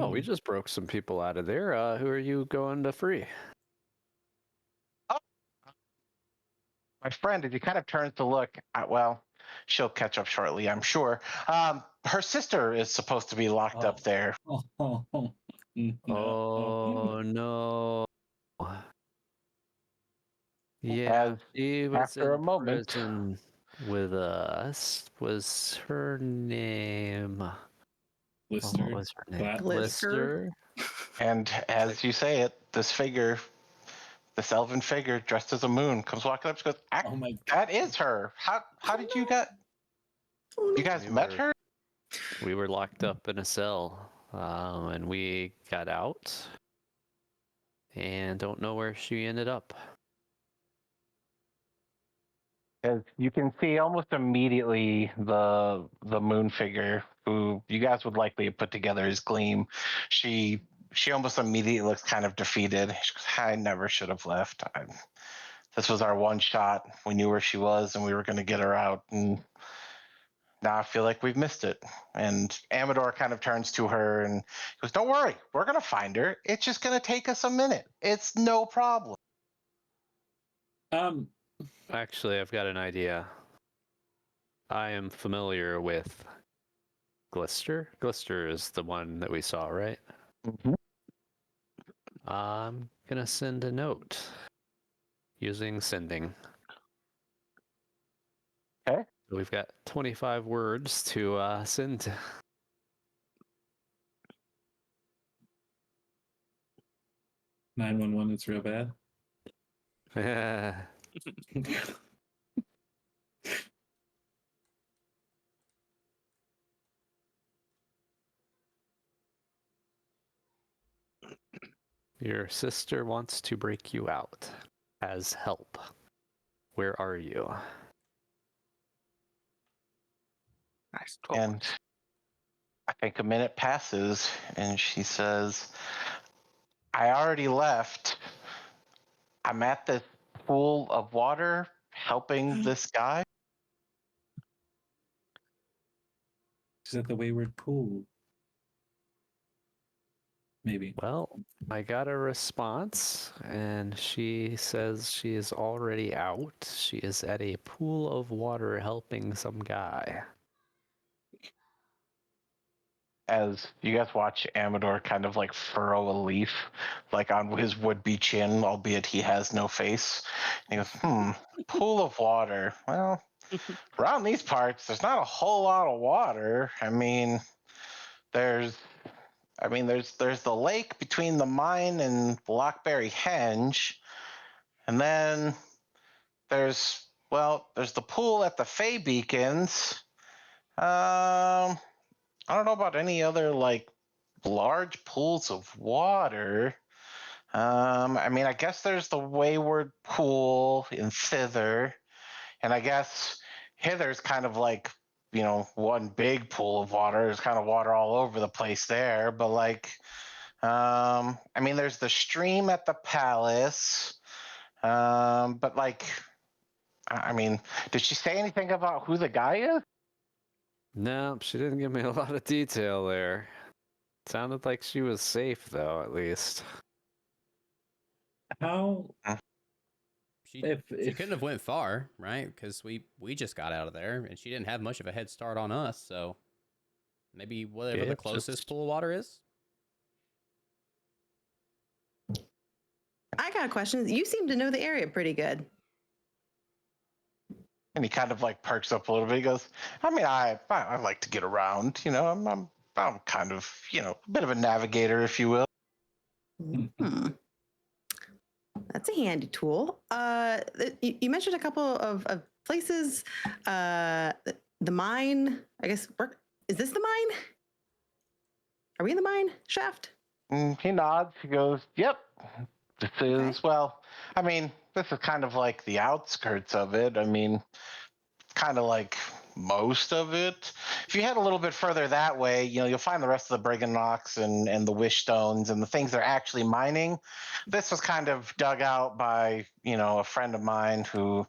Oh, we just broke some people out of there. Who are you going to free? My friend, as he kind of turns to look, she'll catch up shortly, I'm sure. Her sister is supposed to be locked up there. No. Oh no. Yeah, As she was after a in moment- prison with us. Was her name? What Lister. was her name? Glat- Glister? And as you say it, this elven figure dressed as a moon comes walking up and goes, Oh my "That is her. How did you get? You guys We met were- her?" We were locked up in a cell, and we got out, and don't know where she ended up. As you can see almost immediately, the moon figure, who you guys would likely have put together as Gleam, she she almost immediately looks kind of defeated. She goes, I never should have left. This was our one shot. We knew where she was, and we were going to get her out. And now I feel like we've missed it. And Amador kind of turns to her and goes, don't worry, we're going to find her. It's just going to take us a minute. It's no problem. Actually, I've got an idea. I am familiar with Glister. Glister is the one that we saw, right? Mm-hmm. I'm gonna send a note using sending. Okay. So we've got 25 words to send. 911, it's real bad. Your sister wants to break you out. As help. Where are you? Nice. 12 And words. I think a minute passes, and she says, I already left. I'm at this pool of water helping this guy. Is that the wayward pool? Maybe. Well, I got a response, and she says she is already out. She is at a pool of water helping some guy. As you guys watch Amador kind of like furrow a leaf, like on his would-be chin, albeit he has no face. He goes, pool of water. Well, around these parts, there's not a whole lot of water. I mean, there's the lake between the mine and Lockberry Henge, and then there's the pool at the Fay Beacons. I don't know about any other like large pools of water. I guess there's the Wayward Pool in Thither, and I guess Hither's kind of like, one big pool of water. There's kind of water all over the place there, but like, there's the stream at the palace. But like, did she say anything about who the guy is? No, she didn't give me a lot of detail there. Sounded like she was safe, though, at least. How? She If- couldn't have went far, right? Because we just got out of there, and she didn't have much of a head start on us. So maybe whatever Yeah, the closest just- pool of water is. I got a question. You seem to know the area pretty good. And he kind of like perks up a little bit. He goes, I like to get around. I'm kind of, a bit of a navigator, if you will. Hmm. That's a handy tool. You mentioned a couple of places. The mine, I guess. Is this the mine? Are we in the mine shaft? He nods. He goes, yep. This is, this is kind of like the outskirts of it. Kind of like most of it. If you head a little bit further that way, you'll find the rest of the Brigand Rocks and the Wish Stones and the things they're actually mining. This was kind of dug out by, a friend of mine who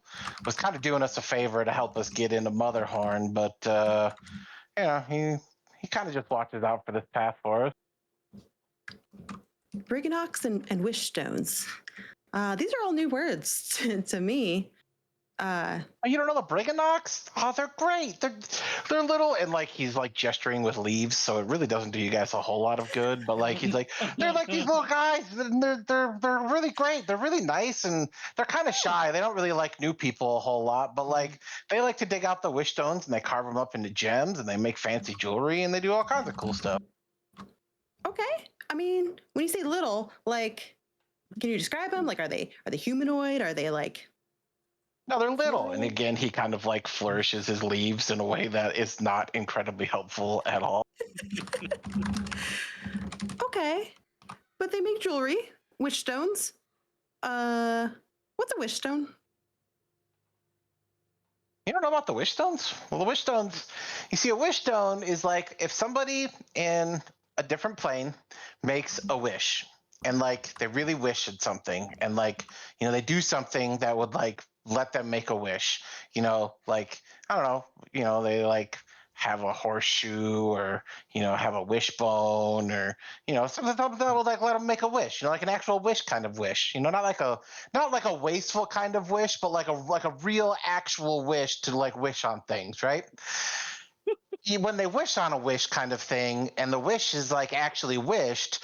was kind of doing us a favor to help us get into Motherhorn, but he kind of just watches out for this path for us. Briganox and wish stones. These are all new words to me. You don't know the Briganox? Oh, they're great. They're little, and like he's like gesturing with leaves, so it really doesn't do you guys a whole lot of good. But like he's like, they're like these little guys, and they're really great. They're really nice, and they're kind of shy. They don't really like new people a whole lot, but like they like to dig out the wish stones and they carve them up into gems, and they make fancy jewelry, and they do all kinds of cool stuff. Okay. When you say little, like, can you describe them? Like, are they humanoid? Are they like? No, they're little. And again, he kind of like flourishes his leaves in a way that is not incredibly helpful at all. Okay. But they make jewelry. Wish stones. What's a wish stone? You don't know about the wish stones? Well, the wish stones, you see, a wish stone is like if somebody in a different plane makes a wish, and like they really wish at something, and like they do something that would like let them make a wish. Like I don't know. They like have a horseshoe, or have a wishbone, or something that will like let them make a wish. Like an actual wish kind of wish. Not like a wasteful kind of wish, but like a real actual wish to like wish on things, right? When they wish on a wish kind of thing, and the wish is like actually wished,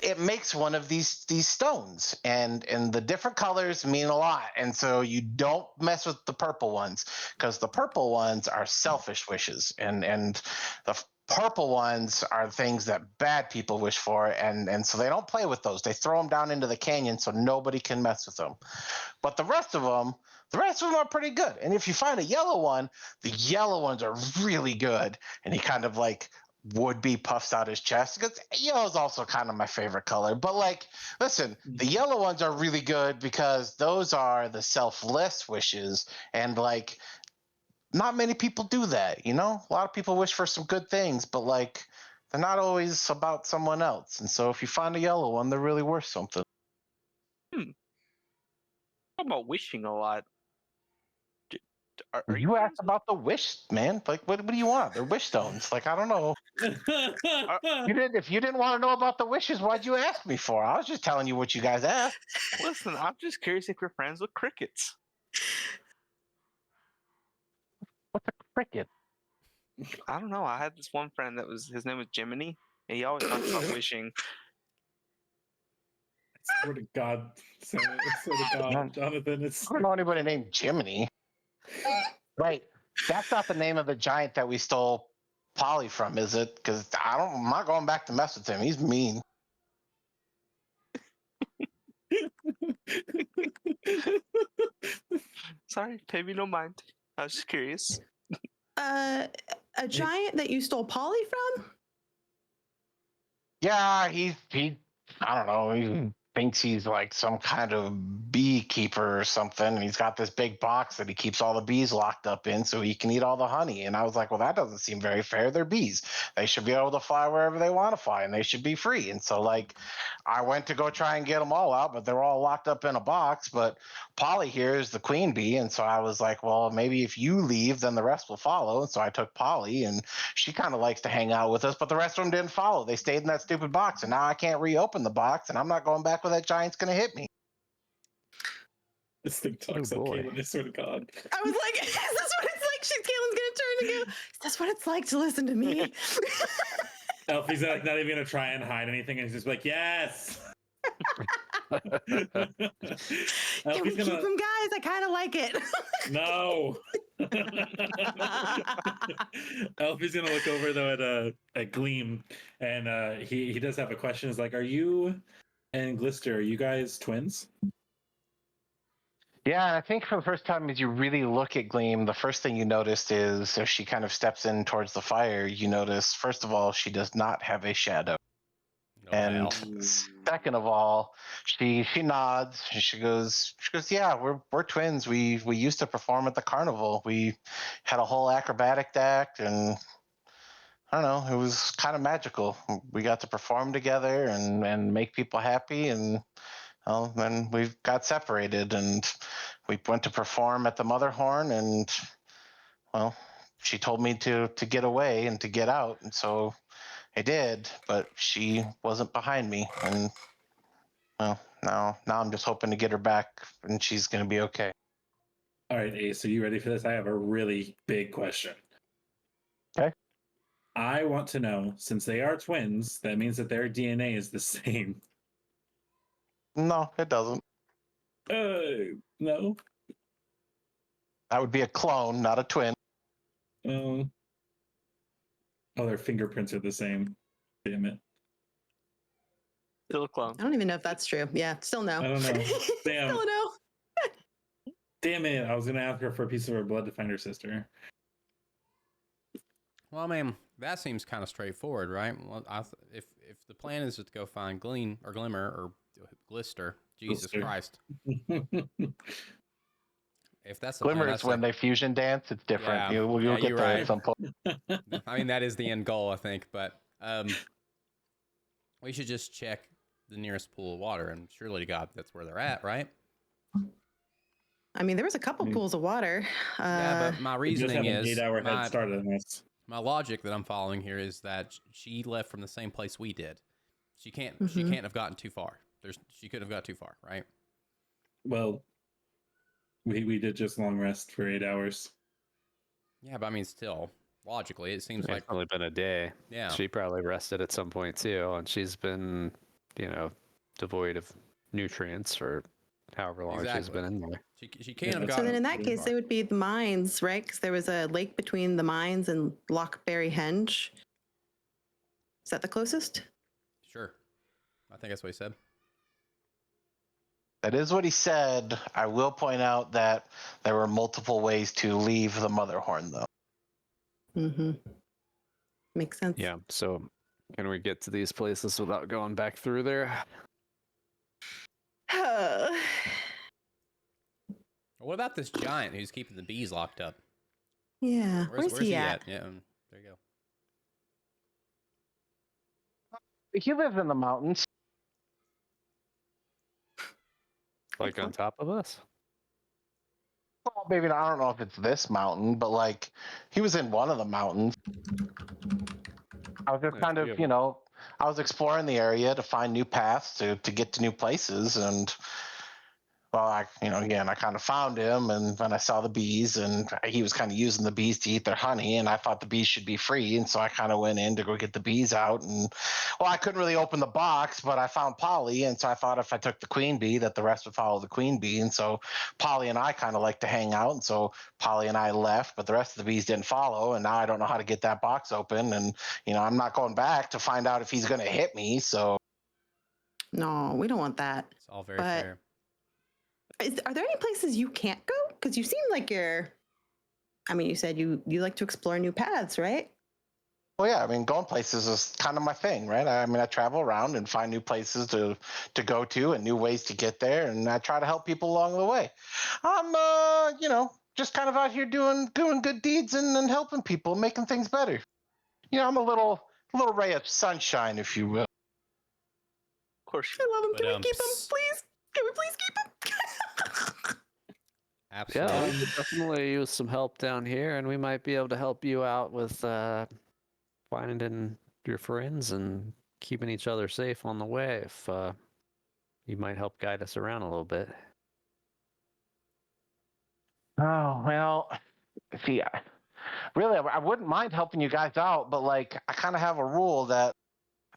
it makes one of these stones, and the different colors mean a lot, and so you don't mess with the purple ones, because the purple ones are selfish wishes, and the purple ones are things that bad people wish for, and so they don't play with those. They throw them down into the canyon so nobody can mess with them. But the rest of them are pretty good. And if you find a yellow one, the yellow ones are really good. And he kind of like would be puffs out his chest, because yellow is also kind of my favorite color. But like, listen, the yellow ones are really good because those are the selfless wishes, and like not many people do that. A lot of people wish for some good things, but like they're not always about someone else. And so if you find a yellow one, they're really worth something. Talk about wishing a lot. Are You asked friends with- about the wish, man. Like, what do you want? They're wish stones. Like, I don't know. If you didn't want to know about the wishes, why'd you ask me for? I was just telling you what you guys asked. Listen, I'm just curious if you're friends with crickets. What's a cricket? I don't know. I had this one friend his name was Jiminy, and he always talked about wishing. Swear to God, swear to God, Jonathan, it's. I don't know anybody named Jiminy. Right. That's not the name of the giant that we stole Polly from, is it? Because I'm not going back to mess with him. He's mean. Sorry, pay me no mind. I was just curious. A giant that you stole Polly from? Yeah, he I don't know, he thinks he's like some kind of beekeeper or something, and he's got this big box that he keeps all the bees locked up in so he can eat all the honey. And I was like, well, that doesn't seem very fair. They're bees. They should be able to fly wherever they want to fly, and they should be free. And so like I went to go try and get them all out, but they're all locked up in a box. But Polly here is the queen bee, and so I was like, well, maybe if you leave, then the rest will follow. And so I took Polly, and she kind of likes to hang out with us, but the rest of them didn't follow. They stayed in that stupid box, and now I can't reopen the box, and I'm not going back where that giant's going to hit me. This thing talks Oh, like boy. Caitlin, I swear to God. I was like, is this what it's like? Caitlin's gonna turn and go, is this what it's like to listen to me? Elfie's like not even gonna try and hide anything, and he's just like, yes. Can we keep him, guys? I kind of like it. No. Elfie's gonna look over though at Gleam, and he does have a question. Is like, are you and Glister, are you guys twins? Yeah, and I think for the first time, as you really look at Gleam, the first thing you notice is if she kind of steps in towards the fire, you notice, first of all, she does not have a shadow. No And doubt. second of all, she nods and she goes, yeah, we're twins. We used to perform at the carnival. We had a whole acrobatic act, and I don't know, it was kind of magical. We got to perform together and make people happy, and well, then we got separated, and we went to perform at the Motherhorn, and well, she told me to get away and to get out, and so I did, but she wasn't behind me, and well, now I'm just hoping to get her back, and she's gonna be okay. All right, Ace, are you ready for this? I have a really big question. Okay. I want to know, since they are twins, that means that their DNA is the same. No, it doesn't. No. That would be a clone, not a twin. Oh, their fingerprints are the same. Damn it. Still a clone. I don't even know if that's true. Yeah, still no. I don't know. Damn. Still a no. Damn it. I was going to ask her for a piece of her blood to find her sister. Well, I mean, that seems kind of straightforward, right? Well, if the plan is to go find Gleam or Glimmer or Glister, Jesus Glister. Christ. If that's the Glimmer plan, is when they fusion dance. It's different. Yeah, You'll yeah, get you're there right. at some point. I mean, that is the end goal, I think. But We should just check the nearest pool of water, and surely to God, that's where they're at, right? I mean, there was a couple pools of water. Yeah, but my We just have reasoning an is 8-hour head start on this. my logic that I'm following here is that she left from the same place we did. She can't have gotten too far. She couldn't have got too far, right? Well, we did just long rest for 8 hours. Yeah, but I mean, still, logically, it seems It's like only been a day. Yeah. She probably rested at some point too, and she's been, devoid of nutrients for however long she's been in there. She can't have So gotten. then in that case, they would be the mines, right? Because there was a lake between the mines and Lockberry Henge. Is that the closest? Sure, I think that's what he said. That is what he said. I will point out that there were multiple ways to leave the Motherhorn, though. Mm-hmm. Makes sense. Yeah. So, can we get to these places without going back through there? What about this giant who's keeping the bees locked up? Yeah. Where's he at? Yeah, there you go. He lives in the mountains. Like on top of us? Well, maybe I don't know if it's this mountain, but like he was in one of the mountains. I was just kind of, I was exploring the area to find new paths to get to new places, and well, I kind of found him, and then I saw the bees, and he was kind of using the bees to eat their honey, and I thought the bees should be free, and so I kind of went in to go get the bees out, and well, I couldn't really open the box, but I found Polly, and so I thought if I took the queen bee, that the rest would follow the queen bee, and so Polly and I kind of like to hang out, and so Polly and I left, but the rest of the bees didn't follow, and now I don't know how to get that box open, and I'm not going back to find out if he's going to hit me, so. No, we don't want that. It's all very fair. Are there any places you can't go? Because you seem like you said you like to explore new paths, right? Well, yeah, I mean, going places is kind of my thing, right? I mean, I travel around and find new places to go to and new ways to get there, and I try to help people along the way. I'm, just kind of out here doing good deeds and helping people, making things better. I'm a little ray of sunshine, if you will. Of course. I love him. Can we keep him, please? Can we please keep him? Absolutely. Yeah, we could definitely use some help down here, and we might be able to help you out with finding your friends and keeping each other safe on the way. If you might help guide us around a little bit. Oh, well, see, really, I wouldn't mind helping you guys out, but like, I kind of have a rule that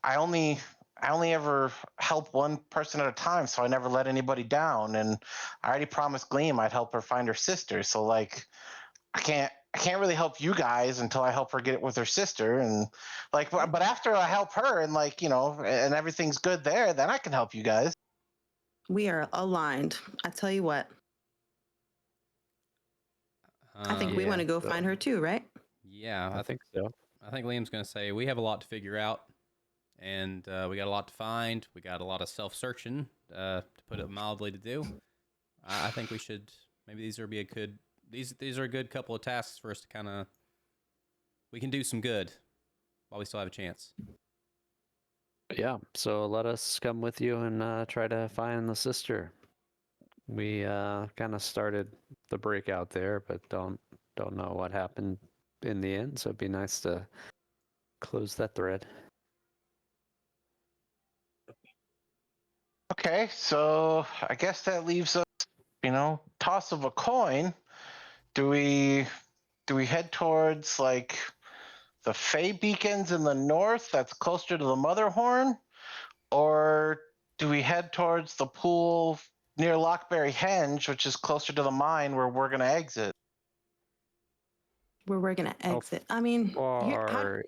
I only ever help one person at a time, so I never let anybody down. And I already promised Gleam I'd help her find her sister. So like, I can't really help you guys until I help her get it with her sister. And like, but after I help her and like, and everything's good there, then I can help you guys. We are aligned. I tell you what. I think we want to go find her too, right? Yeah, I think so. I think Liam's going to say we have a lot to figure out, and we got a lot to find. We got a lot of self-searching, to put it mildly, to do. I think we should. Maybe these are a good couple of tasks for us to kind of. We can do some good while we still have a chance. Yeah, so let us come with you and try to find the sister. We kind of started the breakout there, but don't know what happened in the end. So it'd be nice to close that thread. Okay, so I guess that leaves us, toss of a coin. Do we head towards like the Fey Beacons in the north that's closer to the Motherhorn? Or do we head towards the pool near Lockberry Henge, which is closer to the mine where we're going to exit? Where we're going to exit. I mean, Or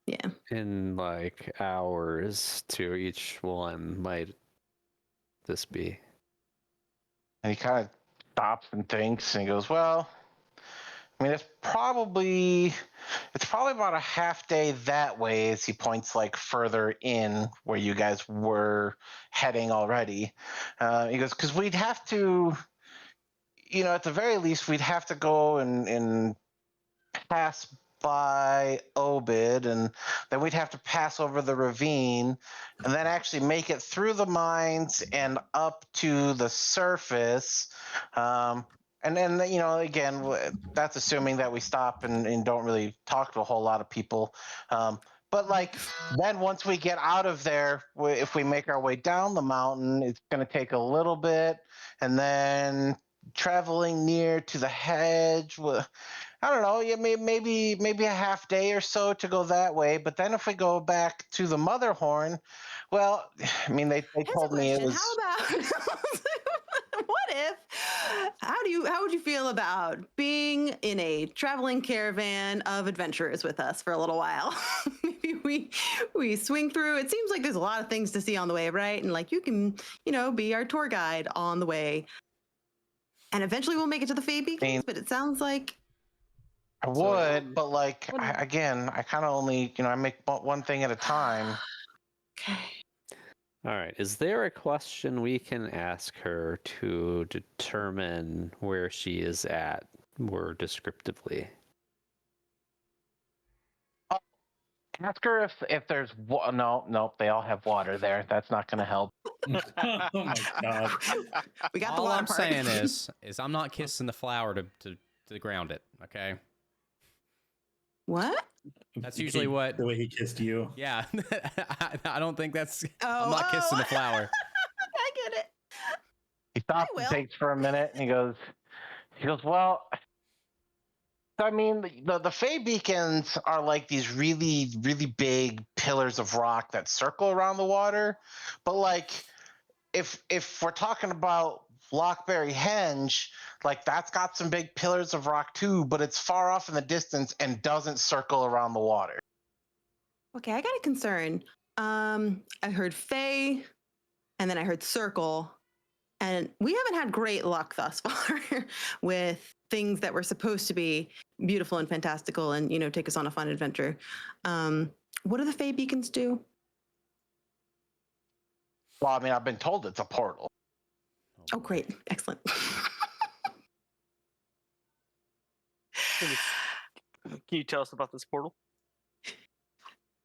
yeah. in like hours to each one might this be? And he kind of stops and thinks, and he goes, well, I mean, it's probably about a half day that way, as he points like further in where you guys were heading already. He goes, because we'd have to, at the very least, we'd have to go and pass by Obid, and then we'd have to pass over the ravine, and then actually make it through the mines and up to the surface. And then, again, that's assuming that we stop and don't really talk to a whole lot of people. But like, then once we get out of there, if we make our way down the mountain, it's going to take a little bit, and then traveling near to the hedge. I don't know, yeah, maybe a half day or so to go that way. But then if we go back to the Motherhorn, well, I mean, they Here's a told me it question. was. How about what if? How would you feel about being in a traveling caravan of adventurers with us for a little while? Maybe we swing through. It seems like there's a lot of things to see on the way, right? And like you can, be our tour guide on the way. And eventually we'll make it to the Fey Beacons, but it sounds like I would, but like I kind of only, I make one thing at a time. Okay. All right. Is there a question we can ask her to determine where she is at more descriptively? Ask her if there's no, they all have water there. That's not going to help. Oh my god. We got the All water I'm part. saying is I'm not kissing the flower to ground it. Okay. What? That's usually what. The way he kissed you. Yeah. I don't think that's. Oh, I'm not kissing the flower. I get it. He stops and thinks for a minute, and he goes, well, I mean, the Fey Beacons are like these really, really big pillars of rock that circle around the water. But like, if we're talking about Lochberry Henge, like that's got some big pillars of rock too, but it's far off in the distance and doesn't circle around the water. Okay, I got a concern. I heard Fey, and then I heard Circle, and we haven't had great luck thus far with things that were supposed to be beautiful and fantastical and, take us on a fun adventure. What do the Fey Beacons do? Well, I mean, I've been told it's a portal. Oh, great. Excellent. Can you tell us about this portal?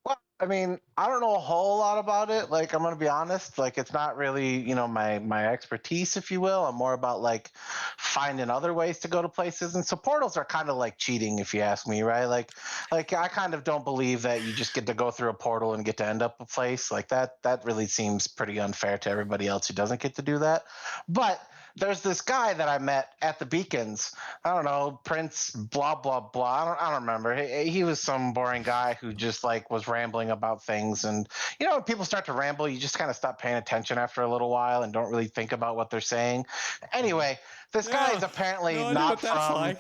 Well, I mean, I don't know a whole lot about it. Like, I'm going to be honest. Like, it's not really, my expertise, if you will. I'm more about, like, finding other ways to go to places. And so portals are kind of like cheating, if you ask me, right? Like I kind of don't believe that you just get to go through a portal and get to end up a place. Like, that really seems pretty unfair to everybody else who doesn't get to do that. But there's this guy that I met at the Beacons. I don't know, Prince blah blah blah. I don't remember. He was some boring guy who just like was rambling about things. And when people start to ramble, you just kind of stop paying attention after a little while and don't really think about what they're saying. Anyway, this guy is apparently not from.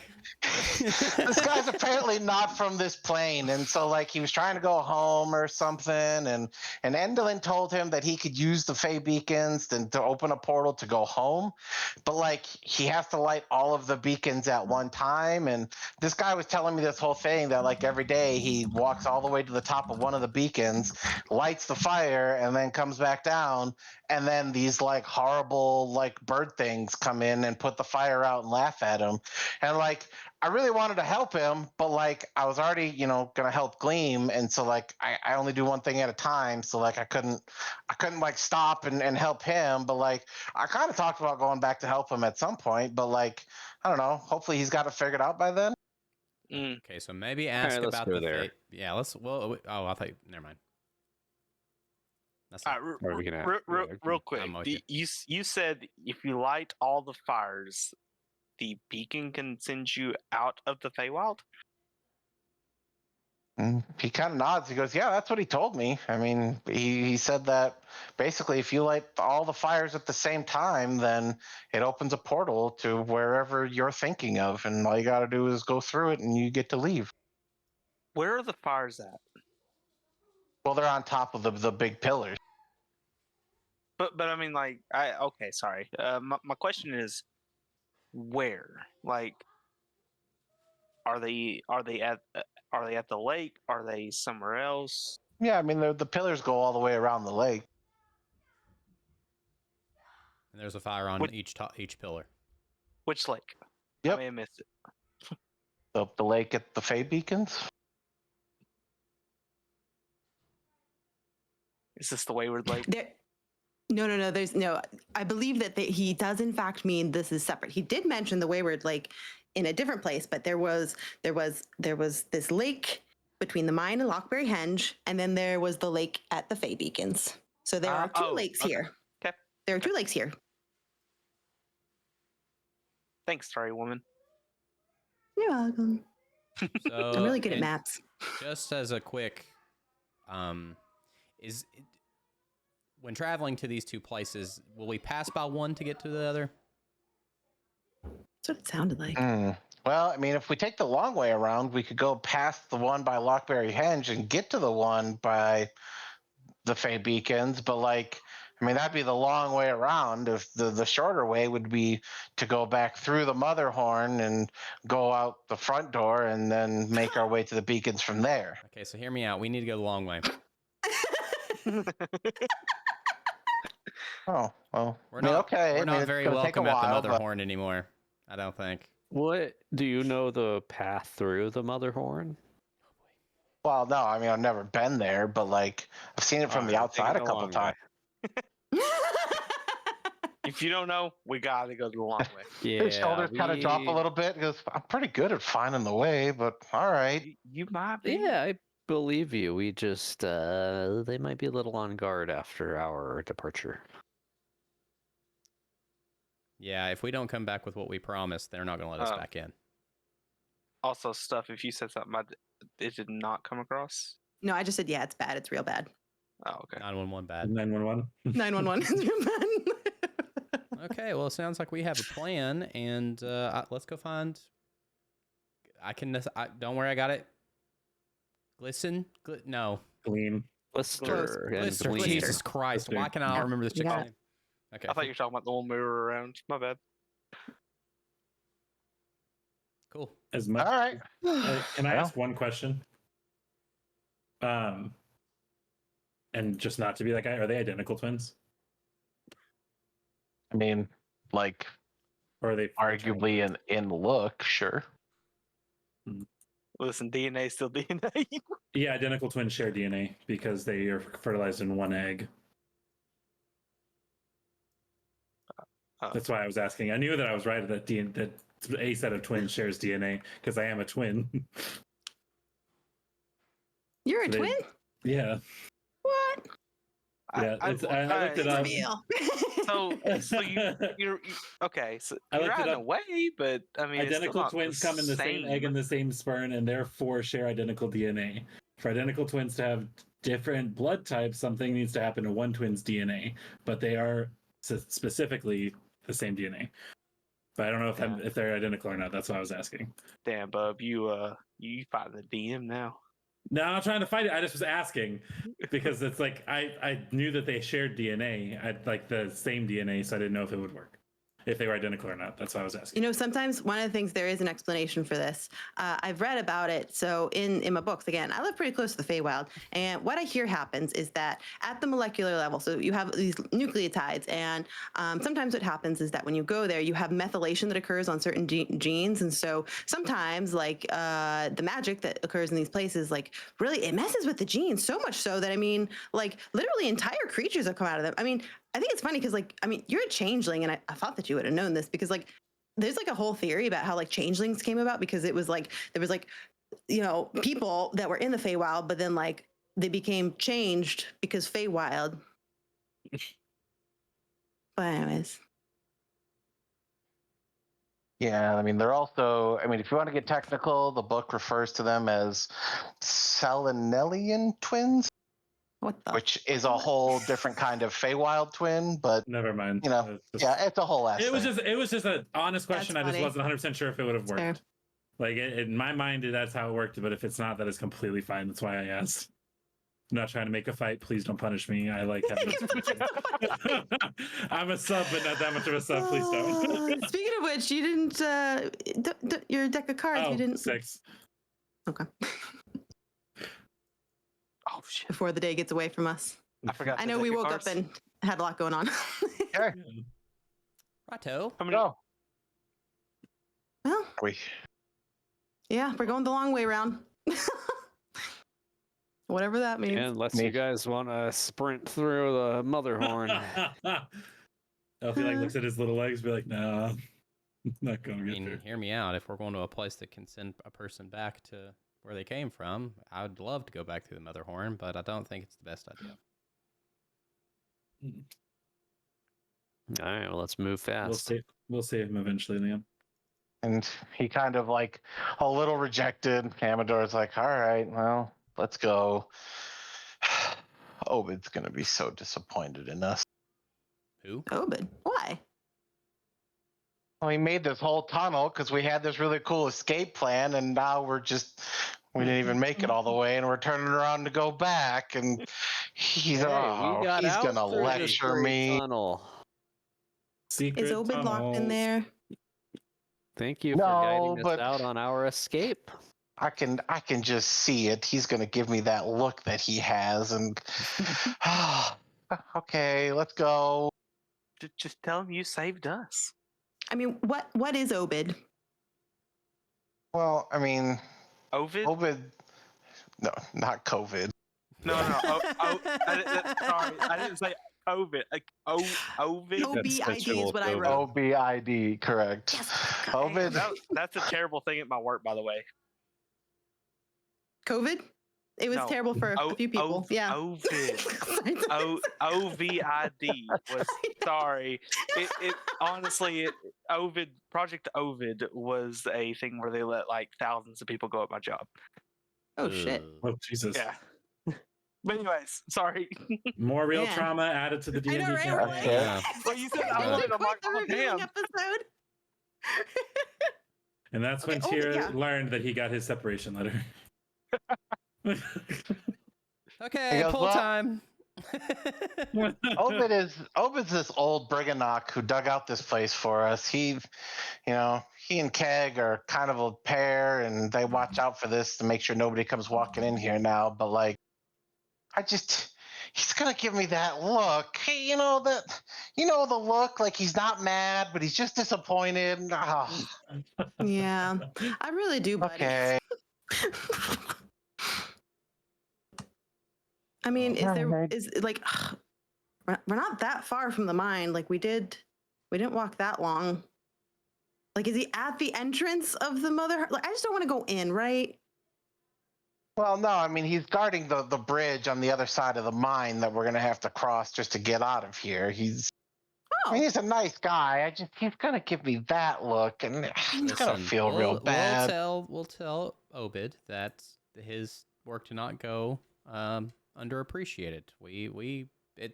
This guy's apparently not from this plane, and so like he was trying to go home or something, and Endelin told him that he could use the Fey Beacons to open a portal to go home, but like he has to light all of the beacons at one time. And this guy was telling me this whole thing that like every day he walks all the way to the top of one of the beacons, lights the fire, and then comes back down, and then these like horrible like bird things come in and put the fire out and laugh at him. And like I really wanted to help him, but like I was already, gonna help Gleam, and so like I only do one thing at a time. So like I couldn't like stop and help him. But like I kind of talked about going back to help him at some point, but like I don't know. Hopefully he's got it figured out by then. Okay, so maybe ask let's about go the there. fate. Yeah, let's. Well, I thought. Never mind. That's All right, real quick. I'm with You said if you light all the fires, the beacon can send you out of the Feywild? He kind of nods. He goes, yeah, that's what he told me. I mean, he said that basically if you light all the fires at the same time, then it opens a portal to wherever you're thinking of. And all you got to do is go through it and you get to leave. Where are the fires at? Well, they're on top of the big pillars. But I mean, like, okay, sorry. My question is, where? Like, are they at the lake? Are they somewhere else? Yeah, I mean, the pillars go all the way around the lake. And there's a fire on each pillar. Which lake? Yep. I may have missed it. The lake at the Fey Beacons. Is this the Wayward Lake? No. There's no. I believe that he does in fact mean this is separate. He did mention the Wayward Lake in a different place, but there was this lake between the mine and Lockberry Henge, and then there was the lake at the Fey Beacons. So there are two lakes here. Okay. There are two lakes here. Thanks, Sorry Woman. You're welcome. So, I'm really good at and maps. Just as a quick, when traveling to these two places, will we pass by one to get to the other? That's what it sounded like. Well, I mean, if we take the long way around, we could go past the one by Lockberry Henge and get to the one by the Fey Beacons. But that'd be the long way around. If the shorter way would be to go back through the Motherhorn and go out the front door and then make our way to the beacons from there. Okay, so hear me out. We need to go the long way. Oh, well, We're not okay. We're not very welcome at the but... Motherhorn anymore. I don't think. What do you know the path through the Motherhorn? Well, no, I mean I've never been there, but I've seen it from the outside a couple times. If you don't know, we gotta go the long way. Yeah, His shoulders kind of drop a little bit. He goes, I'm pretty good at finding the way, but all right. You might be. Yeah, I believe you. We just they might be a little on guard after our departure. Yeah, if we don't come back with what we promised, they're not going to let us back in. Also, stuff. If you said something, it did not come across. No, I just said, yeah, it's bad. It's real bad. Oh, okay. 911 bad. 911. 911 is real bad. Okay, well, it sounds like we have a plan, and let's go find. Don't worry, I got it. Glisten? No. Gleam. Blister. and Blister. Gleam. Jesus Christ. Why can I not remember this chick's got it. name? Okay. I thought you were talking about the one we were around. My bad. Cool. As much. All right. Can I ask one question? And just not to be that guy, are they identical twins? I mean, Or are they arguably in look, sure. Listen, DNA is still DNA. Yeah, identical twins share DNA because they are fertilized in one egg. That's why I was asking. I knew that I was right that that a set of twins shares DNA because I am a twin. You're a They- twin? Yeah. What? Yeah, I looked it up. Reveal. So you're okay. So I you're looked it out in a up. way, but I mean, it's still Identical not twins come in the same egg and the same sperm, and therefore share identical DNA. For identical twins to have different blood types, something needs to happen to one twin's DNA, but they are specifically the same DNA. But I don't know if they're identical or not. That's what I was asking. Damn, bub, you fighting the DM now. No, I'm not trying to fight it. I just was asking because it's I knew that they shared DNA. I'd like the same DNA, so I didn't know if it would work. If they were identical or not. That's why I was asking. You know, sometimes one of the things, there is an explanation for this. I've read about it. So in my books, again, I live pretty close to the Feywild. And what I hear happens is that at the molecular level, so you have these nucleotides. And sometimes what happens is that when you go there, you have methylation that occurs on certain genes. And so sometimes the magic that occurs in these places, really, it messes with the genes so much so that, literally entire creatures have come out of them. I mean, I think it's funny because, you're a changeling, and I thought that you would have known this because, there's a whole theory about how changelings came about because it was there was people that were in the Feywild, but then they became changed because Feywild. But anyways. Yeah, I mean, they're also, if you want to get technical, the book refers to them as Selenelian twins. Which is a whole different kind of Feywild twin, but never mind. It's a whole ass. It was just an honest question. That's I just funny. wasn't 100% sure if it would have worked. Fair. In my mind, that's how it worked. But if it's not, that is completely fine. That's why I asked. I'm not trying to make a fight. Please don't punish me. I like having. I'm a sub, but not that much of a sub. Please don't. Speaking of which, you didn't. Your deck of cards. Oh, you didn't. 6. Okay. Oh shit! Before the day gets away from us. I forgot. I know we woke up and had a lot going on. Sure. Righto. How many? Go. Well, We. yeah, we're going the long way around. Whatever that means. Unless Me. you guys want to sprint through the mother horn. Elfie like looks at his little legs, be like, "No, not I going to get mean, there." hear me out. If we're going to a place that can send a person back to where they came from, I would love to go back through the mother horn, but I don't think it's the best idea. All right, well, let's move fast. We'll save him eventually, Liam. And he kind of like a little rejected. Amador's like, all right, well, let's go. Obed's going to be so disappointed in us. Who? Obed. Why? Well, he made this whole tunnel because we had this really cool escape plan, and now we didn't even make it all the way, and we're turning around to go back, and he's we got he's out gonna through this lecture great me. Tunnel. Secret Is Obed locked in tunnels. there? Thank you for No, guiding us but- out on our escape. I can just see it. He's gonna give me that look that he has, and okay, let's go. Just tell him you saved us. I mean, what is Obed? Well, I mean, Ovid? Obed. No, not COVID. No. Sorry, I didn't say Ovid. Like Ovid. OBID is what I Obed. wrote. OBID, correct. Yes. Obed. That's a terrible thing at my work, by the way. COVID? It was No. terrible for a few people. Yeah. Ovid. OVID was sorry. It honestly, Ovid Project Ovid was a thing where they let like thousands of people go at my job. Oh shit. Oh Jesus! Yeah. But anyways, sorry. More real Man. trauma added to the D&D I know, right? campaign. We're like- Yeah. Well, you said Yeah. I wanted. I'm like, The oh revealing damn. episode. And that's when Okay, Tyr yeah. learned that he got his separation letter. Okay, goes, pull "Well, time. Obed's this old briganock who dug out this place for us. He and Keg are kind of a pair, and they watch out for this to make sure nobody comes walking in here now. But like, he's gonna give me that look. Hey, the look. Like he's not mad, but he's just disappointed. Oh, Yeah. I really do, buddy. okay. I mean, Alright. is like we're not that far from the mine. Like we didn't walk that long. Like, is he at the entrance of the mother? Like, I just don't want to go in, right? Well, no, I mean he's guarding the bridge on the other side of the mine that we're gonna have to cross just to get out of here. I mean, he's a nice guy. He's gonna give me that look, and he's gonna Listen, feel real bad. We'll tell Obed that his work did not go underappreciated. We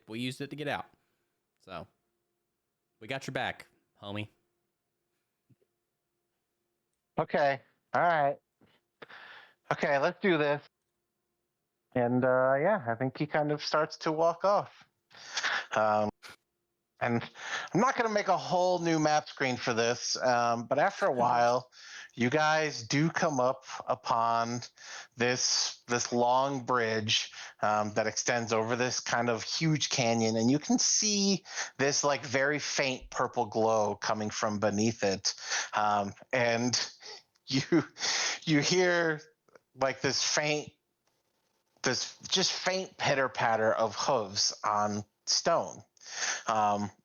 used it to get out, so we got your back, homie. Okay, all right. Okay, let's do this. And I think he kind of starts to walk off. And I'm not going to make a whole new map screen for this, but after a while, you guys do come up upon this long bridge that extends over this kind of huge canyon, and you can see this like very faint purple glow coming from beneath it, and you hear like this faint pitter patter of hooves on stone.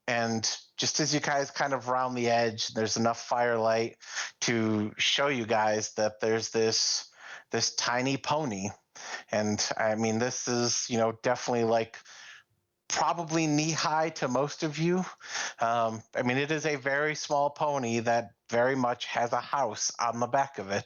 And just as you guys kind of round the edge, there's enough firelight to show you guys that there's this tiny pony. And I mean, this is, definitely like probably knee high to most of you. I mean, it is a very small pony that very much has a house on the back of it.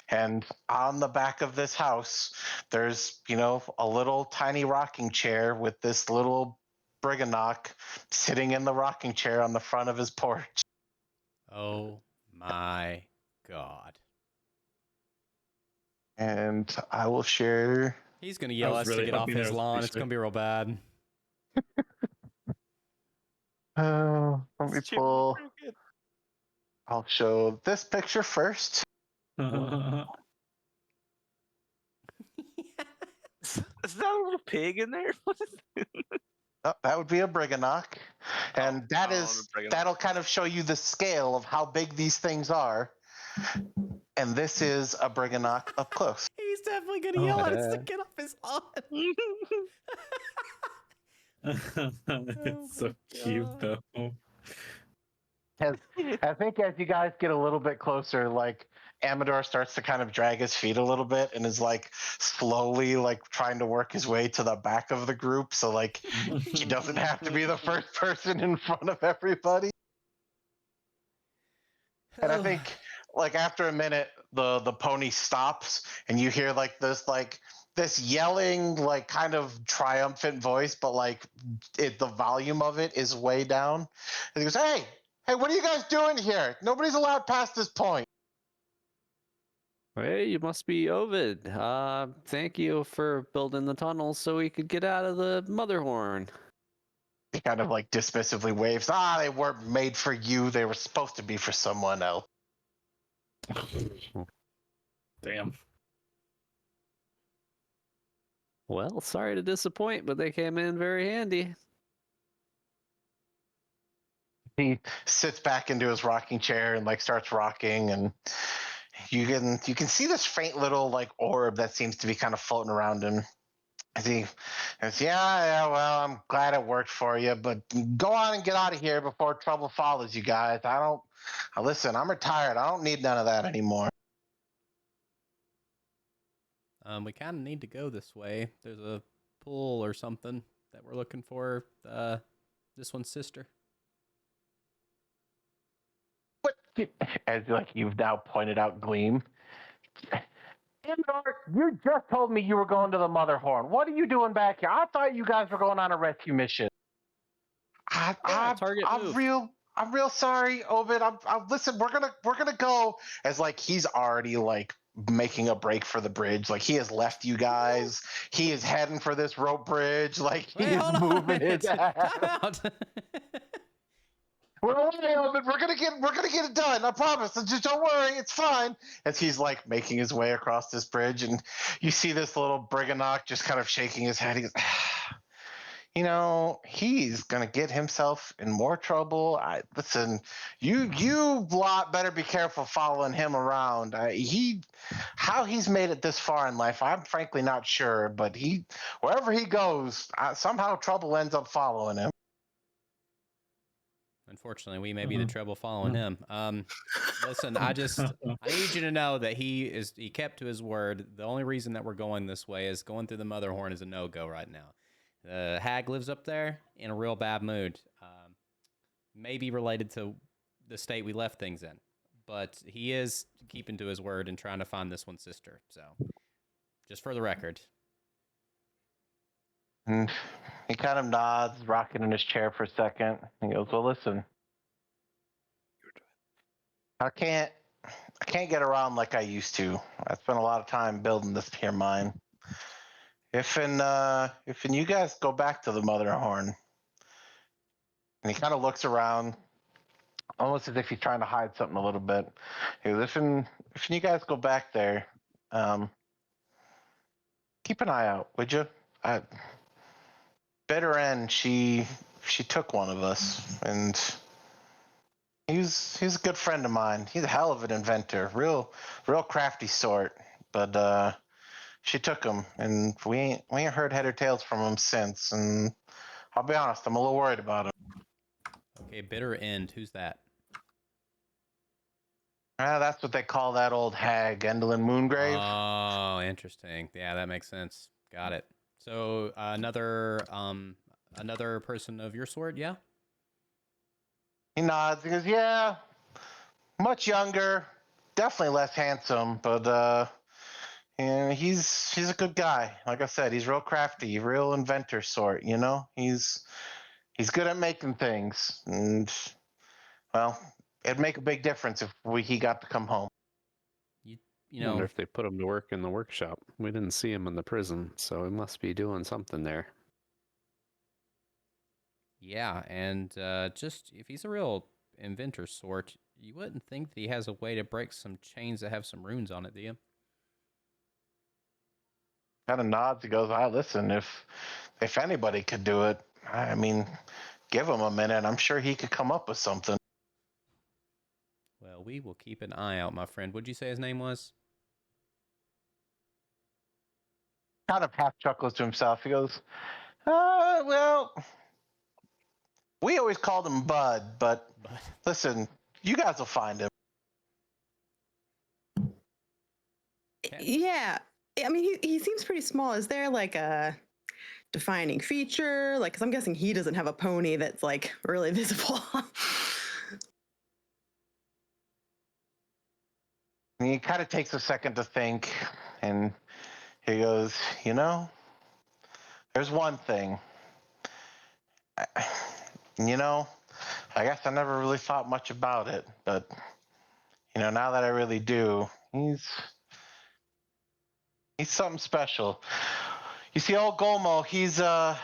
And on the back of this house, there's, a little tiny rocking chair with this little briganock sitting in the rocking chair on the front of his porch. Oh my god! And I will share. He's gonna yell I at was us to really get off hoping his that was lawn. pretty It's gonna sweet. be real bad. Let me pull. I'll show this picture first. Is that a little pig in there? What is it? Oh, that would be a briganock, and Oh, the briganock. that'll kind of show you the scale of how big these things are. And this is a briganock up close. He's definitely really gonna yell at us to get off his lawn. It's so cute though. I think as you guys get a little bit closer, like Amador starts to kind of drag his feet a little bit and is like slowly like trying to work his way to the back of the group, so like he doesn't have to be the first person in front of everybody. And I think like after a minute, the pony stops and you hear like this yelling, like kind of triumphant voice, but like the volume of it is way down. And he goes, hey, what are you guys doing here? Nobody's allowed past this point. Hey, you must be Ovid. Thank you for building the tunnels so we could get out of the mother horn. He kind of like dismissively waves. They weren't made for you. They were supposed to be for someone else. Damn. Well, sorry to disappoint, but they came in very handy. He sits back into his rocking chair and like starts rocking, and you can see this faint little like orb that seems to be kind of floating around him. He goes, yeah, well, I'm glad it worked for you, but go on and get out of here before trouble follows you guys. Listen, I'm retired. I don't need none of that anymore. We kind of need to go this way. There's a pool or something that we're looking for. This one's sister. What? As like you've now pointed out, Gleam. Amador, you just told me you were going to the Mother Horn. What are you doing back here? I thought you guys were going on a rescue mission. I'm real sorry, Ovid. Listen. We're gonna go. As like he's already like making a break for the bridge. Like he has left you guys. He is heading for this rope bridge. Like he is moving it. Time out. We're gonna get it done. I promise. Just don't worry. It's fine. As he's like making his way across this bridge, and you see this little Briganock just kind of shaking his head. He goes, you know, he's gonna get himself in more trouble. Listen, you lot better be careful following him around. How he's made it this far in life, I'm frankly not sure. But wherever he goes, somehow trouble ends up following him. Unfortunately, we may be the trouble following him. Listen, I need you to know that he kept to his word. The only reason that we're going this way is going through the Mother Horn is a no-go right now. The hag lives up there in a real bad mood. Maybe related to the state we left things in. But he is keeping to his word and trying to find this one's sister. So, just for the record. He kind of nods, rocking in his chair for a second. He goes, well, listen. I can't get around like I used to. I spent a lot of time building this here mine. If you guys go back to the Mother Horn, and he kind of looks around, almost as if he's trying to hide something a little bit. He goes, if you guys go back there, keep an eye out, would you? Bitter End, she took one of us, and he's a good friend of mine. He's a hell of an inventor, real crafty sort. But she took him, and we ain't heard head or tails from him since. And I'll be honest, I'm a little worried about him. Okay, Bitter End. Who's that? That's what they call that old hag, Endlin Moongrave. Oh, interesting. Yeah, that makes sense. Got it. So another person of your sort, yeah? He nods. He goes, yeah, much younger, definitely less handsome, but and he's a good guy. Like I said, he's real crafty, real inventor sort. You know, he's good at making things, and well, it'd make a big difference if he got to come home. You I know, wonder if they put him to work in the workshop. We didn't see him in the prison, so he must be doing something there. yeah, and just if he's a real inventor sort, you wouldn't think that he has a way to break some chains that have some runes on it, do you? Kind of nods. He goes, listen, if anybody could do it, I mean, give him a minute. I'm sure he could come up with something. Well, we will keep an eye out, my friend. What'd you say his name was? kind of half chuckles to himself. He goes, well, we always called him Bud, but listen, you guys will find him. Yeah. I mean, he seems pretty small. Is there like a defining feature? Like, because I'm guessing he doesn't have a pony that's like really visible. And he kind of takes a second to think, and he goes, there's one thing. You know, I guess I never really thought much about it, but now that I really do, he's something special. You see, old Golmo, he's a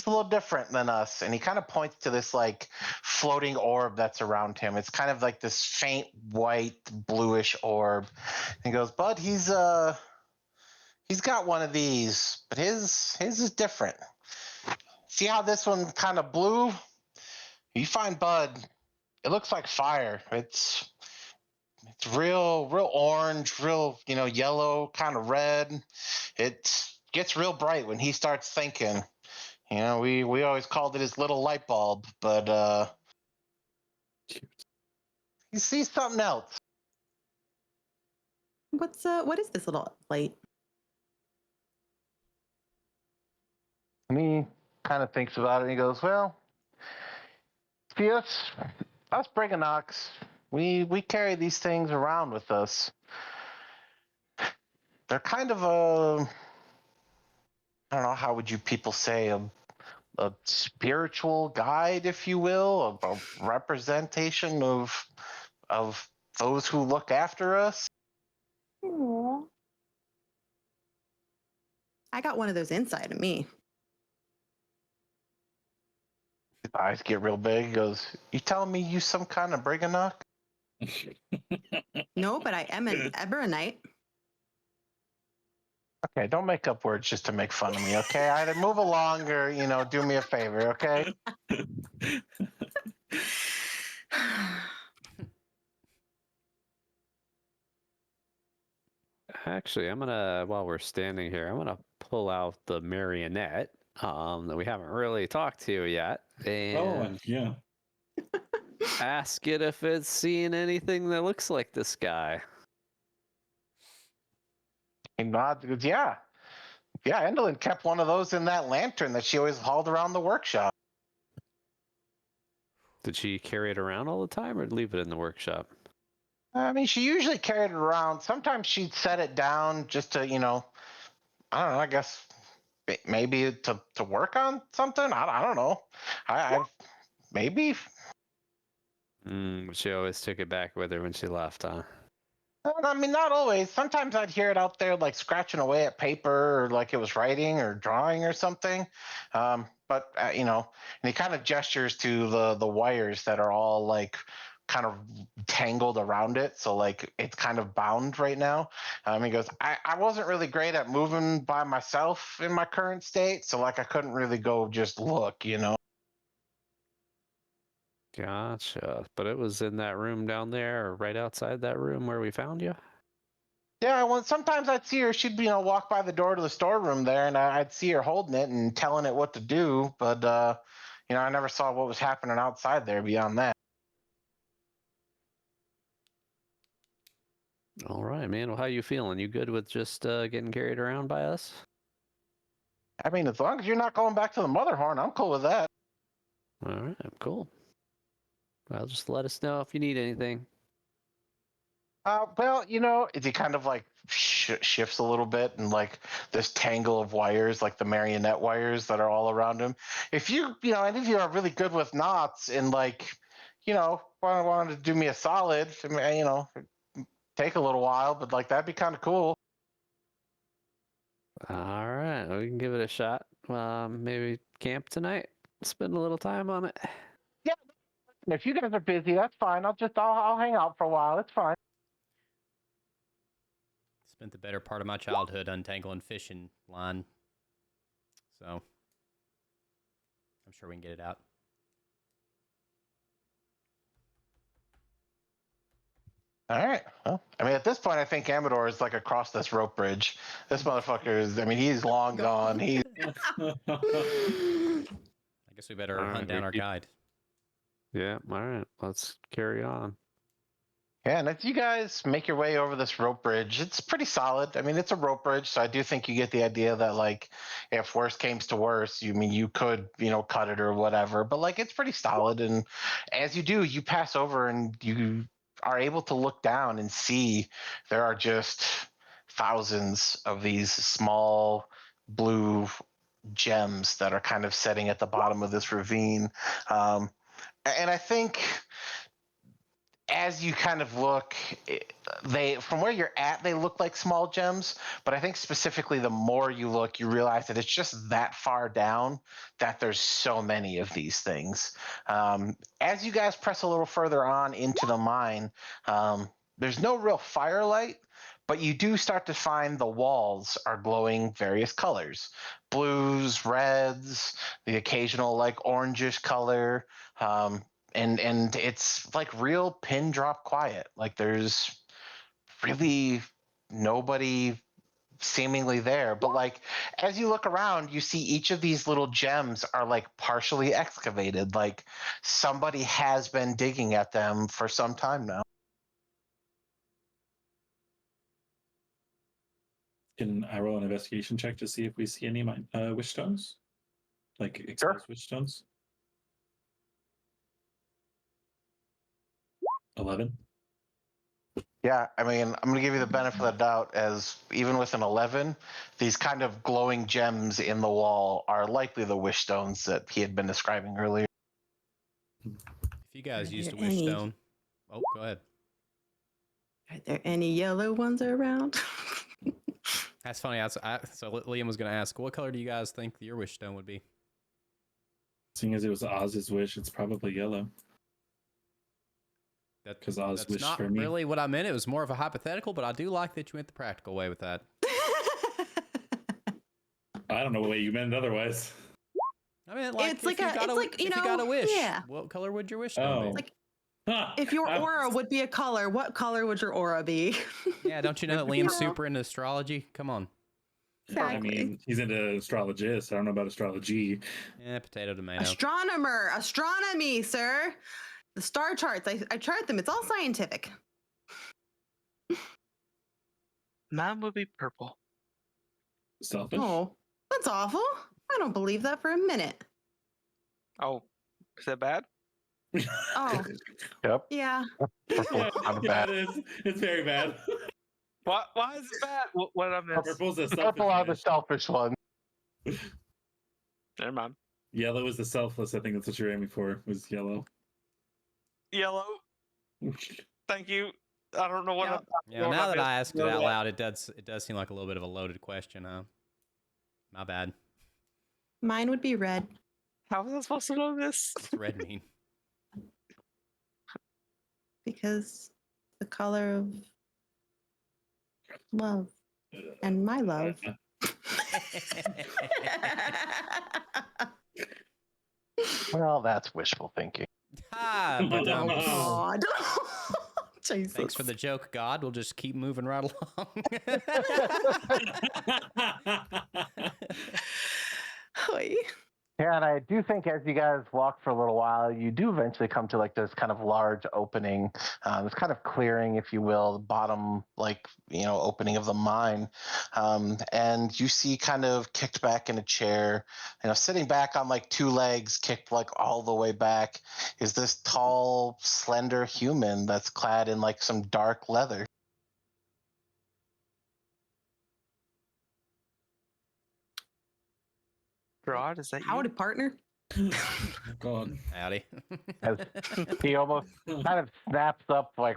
little different than us, and he kind of points to this like floating orb that's around him. It's kind of like this faint white bluish orb. And he goes, Bud, he's got one of these, but his is different. See how this one kind of blue? You find Bud, it looks like fire. It's real orange, real yellow, kind of red. It gets real bright when he starts thinking. We always called it his little light bulb, but he sees something else. What is this little light? And he kind of thinks about it, and he goes, well, see us Briganocks, we carry these things around with us. They're kind of I don't know, how would you people say, a spiritual guide, if you will, a representation of those who look after us. Aww. I got one of those inside of me. His eyes get real big. He goes, you telling me you some kind of Briganock? No, but I am an Eberonite. Okay, don't make up words just to make fun of me, okay? Either move along or, do me a favor, okay? Actually, while we're standing here, I'm gonna pull out the marionette that we haven't really talked to yet, and yeah. ask it if it's seen anything that looks like this guy. He nods and goes, yeah. Yeah, Endolin kept one of those in that lantern that she always hauled around the workshop. Did she carry it around all the time or leave it in the workshop? I mean, she usually carried it around. Sometimes she'd set it down just to, I don't know, I guess maybe to work on something. I don't know. I maybe. She always took it back with her when she left, huh? I mean, not always. Sometimes I'd hear it out there, like scratching away at paper, or like it was writing or drawing or something. But and he kind of gestures to the wires that are all like kind of tangled around it, so like it's kind of bound right now. He goes, I wasn't really great at moving by myself in my current state, so like I couldn't really go just look. Gotcha. But it was in that room down there, or right outside that room where we found you? Yeah, well, sometimes I'd see her. She'd, walk by the door to the storeroom there, and I'd see her holding it and telling it what to do. But, I never saw what was happening outside there beyond that. All right, man. Well, how you feeling? You good with just getting carried around by us? I mean, as long as you're not going back to the Motherhorn, I'm cool with that. All right, cool. Well, just let us know if you need anything. Well, as he kind of like shifts a little bit, and like this tangle of wires, like the marionette wires that are all around him. If you, any of you are really good with knots, and like, wanted to do me a solid, I mean, take a little while, but like that'd be kind of cool. All right, we can give it a shot. Maybe camp tonight. Spend a little time on it. Yeah, if you guys are busy, that's fine. I'll hang out for a while. It's fine. Spent the better part of my childhood untangling fishing line. So I'm sure we can get it out. All right. Well, I mean, at this point, I think Amador is like across this rope bridge. This motherfucker is. I mean, he's long gone. He's. I guess we better All right, hunt down we our keep- guide. Yeah, all right, let's carry on. Yeah, and as you guys make your way over this rope bridge, it's pretty solid. I mean, it's a rope bridge, so I do think you get the idea that, like, if worse came to worse, you could, cut it or whatever. But like, it's pretty solid, and as you do, you pass over and you are able to look down and see there are just thousands of these small blue gems that are kind of setting at the bottom of this ravine, and I think as you kind of look, they from where you're at, they look like small gems. But I think specifically, the more you look, you realize that it's just that far down that there's so many of these things. As you guys press a little further on into the mine, there's no real firelight, but you do start to find the walls are glowing various colors: blues, reds, the occasional like orangish color. And it's like real pin drop quiet. Like there's really nobody seemingly there. But like as you look around, you see each of these little gems are like partially excavated. Like somebody has been digging at them for some time now. Can I roll an investigation check to see if we see any wish stones? Like exposed wish stones? 11. Yeah, I mean, I'm going to give you the benefit of the doubt, as even with an 11, these kind of glowing gems in the wall are likely the wish stones that he had been describing earlier. If you guys Are used a there wish any- stone, oh, go ahead. Are there any yellow ones around? That's funny. So Liam was going to ask, what color do you guys think your wish stone would be? Seeing as it was Oz's wish, it's probably yellow. That 'Cause Oz that's wished not for me. really what I meant. It was more of a hypothetical, but I do like that you went the practical way with that. I don't know what you meant otherwise. I mean, like, It's like if you got a wish, yeah. what color would your wish stone Oh. be? Like, Huh. if your aura would be a color, what color would your aura be? Yeah, don't you know that Liam's super into astrology? Come on. I mean, he's into astrologist. I don't know about astrology. Yeah, potato, tomato. Astronomer, astronomy, sir. The star charts, I chart them. It's all scientific. Mine would be purple. Selfish. Oh, that's awful. I don't believe that for a minute. Oh, is that bad? Oh, Yep. yeah. Purple, Yeah, not yeah, bad. it is. It's very bad. Why is it bad? What did I miss? Purple's a Purple are the selfish. selfish ones. Never mind. Yellow is the selfless. I think that's what you're aiming for. Was yellow. Yellow. Thank you. I don't know what. Yep. Yeah, now that I asked it out loud, it does seem like a little bit of a loaded question, huh? My bad. Mine would be red. How was I supposed to know this? What's red mean? Because the color of love and my love. Well, that's wishful thinking. Ah, but God. Jesus. thanks for the joke, God. We'll just keep moving right along. Oy. Yeah, and I do think as you guys walk for a little while, you do eventually come to like this kind of large opening, this kind of clearing, if you will, the bottom opening of the mine, and you see kind of kicked back in a chair, sitting back on like two legs, kicked like all the way back, is this tall, slender human that's clad in like some dark leather. Gerard, is that you? Howdy, partner. Go on. Howdy. As he almost kind of snaps up, like,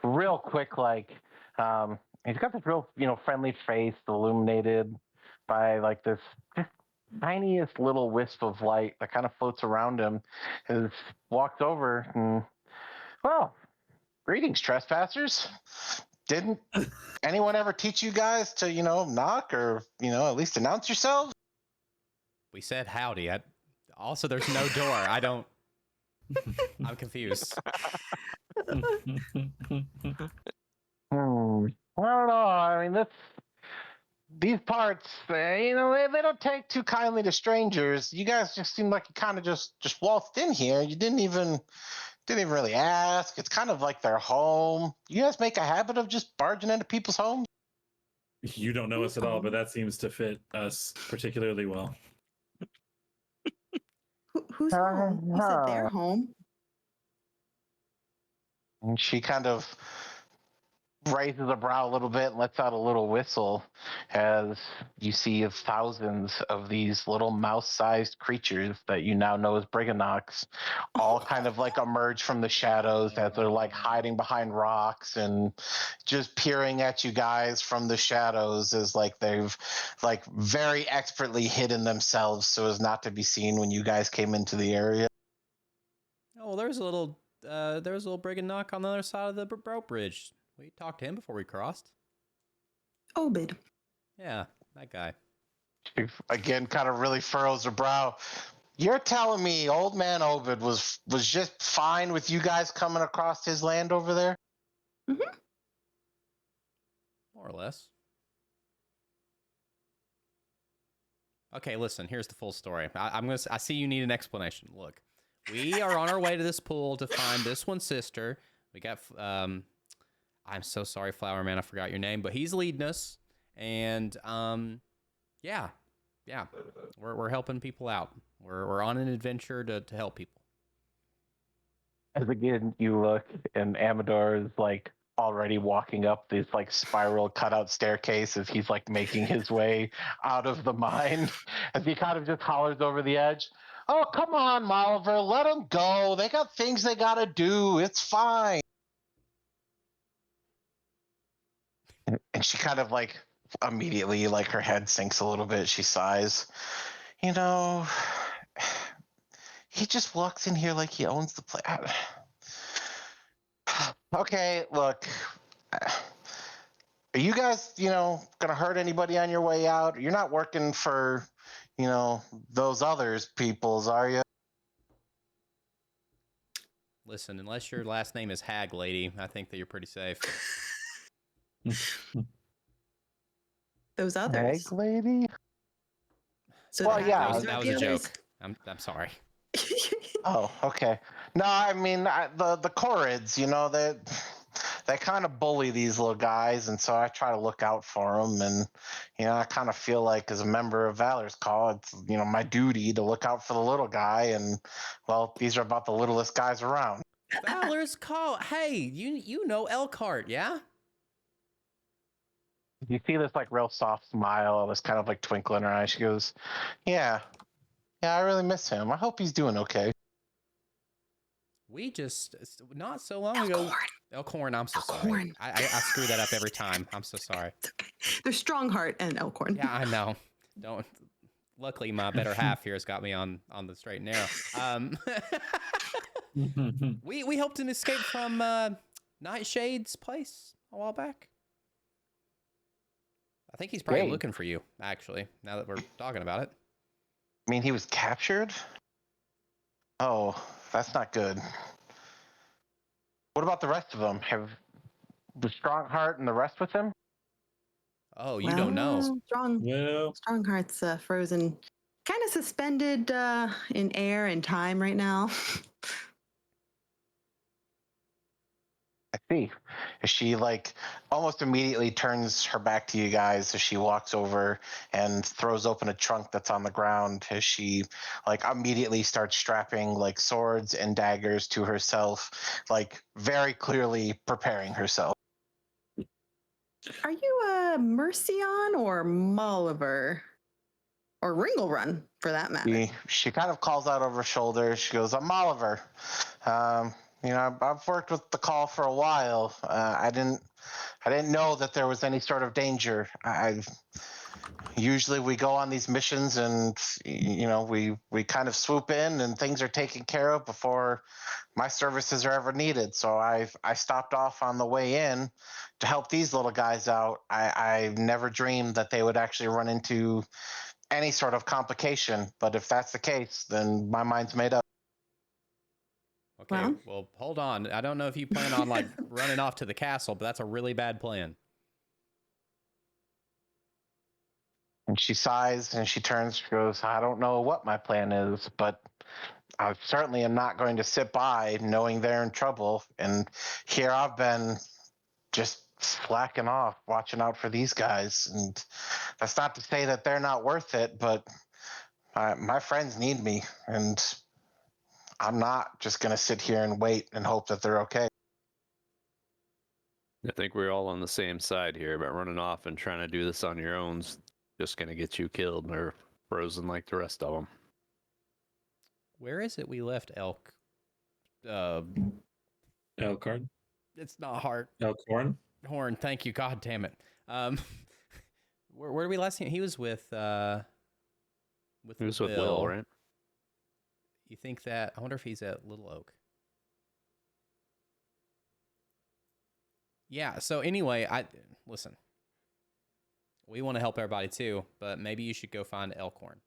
real quick, like, he's got this real, friendly face illuminated by like this just tiniest little wisp of light that kind of floats around him. Has walked over and, well, greetings, trespassers. Didn't anyone ever teach you guys to, knock or, at least announce yourselves? We said howdy. Also, there's no door. I'm confused. I don't know. I mean, these parts, they don't take too kindly to strangers. You guys just seem like you kind of just waltzed in here. You didn't even really ask. It's kind of like their home. You guys make a habit of just barging into people's homes. You don't know us at all, but that seems to fit us particularly well. Who's home? You said their home. And she kind of raises a brow a little bit and lets out a little whistle as you see thousands of these little mouse-sized creatures that you now know as Briganocks all kind of like emerge from the shadows as they're like hiding behind rocks and just peering at you guys from the shadows as like they've like very expertly hidden themselves so as not to be seen when you guys came into the area. Oh, there's a little brigand knock on the other side of the rope bridge. We talked to him before we crossed. Obed. Yeah, that guy. She again kind of really furrows her brow. You're telling me old man Obed was just fine with you guys coming across his land over there? Mm-hmm. More or less. Okay, listen, here's the full story. I see you need an explanation. Look, we are on our way to this pool to find this one's sister. We got I'm so sorry, Flower Man, I forgot your name, but he's leading us, and yeah, we're helping people out. We're on an adventure to help people. As again you look, and Amador is like already walking up this like spiral cutout staircase as he's like making his way out of the mine, as he kind of just hollers over the edge. Oh, come on, Oliver, let them go. They got things they gotta do. It's fine. And she kind of like immediately like her head sinks a little bit. She sighs. You know, he just walks in here like he owns the place. Okay, look. Are you guys, gonna hurt anybody on your way out? You're not working for, those others peoples, are you? Listen, unless your last name is Hag Lady, I think that you're pretty safe. Those others. Egg lady? So Well, yeah, That was a joke. I'm sorry. Oh, okay. No, I mean the Corrids, they kind of bully these little guys, and so I try to look out for them. And I kind of feel like as a member of Valor's Call, it's my duty to look out for the little guy. And well, these are about the littlest guys around. Valor's Call. Hey, you know Elkhart, yeah? You see this like real soft smile, this kind of like twinkle in her eye. She goes, "Yeah, I really miss him. I hope he's doing okay." We just, not so long ago... Elkhorn, I'm so sorry. I screw that up every time. I'm so sorry. It's okay. There's Strongheart and Elkhorn. Yeah, I know. Luckily, my better half here has got me on the straight and narrow. We helped him escape from Nightshade's place a while back. I think he's probably looking for you, actually, now that we're talking about it. I mean, he was captured? Oh, that's not good. What about the rest of them? Have the Strongheart and the rest with him? Oh, you don't know. Strongheart's frozen, kind of suspended in air and time right now. I see. She like almost immediately turns her back to you guys as she walks over and throws open a trunk that's on the ground as she like immediately starts strapping like swords and daggers to herself, like very clearly preparing herself. Are you a Mercion or Molliver? Or Ringlrun, for that matter? She kind of calls out over her shoulder. She goes, "I'm Oliver. I've worked with the Call for a while. I didn't know that there was any sort of danger. Usually we go on these missions and we kind of swoop in and things are taken care of before my services are ever needed. So I stopped off on the way in to help these little guys out. I never dreamed that they would actually run into any sort of complication. But if that's the case, then my mind's made up." Okay, well, hold on. I don't know if you plan on like running off to the castle, but that's a really bad plan. And she sighs and she turns, she goes, I don't know what my plan is, but I certainly am not going to sit by knowing they're in trouble. And here I've been just slacking off, watching out for these guys. And that's not to say that they're not worth it, but my friends need me. And I'm not just going to sit here and wait and hope that they're okay. I think we're all on the same side here, but running off and trying to do this on your own's just going to get you killed or frozen like the rest of them. Where is it we left Elk? Elkhorn. It's not Hart. Elkhorn. Horn. Thank you. God damn it. Where did we last see him? He was with He was with Will, right? You think that? I wonder if he's at Little Oak. Yeah. So anyway, listen. We want to help everybody too, but maybe you should go find Elkhorn.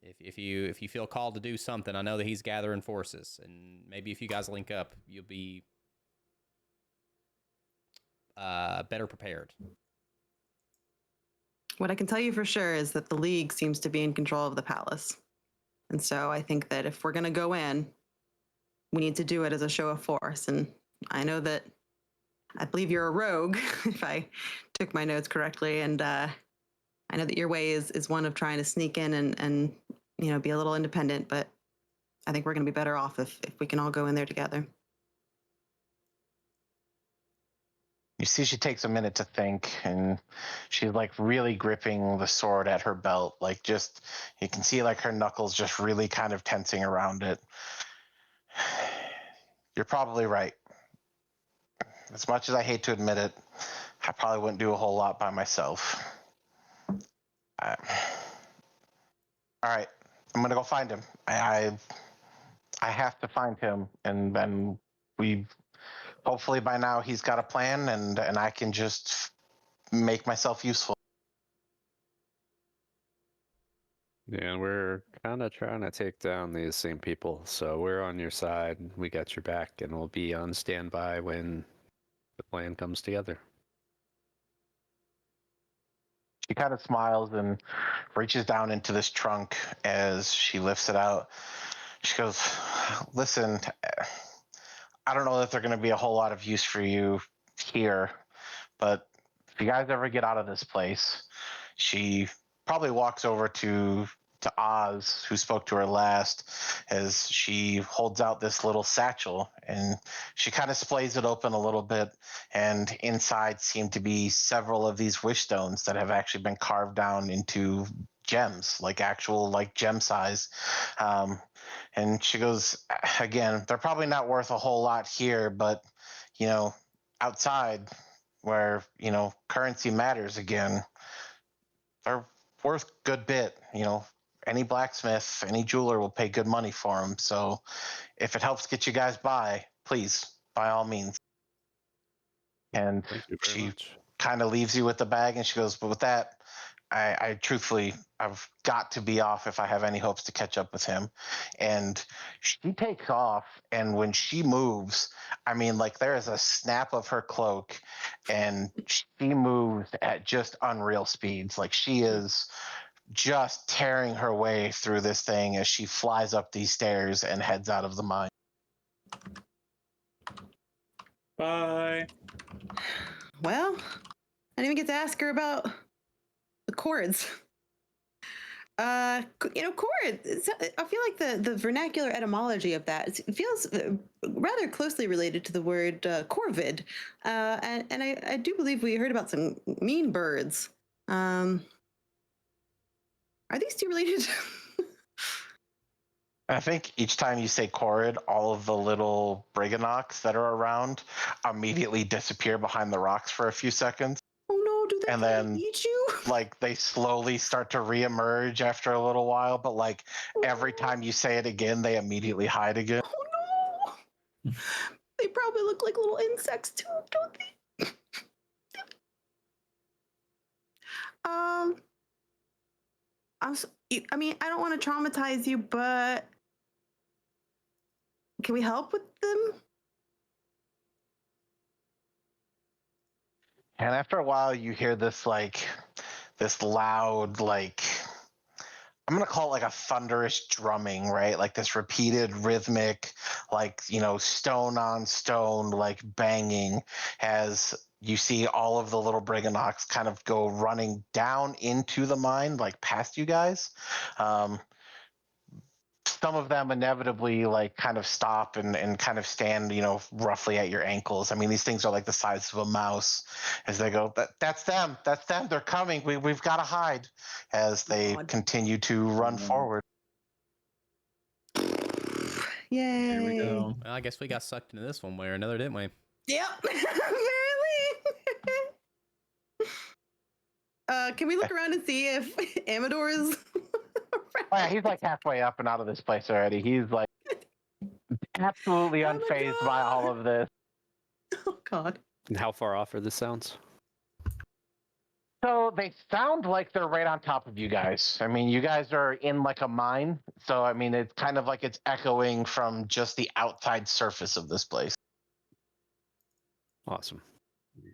If you feel called to do something, I know that he's gathering forces, and maybe if you guys link up, you'll be better prepared. What I can tell you for sure is that the League seems to be in control of the palace. And so I think that if we're going to go in, we need to do it as a show of force. And I know that I believe you're a rogue, if I took my notes correctly. And I know that your way is one of trying to sneak in and be a little independent. But I think we're going to be better off if we can all go in there together. You see, she takes a minute to think, and she's like really gripping the sword at her belt. Like, just, you can see like her knuckles just really kind of tensing around it. You're probably right. As much as I hate to admit it, I probably wouldn't do a whole lot by myself. All right, I'm gonna go find him. I have to find him, and then hopefully by now he's got a plan, and I can just make myself useful. Yeah, we're kind of trying to take down these same people, so we're on your side. We got your back, and we'll be on standby when the plan comes together. She kind of smiles and reaches down into this trunk as she lifts it out. She goes, listen, I don't know that they're going to be a whole lot of use for you here, but if you guys ever get out of this place, she probably walks over to Oz, who spoke to her last, as she holds out this little satchel, and she kind of splays it open a little bit, and inside seem to be several of these wish stones that have actually been carved down into gems, like actual like gem size. And she goes, again, they're probably not worth a whole lot here, but outside where currency matters again, they're worth a good bit. Any blacksmith, any jeweler will pay good money for them. So if it helps get you guys by, please, by all means. And Thank you very she much. kind of leaves you with the bag, and she goes, but with that, I truthfully, I've got to be off if I have any hopes to catch up with him. And she takes off, and when she moves, I mean, like, there is a snap of her cloak, and she moves at just unreal speeds. Like, she is just tearing her way through this thing as she flies up these stairs and heads out of the mine. Bye. Well, I didn't even get to ask her about the chords. Chord, I feel like the vernacular etymology of that feels rather closely related to the word corvid. And I do believe we heard about some mean birds. Are these two related? I think each time you say Corrid, all of the little Briganocs that are around immediately disappear behind the rocks for a few seconds. Oh no, do they And try to then, eat you? like, they slowly start to reemerge after a little while, but like every time you say it again, they immediately hide again. Oh no! They probably look like little insects too, don't they? I mean, I don't want to traumatize you, but Can we help with them? And after a while, you hear this loud, I'm gonna call it like a thunderous drumming, right? Like this repeated rhythmic, stone on stone, like banging, as you see all of the little Briganox kind of go running down into the mine, like past you guys. Some of them inevitably kind of stop and kind of stand, roughly at your ankles. I mean, these things are like the size of a mouse as they go, that's them, they're coming, we've got to hide, as they continue to run forward. Yay. Here we go. Well, I guess we got sucked into this one way or another, didn't we? Yep. Apparently. Can we look around and see if Amador is Oh, yeah, he's like halfway up and out of this place already. He's like absolutely Oh my unfazed by all of this. Oh God. And how far off are the sounds? So they sound like they're right on top of you guys. I mean, you guys are in like a mine. So, I mean, it's kind of like it's echoing from just the outside surface of this place. Awesome. Okay.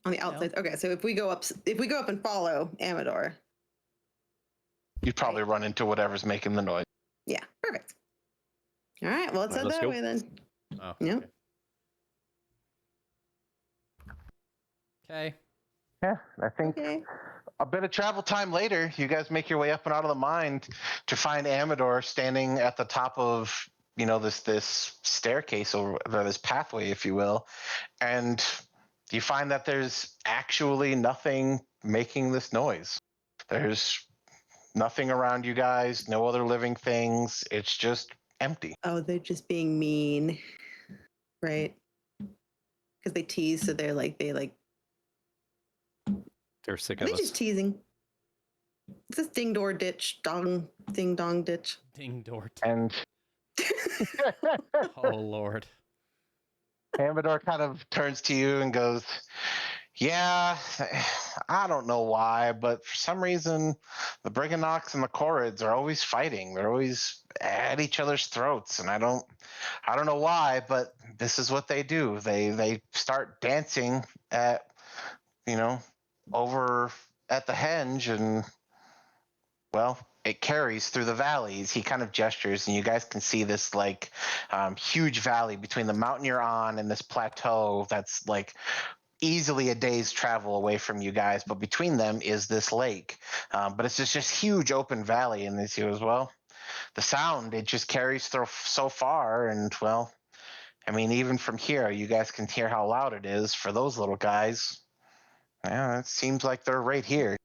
On the outside. Okay, so if we go up and follow Amador. You'd probably run into whatever's making the noise. Yeah, perfect. All right, well, let's head Let's that go. way then. Oh, Yep. Okay. Yeah, I think Okay. a bit of travel time later, you guys make your way up and out of the mine to find Amador standing at the top of, this staircase or this pathway, if you will. And you find that there's actually nothing making this noise. There's nothing around you guys, no other living things. It's just empty. Oh, they're just being mean, right? Because they tease, so they're They're sick are of they us. just teasing? Is this ding door ditch, ding dong ditch? Ding door. And Oh Lord. Amador kind of turns to you and goes, yeah, I don't know why, but for some reason, the Briganox and the Chorids are always fighting. They're always at each other's throats, and I don't know why, but this is what they do. They start dancing at, over at the henge, and well, it carries through the valleys. He kind of gestures, and you guys can see this huge valley between the mountain you're on and this plateau that's easily a day's travel away from you guys, but between them is this lake. But it's just huge open valley, and he goes, well, the sound, it just carries through so far, and well, I mean, even from here, you guys can hear how loud it is for those little guys. Yeah, it seems like they're right here.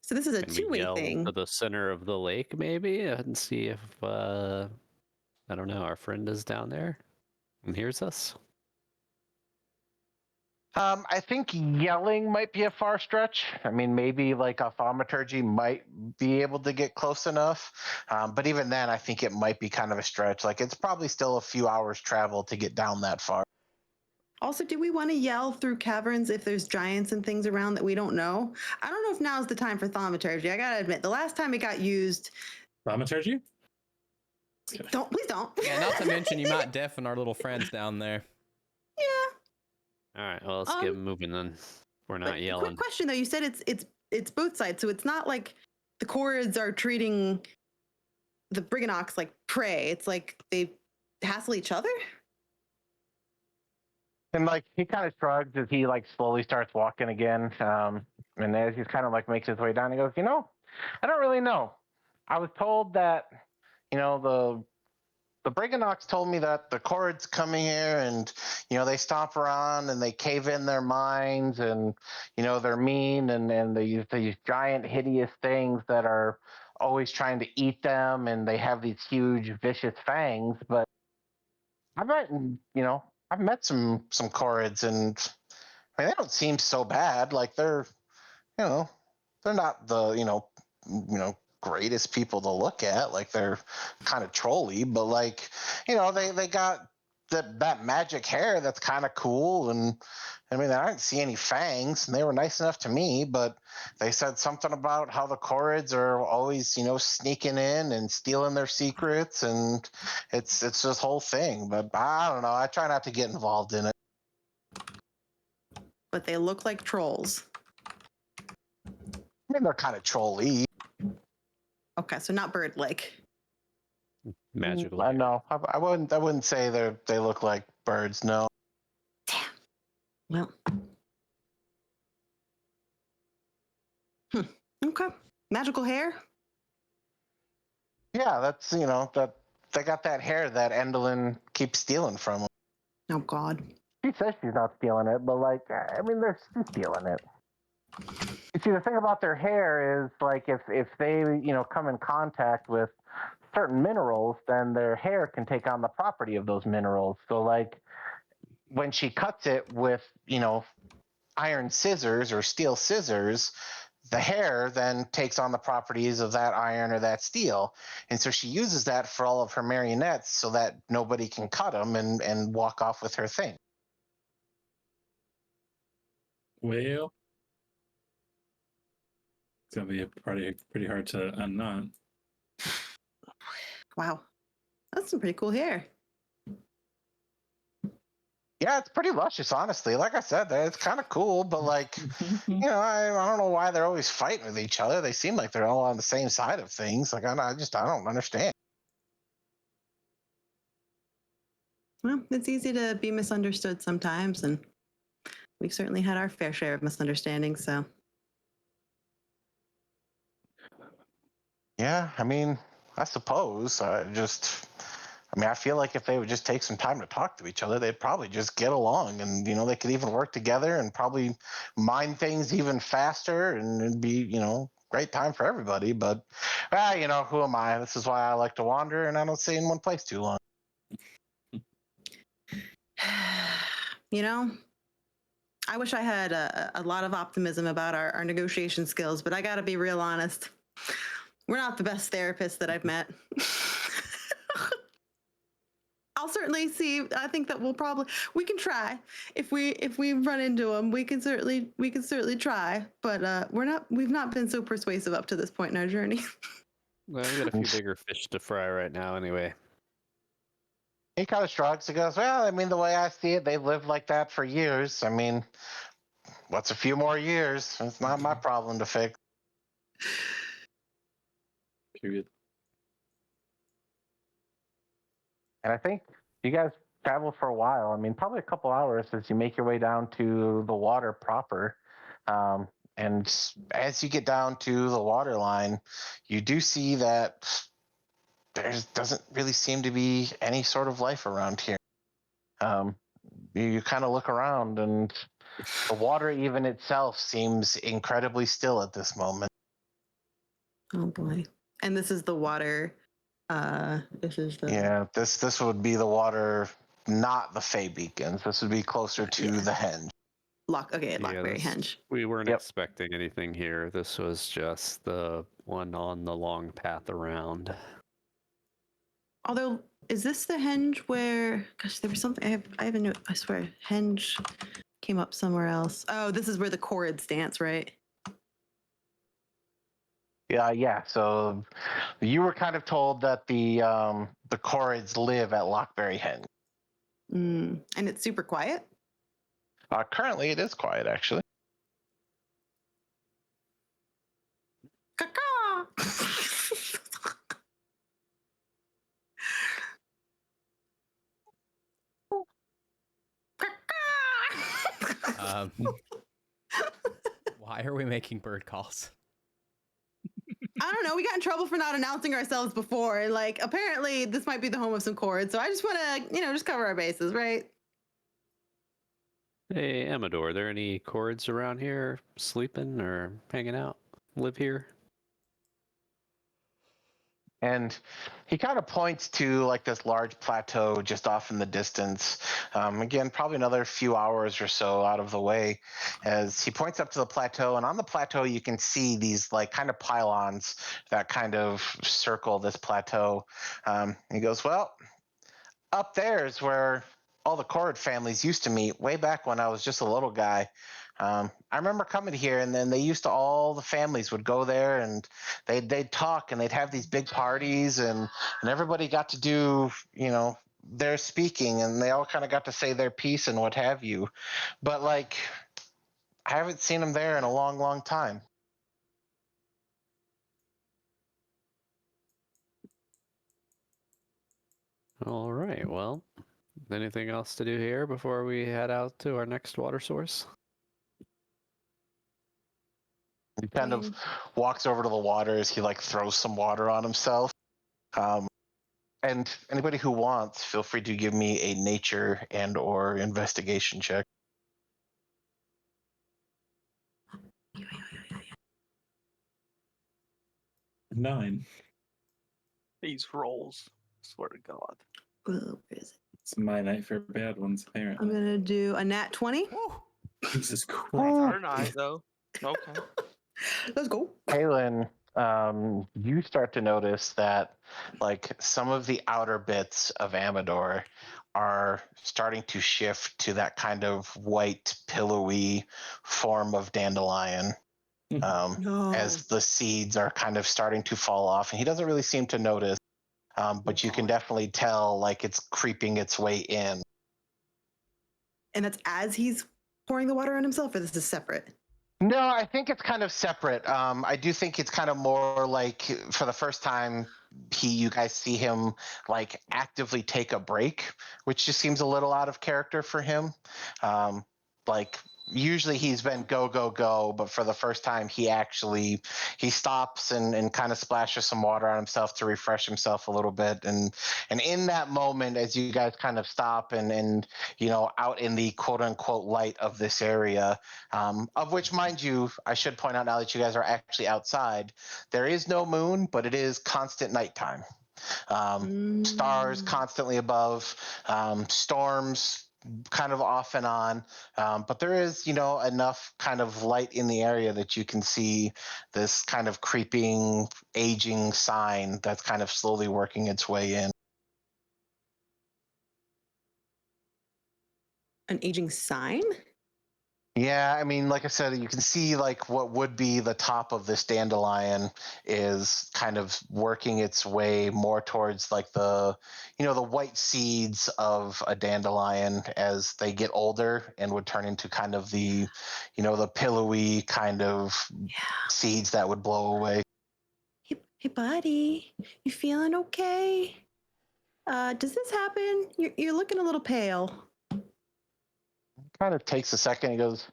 So this is a Can we two-way yell thing. to the center of the lake, maybe, and see if I don't know, our friend is down there and hears us? I think yelling might be a far stretch. I mean, maybe a thaumaturgy might be able to get close enough. But even then, I think it might be kind of a stretch. It's probably still a few hours travel to get down that far. Also, do we want to yell through caverns if there's giants and things around that we don't know? I don't know if now's the time for thaumaturgy. I gotta admit, the last time it got used, Thaumaturgy? please don't. Yeah, not to mention you might deafen our little friends down there. Yeah. All right, well, let's get moving then. We're not But yelling. quick question though, you said it's both sides, so it's not like the Chorids are treating the Briganox like prey. It's like they hassle each other. And he kind of shrugs as he slowly starts walking again. And as he's kind of makes his way down, he goes, I don't really know. I was told that, the Briganox told me that the Chorids come here and, they stomp around and they cave in their minds and, they're mean and these giant hideous things that are always trying to eat them, and they have these huge vicious fangs. But I've met some Chorids, and I mean, they don't seem so bad. They're not the greatest people to look at. They're kind of trolly, but they got that magic hair that's kind of cool. And I mean, I didn't see any fangs, and they were nice enough to me, but they said something about how the Corrids are always, sneaking in and stealing their secrets, and it's this whole thing. But I don't know. I try not to get involved in it. But they look like trolls. I mean, they're kind of trolly. Okay, so not bird-like. Magical. I know. I wouldn't say they look like birds. No. Well. Okay. Magical hair? Yeah, that's that they got that hair that Endelin keeps stealing from them. Oh, God. She says she's not stealing it, but I mean, she's stealing it. You see, the thing about their hair is if they come in contact with certain minerals, then their hair can take on the property of those minerals. So when she cuts it with iron scissors or steel scissors, the hair then takes on the properties of that iron or that steel. And so she uses that for all of her marionettes so that nobody can cut them and walk off with her thing. Well, it's gonna be pretty hard to unknot. Wow. That's some pretty cool hair. Yeah, it's pretty luscious, honestly. Like I said, it's kind of cool, but I don't know why they're always fighting with each other. They seem like they're all on the same side of things. I don't understand. Well, it's easy to be misunderstood sometimes, and we've certainly had our fair share of misunderstandings, so. Yeah, I mean, I suppose. I feel like if they would just take some time to talk to each other, they'd probably just get along, and they could even work together and probably mine things even faster, and it'd be great time for everybody. But who am I? This is why I like to wander, and I don't stay in one place too long. I wish I had a lot of optimism about our negotiation skills, but I got to be real honest. We're not the best therapists that I've met. I'll certainly see. I think that we can try. If we run into them, we can certainly try. But we've not been so persuasive up to this point in our journey. Well, we got a few bigger fish to fry right now, anyway. He kind of shrugs. He goes, "Well, I mean, the way I see it, they've lived like that for years. I mean, what's a few more years? It's not my problem to fix." Period. And I think you guys travel for a while. I mean, probably a couple hours as you make your way down to the water proper. And as you get down to the water line, you do see that there doesn't really seem to be any sort of life around here. You kind of look around, and the water even itself seems incredibly still at this moment. Oh boy! And this is the water. This is the This would be the water, not the Fey beacons. This would be closer to the Henge. Lockberry Henge. We weren't expecting anything here. This was just the one on the long path around. Although, is this the Henge where? Gosh, there was something. I have a note. I swear, Henge came up somewhere else. Oh, this is where the Corrids dance, right? Yeah. So you were kind of told that the Corrids live at Lockberry Henge. And it's super quiet. Currently, it is quiet, actually. Caw-caw! Why are we making bird calls? I don't know. We got in trouble for not announcing ourselves before. And apparently this might be the home of some Corrids. So I just want to, just cover our bases, right? Hey, Amador, are there any Corrids around here sleeping or hanging out? Live here? And he kind of points to this large plateau just off in the distance. Again, probably another few hours or so out of the way, as he points up to the plateau. And on the plateau, you can see these kind of pylons that kind of circle this plateau. He goes, "Well, up there is where all the Korrid families used to meet way back when I was just a little guy. I remember coming here, and then they used to all the families would go there, and they'd talk, and they'd have these big parties, and everybody got to do their speaking, and they all kind of got to say their piece and what have you. But like, I haven't seen them there in a long, long time. All right. Well, anything else to do here before we head out to our next water source? He kind of walks over to the water as he like throws some water on himself. And anybody who wants, feel free to give me a nature and or investigation check. 9. These rolls. Swear to God. Where is it? It's my night for bad ones, I'm apparently. gonna do a nat 20. Jesus Christ. Our night though. Okay. Let's go. Kaylin, you start to notice that like some of the outer bits of Amador are starting to shift to that kind of white, pillowy form of dandelion. No. As the seeds are kind of starting to fall off, and he doesn't really seem to notice, but you can definitely tell like it's creeping its way in. And that's as he's pouring the water on himself, or this is separate? No, I think it's kind of separate. I do think it's kind of more like for the first time, you guys see him like actively take a break, which just seems a little out of character for him. Like usually he's been go, go, go, but for the first time he stops and kind of splashes some water on himself to refresh himself a little bit. And in that moment, as you guys kind of stop and out in the quote unquote light of this area, of which, mind you, I should point out now that you guys are actually outside, there is no moon, but it is constant nighttime. Stars constantly above, storms kind of off and on, but there is enough kind of light in the area that you can see this kind of creeping aging sign that's kind of slowly working its way in. An aging sign? Yeah, I mean, like I said, you can see like what would be the top of this dandelion is kind of working its way more towards like the white seeds of a dandelion as they get older and would turn into kind of the the pillowy kind of seeds that would blow away. Hey, buddy, you feeling okay? Does this happen? You're looking a little pale. Kind of takes a second. He goes,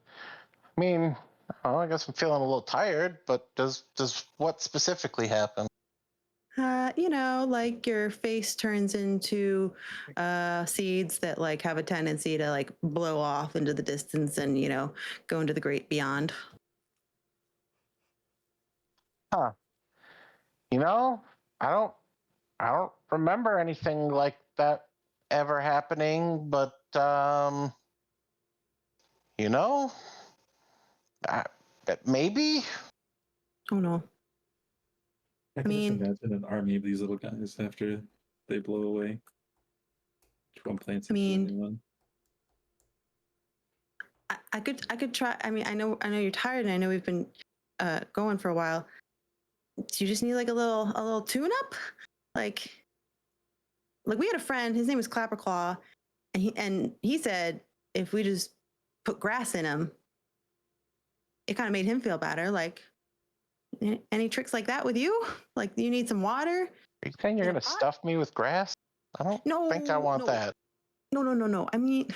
I mean, I guess I'm feeling a little tired, but does what specifically happen? Like your face turns into seeds that like have a tendency to like blow off into the distance and go into the great beyond. Huh. I don't remember anything like that ever happening, but maybe. Oh no. I can just imagine an army of these little guys after they blow away. Which one plants into a new one? I could try. I mean, I know you're tired, and I know we've been going for a while. Do you just need like a little tune up? Like we had a friend. His name was Clapperclaw, and he said if we just put grass in him, it kind of made him feel better. Like, any tricks like that with you? Like, you need some water? Are you saying you're going to stuff me with grass? I don't think I want that. No. I mean,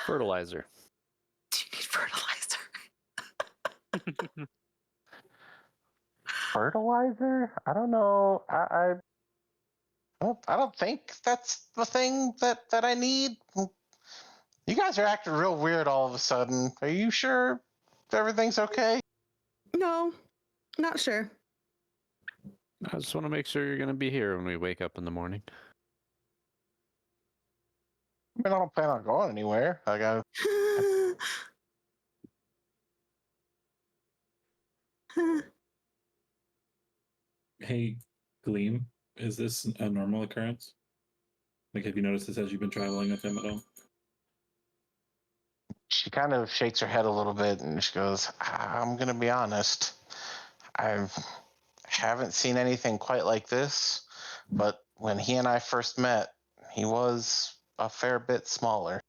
Fertilizer. Do you need fertilizer? Fertilizer? I don't know. I don't think that's the thing that I need. You guys are acting real weird all of a sudden. Are you sure everything's okay? No, not sure. I just want to make sure you're going to be here when we wake up in the morning. I mean, I don't plan on going anywhere. Hey, Gleam, is this a normal occurrence? Like, have you noticed this as you've been traveling with him at all? She kind of shakes her head a little bit and she goes, I'm going to be honest. I haven't seen anything quite like this, but when he and I first met, he was a fair bit smaller.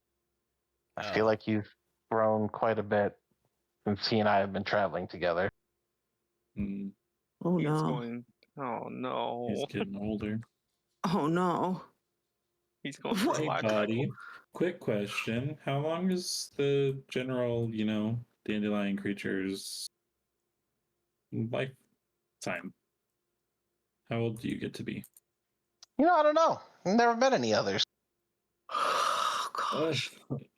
I feel like he's grown quite a bit since he and I have been traveling together. Mm, Oh He's no. going. Oh no. he's getting older. Oh no. He's going What? through Hey, a life. buddy. Quick question. How long is the general, dandelion creature's lifetime? How old do you get to be? I don't know. I've never met any others. Oh gosh.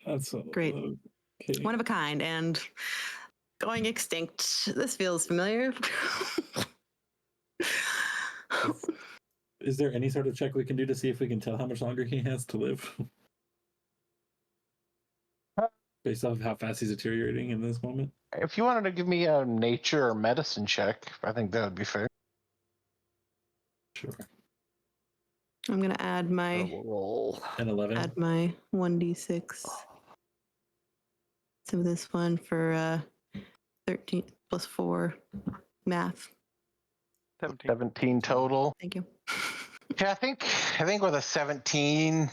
That's Great. Okay. One of a kind and going extinct. This feels familiar. Is there any sort of check we can do to see if we can tell how much longer he has to live? Based off how fast he's deteriorating in this moment? If you wanted to give me a nature or medicine check, I think that would be fair. Sure. I'm gonna add my Roll. An 11? add my 1d6 to this one for 13 plus 4 math. 17. 17 total. Thank you. Yeah, I think with a 17,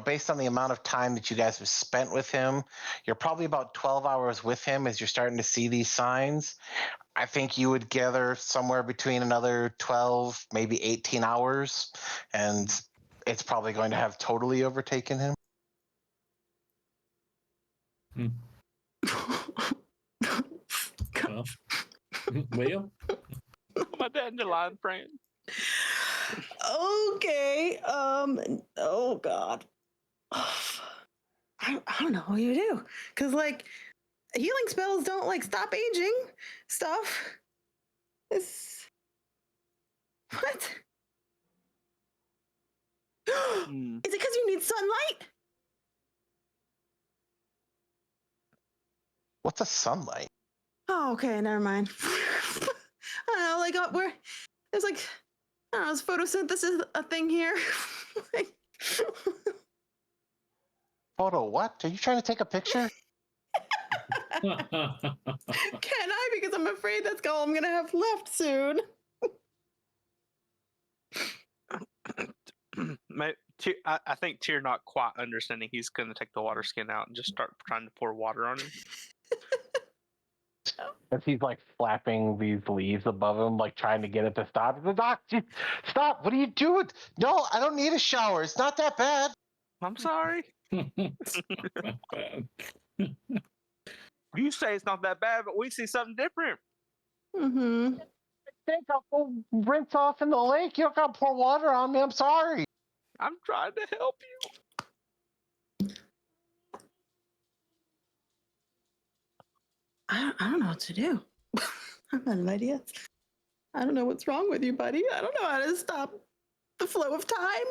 based on the amount of time that you guys have spent with him, you're probably about 12 hours with him as you're starting to see these signs. I think you would gather somewhere between another 12, maybe 18 hours, and it's probably going to have totally overtaken him. Well, William? My dandelion friend. Okay. Oh God. I don't know what you do, because healing spells don't stop aging stuff. It's what? Is it because you need sunlight? What's a sunlight? Oh, okay, never mind. I don't know, where there's I don't know, is photosynthesis a thing here? Photo what? Are you trying to take a picture? Can I? Because I'm afraid that's all I'm gonna have left soon. I think Tyr not quite understanding. He's going to take the water skin out and just start trying to pour water on him. As he's flapping these leaves above him, trying to get it to stop. The doc, stop! What are you doing? No, I don't need a shower. It's not that bad. I'm sorry. You say it's not that bad, but we see something different. Mm-hmm. I think I'll go rinse off in the lake. You don't gotta pour water on me. I'm sorry. I'm trying to help you. I don't know what to do. I'm out of ideas. I don't know what's wrong with you, buddy. I don't know how to stop the flow of time.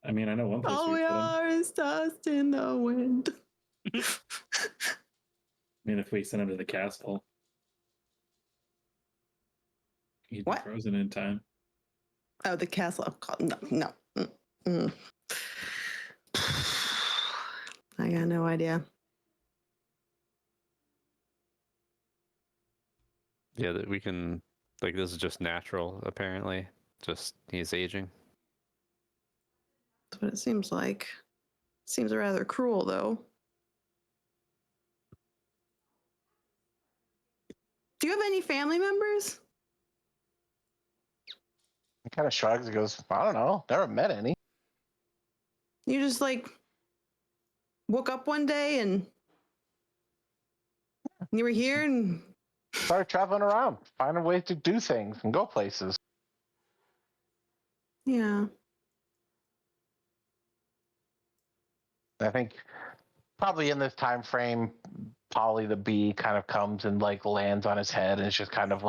I mean, I know one place All we we put him. are is dust in the wind. I mean, if we send him to the castle, he'd be What? frozen in time. Oh, the castle. Oh, God, no. Mm-mm. I got no idea. Yeah, that we can. This is just natural, apparently. Just he's aging. That's what it seems like. Seems rather cruel, though. Do you have any family members? He kind of shrugs and goes, I don't know. Never met any. You just woke up one day and you were here and Started traveling around, finding ways to do things and go places. yeah. I think probably in this time frame, Polly the bee kind of comes and lands on his head and it's just kind of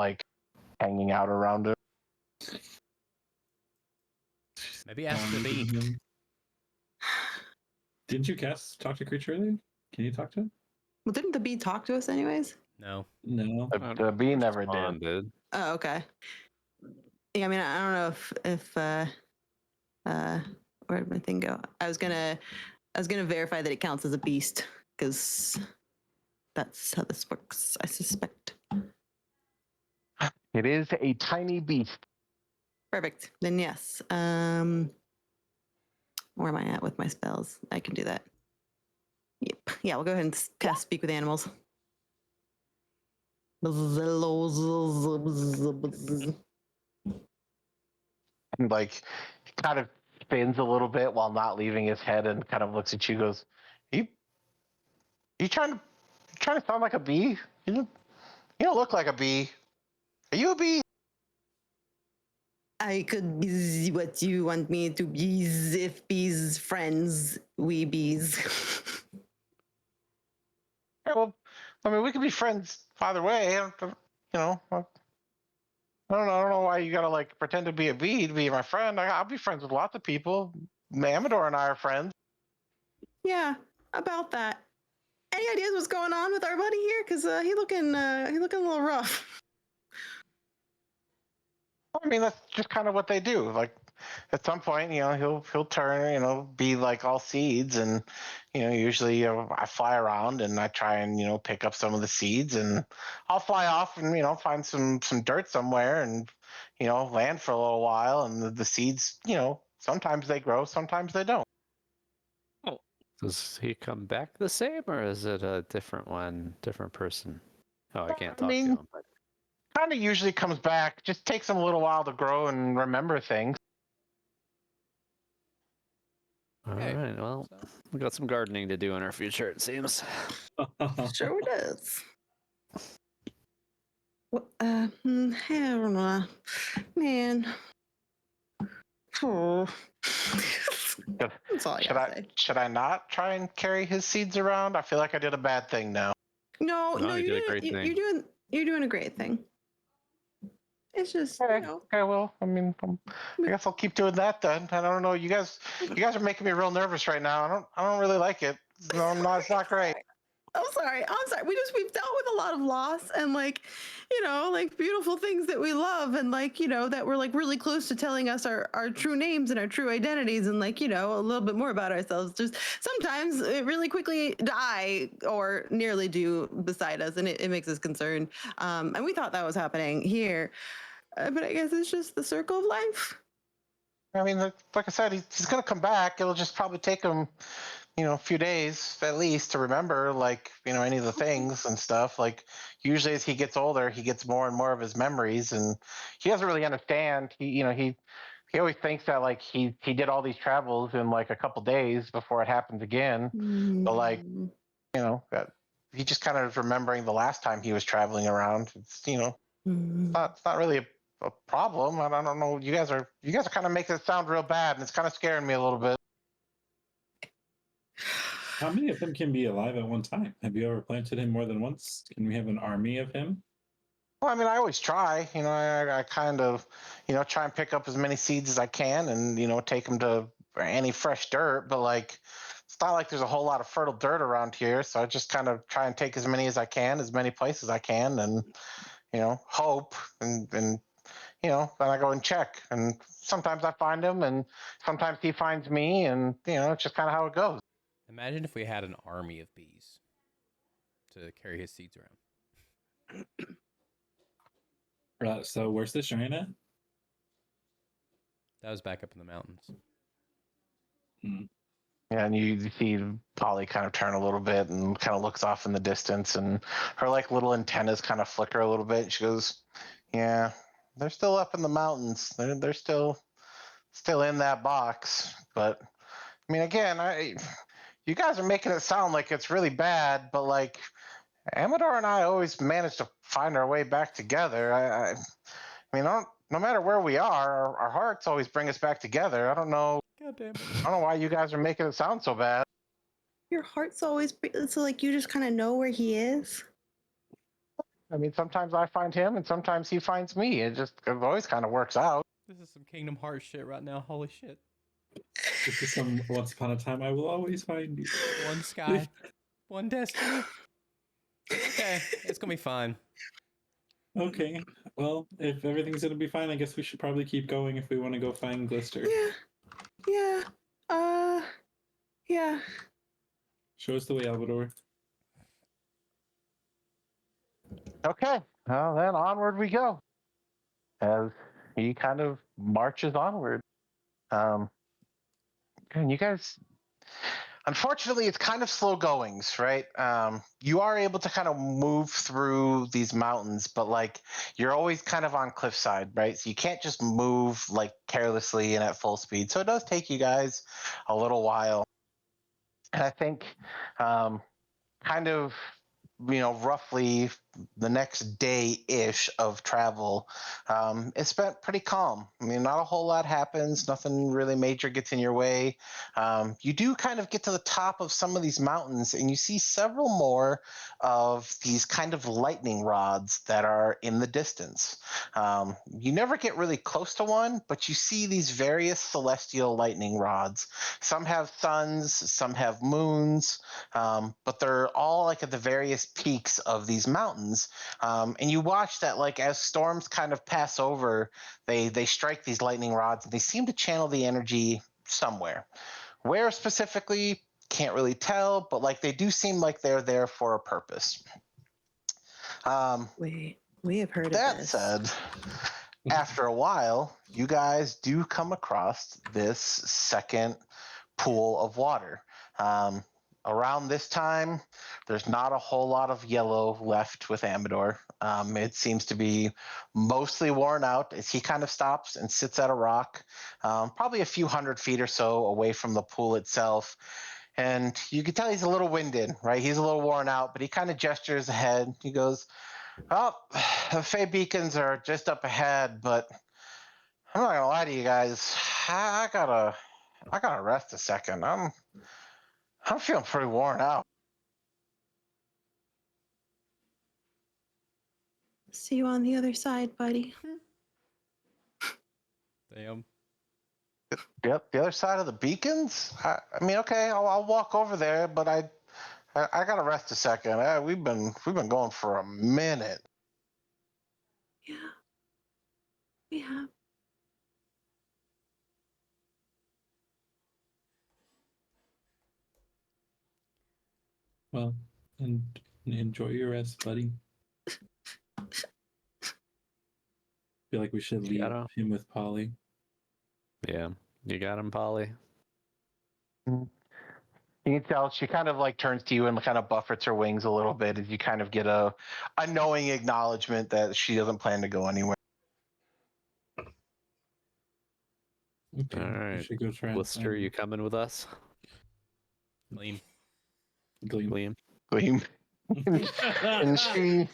hanging out around him. Maybe ask the bee. Didn't you talk to creature earlier? Can you talk to him? Well, didn't the bee talk to us anyways? No. No. The bee never did. Dude. Oh, okay. Yeah, I mean, I don't know if Where did my thing go? I was gonna verify that it counts as a beast because that's how this works. I suspect. It is a tiny beast. Perfect. Then yes. Where am I at with my spells? I can do that. Yep. Yeah, we'll go ahead and cast Speak with Animals. And like kind of spins a little bit while not leaving his head and kind of looks at you, goes, you trying to sound like a bee? You don't look like a bee. Are you a bee? I could be what you want me to be if bees friends, we bees. Yeah, well, I mean, we could be friends either way. I don't know why you gotta like pretend to be a bee to be my friend. I'll be friends with lots of people. Amador and I are friends. Yeah, about that. Any ideas what's going on with our buddy here? Cause he looking a little rough. I mean, that's just kind of what they do. Like at some point, he'll turn, be like all seeds, and usually I fly around and I try and pick up some of the seeds, and I'll fly off and find some dirt somewhere and land for a little while, and the seeds, sometimes they grow, sometimes they don't. Does he come back the same, or is it a different one, different person? Oh, I can't I talk to mean, him. But kind of usually comes back. Just takes them a little while to grow and remember things. all Okay, right, well, so- we got some gardening to do in our future, it seems. Sure does. What, I don't know. Man. Oh. That's all I gotta say. Should I not try and carry his seeds around? I feel like I did a bad thing now. No, No, you did a great thing. You're doing a great thing. It's just Okay, well, I mean, I guess I'll keep doing that then. I don't know. You guys are making me real nervous right now. I don't really like it. No, I'm not. It's not great. I'm sorry. We've dealt with a lot of loss and like beautiful things that we love and that we're like really close to telling us our true names and our true identities and a little bit more about ourselves. Just sometimes it really quickly die or nearly do beside us, and it makes us concerned. And we thought that was happening here, but I guess it's just the circle of life. I mean, like I said, he's going to come back. It'll just probably take him, a few days at least to remember, like, any of the things and stuff. Like, usually as he gets older, he gets more and more of his memories, and he doesn't really understand. He always thinks that like he did all these travels in like a couple days before it happens again. But like, that he just kind of remembering the last time he was traveling around. It's it's not really a problem. I don't know. You guys are kind of making it sound real bad, and it's kind of scaring me a little bit. How many of him can be alive at one time? Have you ever planted him more than once? Can we have an army of him? Well, I mean, I always try. I kind of, try and pick up as many seeds as I can, and take them to any fresh dirt. But like, it's not like there's a whole lot of fertile dirt around here, so I just kind of try and take as many as I can, as many places I can, and hope and then I go and check, and sometimes I find him, and sometimes he finds me, and it's just kind of how it goes. Imagine if we had an army of bees to carry his seeds around. So where's this giant at? That was back up in the mountains. Yeah, and you see Polly kind of turn a little bit and kind of looks off in the distance, and her like little antennas kind of flicker a little bit. She goes, "Yeah, they're still up in the mountains. They're still in that box." But I mean, again, you guys are making it sound like it's really bad, but like Amador and I always manage to find our way back together. I mean, no matter where we are, our hearts always bring us back together. I don't know. God damn it. I don't know why you guys are making it sound so bad. Your heart's always so like you just kind of know where he is. I mean, sometimes I find him, and sometimes he finds me. It always kind of works out. This is some Kingdom Hearts shit right now. Holy shit. This is some once upon a time I will always find you. One sky, one destiny. Okay, it's gonna be fine. Okay. Well, if everything's gonna be fine, I guess we should probably keep going if we want to go find Glister. Yeah. Yeah. Yeah. Show us the way, Alvador. Okay, well then onward we go. As he kind of marches onward. And you guys, unfortunately, it's kind of slow goings, right? You are able to kind of move through these mountains, but like you're always kind of on cliffside, right? So you can't just move like carelessly and at full speed. So it does take you guys a little while. And I think kind of roughly the next day-ish of travel, it's spent pretty calm. I mean, not a whole lot happens. Nothing really major gets in your way. You do kind of get to the top of some of these mountains, and you see several more of these kind of lightning rods that are in the distance. You never get really close to one, but you see these various celestial lightning rods. Some have suns, some have moons, but they're all like at the various peaks of these mountains. And you watch that, like as storms kind of pass over, they strike these lightning rods, and they seem to channel the energy somewhere. Where specifically, can't really tell, but like they do seem like they're there for a purpose. Wait, we have heard of That this. said, after a while, you guys do come across this second pool of water. Around this time, there's not a whole lot of yellow left with Amador. It seems to be mostly worn out as he kind of stops and sits at a rock, probably a few 100 feet or so away from the pool itself. And you can tell he's a little winded, right? He's a little worn out, but he kind of gestures ahead. He goes, "Oh, the Fey beacons are just up ahead, but I'm not gonna lie to you guys. I gotta rest a second. I'm feeling pretty worn out." See you on the other side, buddy. Damn. Yep, the other side of the beacons. I mean, okay, I'll walk over there, but I gotta rest a second. We've been going for a minute. Yeah. We have. Well, and enjoy your rest, buddy. Feel like we should leave gotta- him with Polly. Yeah, you got him, Polly. You can tell she kind of like turns to you and kind of buffets her wings a little bit as you kind of get a knowing acknowledgement that she doesn't plan to go anywhere. Okay, All we right, should go try and Lister, find you coming with us? Gleam. Gleam. Liam? Gleam. And she,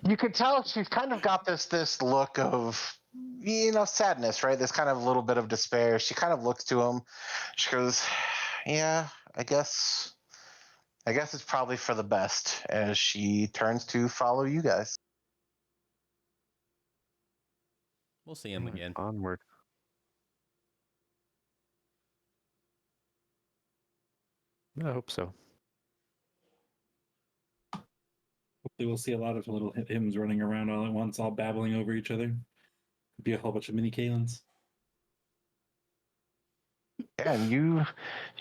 you could tell she's kind of got this look of sadness, right? This kind of little bit of despair. She kind of looks to him. She goes, "Yeah, I guess it's probably for the best," as she turns to follow you guys. We'll see him again. Onward. I hope so. Hopefully we'll see a lot of little hymns running around all at once, all babbling over each other. Be a whole bunch of mini Kalens. And you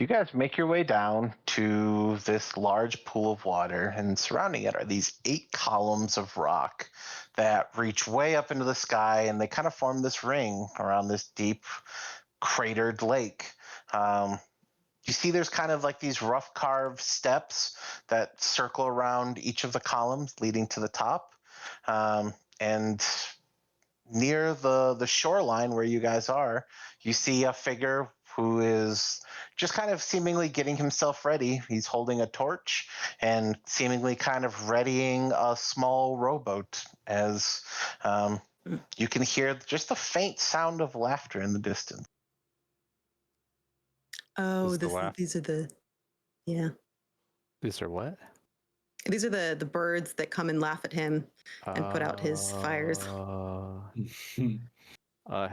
guys make your way down to this large pool of water, and surrounding it are these 8 columns of rock that reach way up into the sky, and they kind of form this ring around this deep cratered lake. You see there's kind of like these rough carved steps that circle around each of the columns leading to the top. And near the shoreline where you guys are, you see a figure who is just kind of seemingly getting himself ready. He's holding a torch and seemingly kind of readying a small rowboat as you can hear just the faint sound of laughter in the distance. Oh, the laugh- these are the. Yeah. These are what? These are the birds that come and laugh at him and put out his fires. How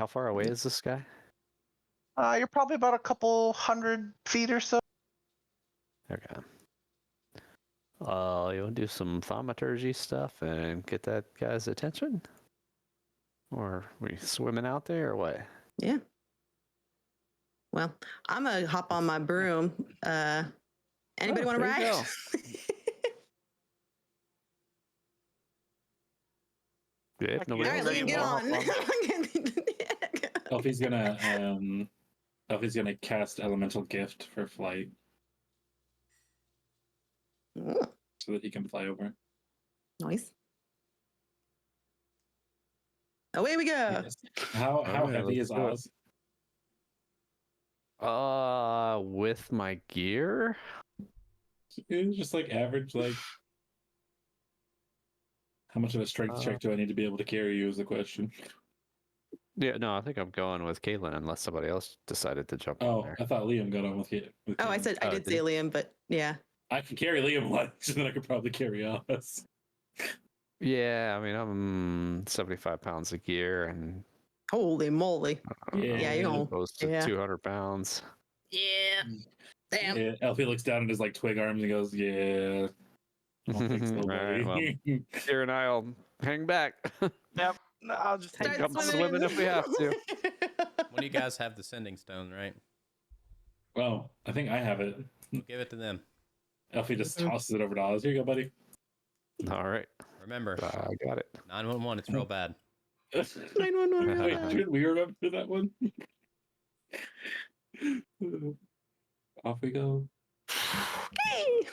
far away is this guy? You're probably about a couple 100 feet or so. Okay. You want to do some thaumaturgy stuff and get that guy's attention? Or are we swimming out there or what? Yeah. Well, I'm gonna hop on my broom. Anybody want to there you ride? Yeah, Like, nobody All right, else Liam, get on. Elfie's gonna cast Elemental Gift for flight so that he can fly over. Nice. Away we go. Yes. How Alright, heavy let's is do it. Oz? With my gear, It was just like average, like how much of a strength check do I need to be able to carry you is the question. yeah, no, I think I'm going with Caitlin unless somebody else decided to jump on Oh, there. I thought Liam got on with it. Oh, I said I Oh, did did say you? Liam, but yeah. I can carry Liam once, and then I could probably carry us. Yeah, I mean, I'm 75 pounds of gear and Holy moly. Yeah, you know. close to Yeah. 200 pounds. Yeah. Damn. Yeah, Elfie looks down at his like twig arms and goes, "Yeah, I don't think so, All right, well, buddy." Gear and I'll hang back. Yep. No, I'll just hang Start up. Jump swimming if we have to. When you guys have the sending stone, right? Well, I think I have it. We'll give it to them. Elfie just tosses it over to Oz. Here you go, buddy. All right, Remember, I got it. 911. It's real bad. 911. Wait, should we remember that one? Off we go. Hey.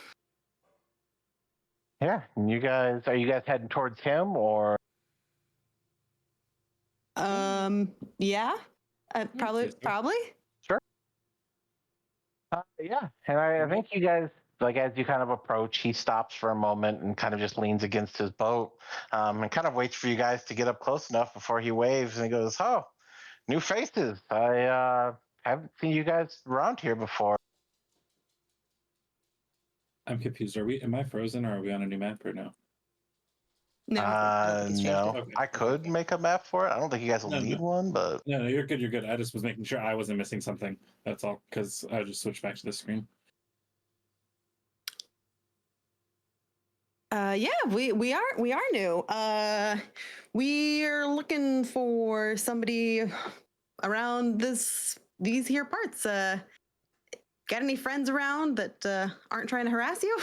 Yeah. And are you guys heading towards him or? Yeah. Probably. Yes, sir. Probably. Yeah. And I think you guys, like, as you kind of approach, he stops for a moment and kind of just leans against his boat and kind of waits for you guys to get up close enough before he waves and he goes, "Oh, new faces. I haven't seen you guys around here before." I'm confused. Am I frozen or are we on a new map or no? No. No. Okay. I could make a map for it. I don't think you guys will No, need no. one, but No, you're good. You're good. I just was making sure I wasn't missing something. That's all. Because I just switched back to the screen. Yeah, we are new. We're looking for somebody around these here parts. Got any friends around that aren't trying to harass you?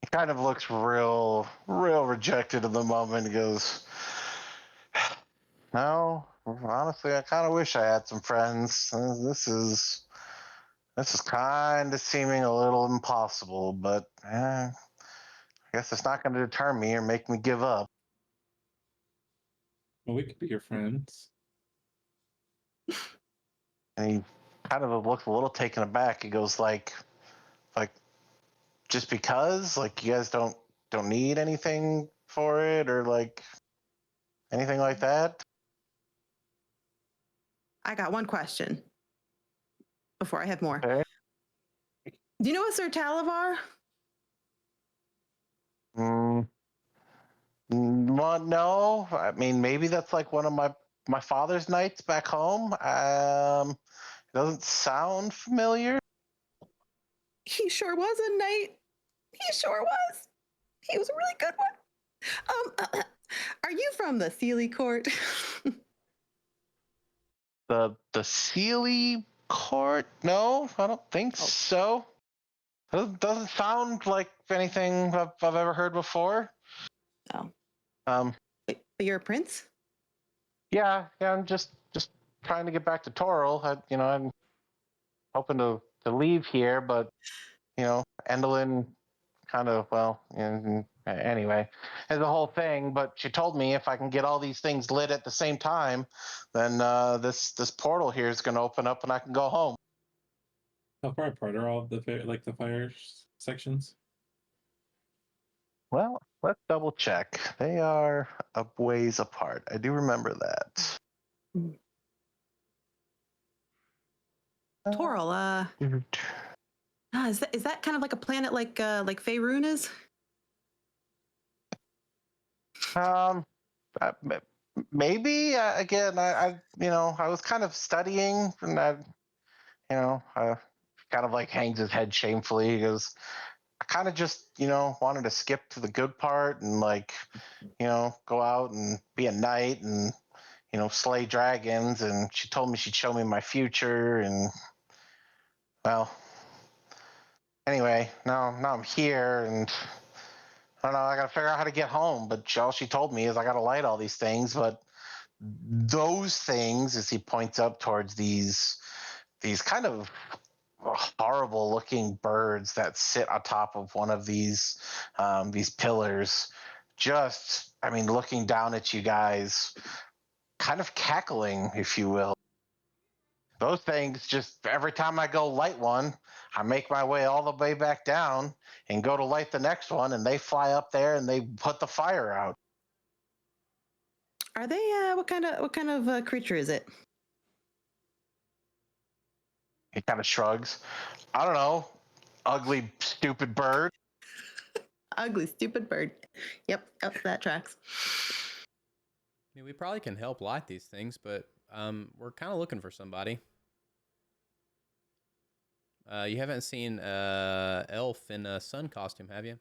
he kind of looks real rejected in the moment. He goes, "No, honestly, I kind of wish I had some friends. This is kind of seeming a little impossible, but I guess it's not going to deter me or make me give up." Well, we could be your friends. And he kind of looks a little taken aback. He goes, like just because, like, you guys don't need anything for it or like anything like that? I got one question before I have more. Okay. Do you know a Sir Talavar? Well, no. I mean, maybe that's like one of my father's knights back home. It doesn't sound familiar. He sure was a knight. He sure was. He was a really good one. Are you from the Sealy Court? The Sealy Court? No, I don't think so. It doesn't sound like anything I've ever heard before. Oh. But you're a prince? Yeah, I'm just trying to get back to Toril. I'm hoping to leave here, but Endelyn kind of, anyway, it's the whole thing. But she told me if I can get all these things lit at the same time, then this portal here is going to open up and I can go home. How far apart are all of the fire sections? Well, let's double check. They are a ways apart. I do remember that. Toril, is that kind of like a planet like Faerun is? Maybe again, I was kind of studying, and I kind of like hangs his head shamefully. He goes, I kind of just wanted to skip to the good part and go out and be a knight and slay dragons, and she told me she'd show me my future, and well, anyway, now I'm here, and I don't know, I gotta figure out how to get home, but all she told me is I gotta light all these things, but those things, as he points up towards these kind of horrible looking birds that sit on top of one of these pillars, just, I mean, looking down at you guys, kind of cackling, if you will. Those things, just every time I go light one, I make my way all the way back down and go to light the next one, and they fly up there and they put the fire out. Are they what kind of creature is it? He kind of shrugs. I don't know. Ugly, stupid bird. Ugly, stupid bird. Yep, that tracks. I mean, we probably can help light these things, but we're kind of looking for somebody. You haven't seen Elf in a sun costume, have you?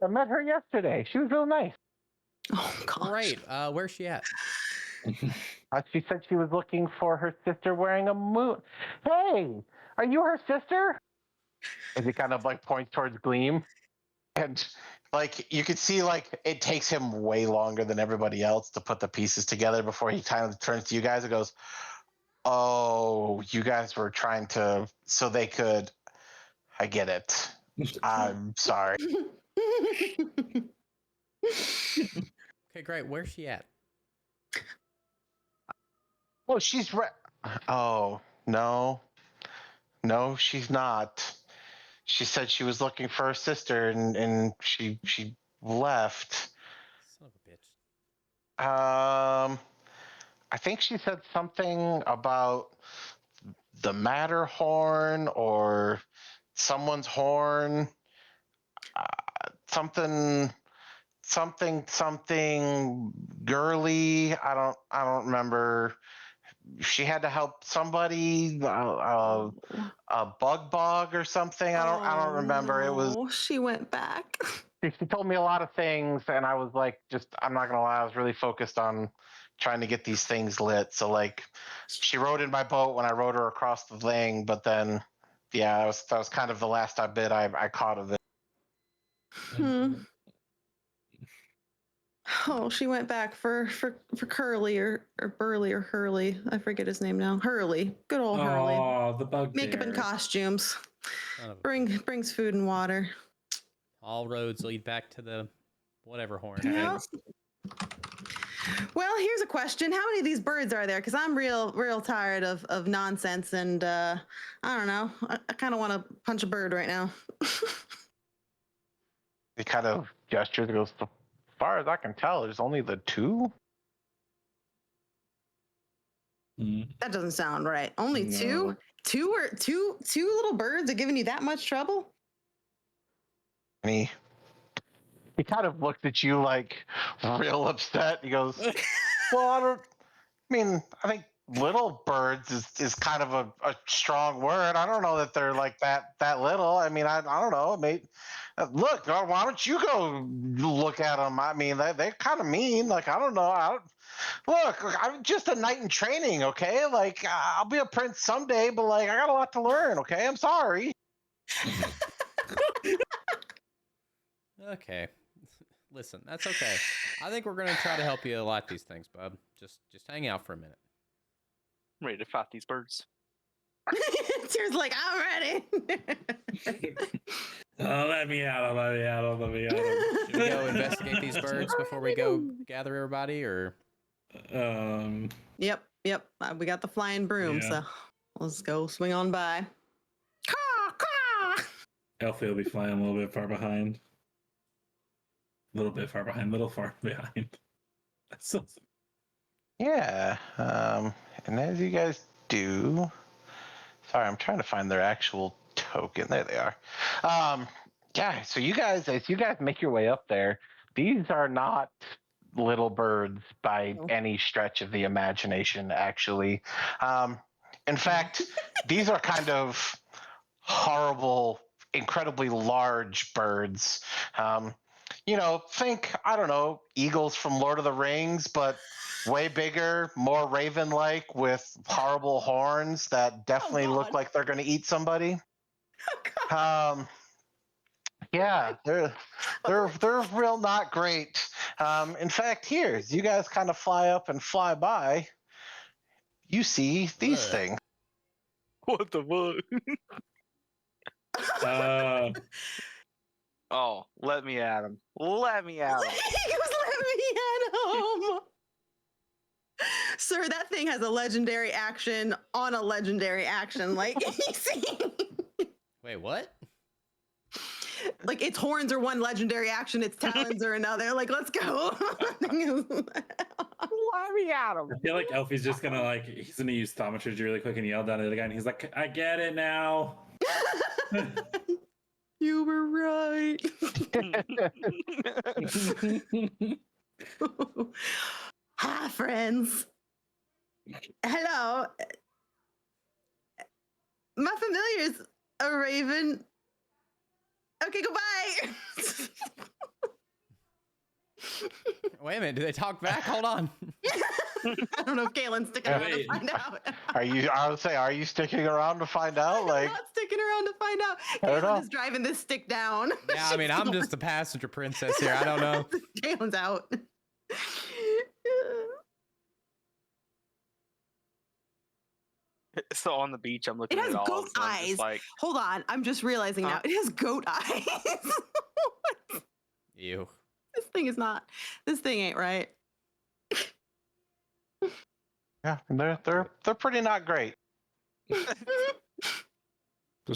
I met her yesterday. She was real nice. Oh gosh. Great. Where's she at? She said she was looking for her sister wearing a moon. Hey, are you her sister? As he kind of like points towards Gleam. And like you could see, like it takes him way longer than everybody else to put the pieces together before he kind of turns to you guys and goes, "Oh, you guys were trying to, so they could, I get it. I'm sorry." Okay, great. Where's she at? Oh, she's oh, no, she's not. She said she was looking for her sister, and she left. Son of a bitch. I think she said something about the Matterhorn or someone's horn. Something girly. I don't remember. She had to help somebody, a bug or something. I don't remember. It was. She went back. She told me a lot of things, and I was like, I'm not gonna lie, I was really focused on trying to get these things lit. So like, she rode in my boat when I rode her across the thing, but then, yeah, that was kind of the last bit I caught of it. Oh, she went back for Curly or Burly or Hurley. I forget his name now. Hurley. Good old Hurley. Oh, the bug. Makeup and costumes. Son of a bitch. Brings food and water. All roads lead back to the whatever horn. Yep. Well, here's a question. How many of these birds are there? Because I'm real tired of nonsense, and I don't know. I kind of want to punch a bird right now. He kind of gestures and goes, as far as I can tell, there's only the two. That doesn't sound right. Only No. two? Two little birds are giving you that much trouble? And he kind of looks at you like real upset. He goes, well, I think little birds is kind of a strong word. I don't know that they're like that little. I mean, I don't know. Look, why don't you go look at them? I mean, they're kind of mean. Like, I don't know. Look, I'm just a knight in training, okay? Like, I'll be a prince someday, but like, I got a lot to learn, okay? I'm sorry. Okay. Listen, that's okay. I think we're gonna try to help you light these things, bub. Just hang out for a minute. I'm ready to fight these birds. Tears like, I'm ready. Oh, let me out. Should we go investigate these birds before we go gather everybody, or? Yep. We got the flying broom, Yeah. so let's go swing on by. Caw, caw. Elfie will be flying a little bit far behind. Little far behind. So, Yeah. And as you guys do, sorry, I'm trying to find their actual token. There they are. Yeah. So as you guys make your way up there, these are not little birds by any stretch of the imagination, actually. In fact, these are kind of horrible, incredibly large birds. think, I don't know, eagles from Lord of the Rings, but way bigger, more raven-like with horrible horns that definitely look God. like they're going to eat somebody. Oh, God. Yeah, they're real not great. In fact, here, as you guys kind of fly up and fly by, you see these Ugh. things. What the fuck? Oh, let me at him. Let me at him. He was letting me at him. Sir, that thing has a legendary action on a legendary action. Like, Wait, what? like its horns are one legendary action, its talons are another. Like, let's go. Let me at him. I feel like Elfie's just gonna he's gonna use thaumaturgy really quick and yell down at the other guy, and he's like, "I get it now." You were right. Hi, friends. Hello. My familiar is a raven. Okay, goodbye. Wait a minute. Do they talk back? Hold on. I don't know if Galen's sticking around to Wait. find out. I would say, are you sticking around to find out? I'm Like, not sticking around to find out. Fair Galen enough. is driving this stick down. Yeah, I mean, I'm just a passenger princess here. I don't know. Galen's out. So on the beach, I'm It looking has at all goat of them, eyes. just like, Hold on, I'm just realizing now. It has goat eyes. Ew. This thing is not. This thing ain't right. yeah, they're pretty not great. There's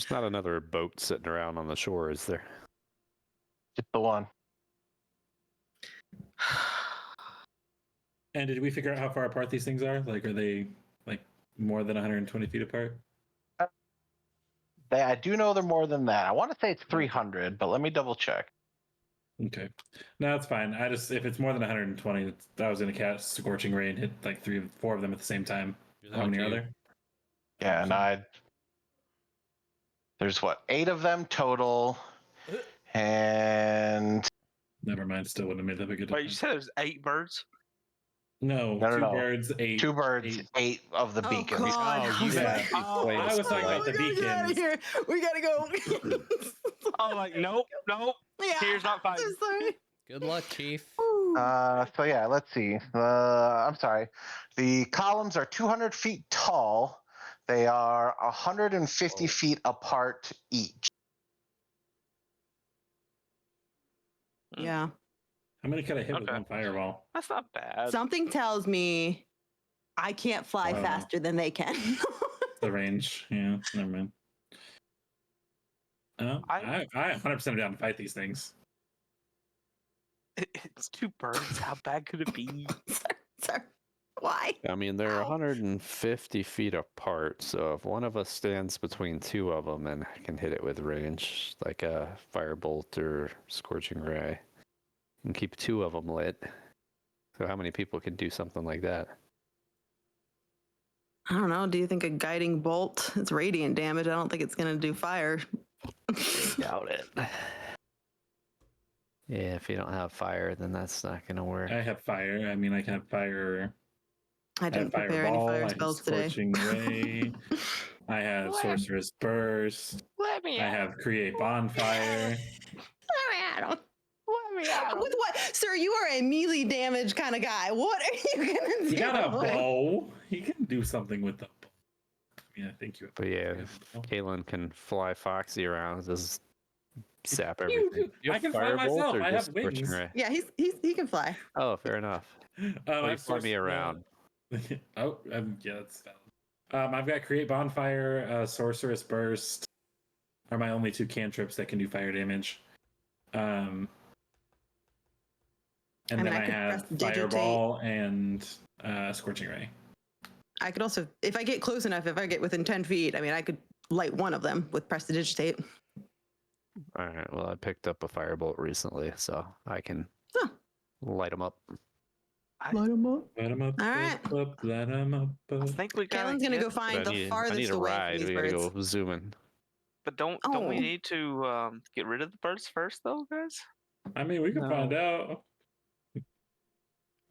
not another boat sitting around on the shore, is there? Just the one. And did we figure out how far apart these things are? Like, are they more than 120 feet apart? I do know they're more than that. I want to say it's 300, but let me double check. Okay, no, that's fine. If it's more than 120, I was gonna cast Scorching Ray and hit like 3 or 4 of them at the same time. There's How only many are two. there? Yeah, and there's 8 of them total, and Never mind. Still wouldn't have made that big a wait, you difference. said there's 8 birds? No, No, 2 no. birds, 8. 2 birds, 8. 8 of the Oh, beacons. God. Oh, you Yeah. Oh, I was talking oh, about the we gotta get out of beacons. here. We gotta go. I'm like, nope. Yeah, Here's not I'm fighting. sorry. Good luck, Chief. Ooh. So yeah, let's see. I'm sorry. The columns are 200 feet tall. They are 150 feet apart each. Yeah. How many could I hit with Okay. one fireball? That's not bad. Something tells me I can't fly Oh. faster than they can. The range. Yeah, never mind. I 100% am down to fight these things. It's 2 birds. How bad could it be? Sir, why? I mean, they're Ow. 150 feet apart, so if one of us stands between 2 of them and can hit it with range, like a firebolt or scorching ray, and keep 2 of them lit. So how many people can do something like that? I don't know. Do you think a guiding bolt? It's radiant damage. I don't think it's gonna do fire. Doubt it. Yeah, if you don't have fire, then that's not gonna work. I have fire. I mean, I can have fire. I I didn't have prepare any fireball. fire I have spells today. scorching ray. I have What? sorcerer's burst. Let me I at him. have create bonfire. Let me at him. With what, sir? You are a melee damage kind of guy. What are you gonna do? You got a bow. You can do something with the bow. Yeah, I think you. But yeah, have a bow. Kalen can fly Foxy around, just sap You- everything. I can fly myself. I have wings. Ray? Yeah, he can fly. Oh, fair enough. I Well, you have fly me sorcerer- around. Oh, yeah, that's valid. I've got create bonfire, sorceress burst are my only 2 cantrips that can do fire damage. And I mean, then I I could have press fireball and scorching ray. I could also, if I get close enough, if I get within 10 feet, I mean, I could light one of them with prestidigitate. All right. Well, I picked up a firebolt recently, so I can Huh. light them up. Light them up. Let 'em up, All right. up, let 'em up, I up. think we got. Kalen's gonna go But find I the need, I farthest need a away ride. from these We gotta birds. go zooming. But don't Oh. we need to get rid of the birds first, though, guys? I mean, we can find out.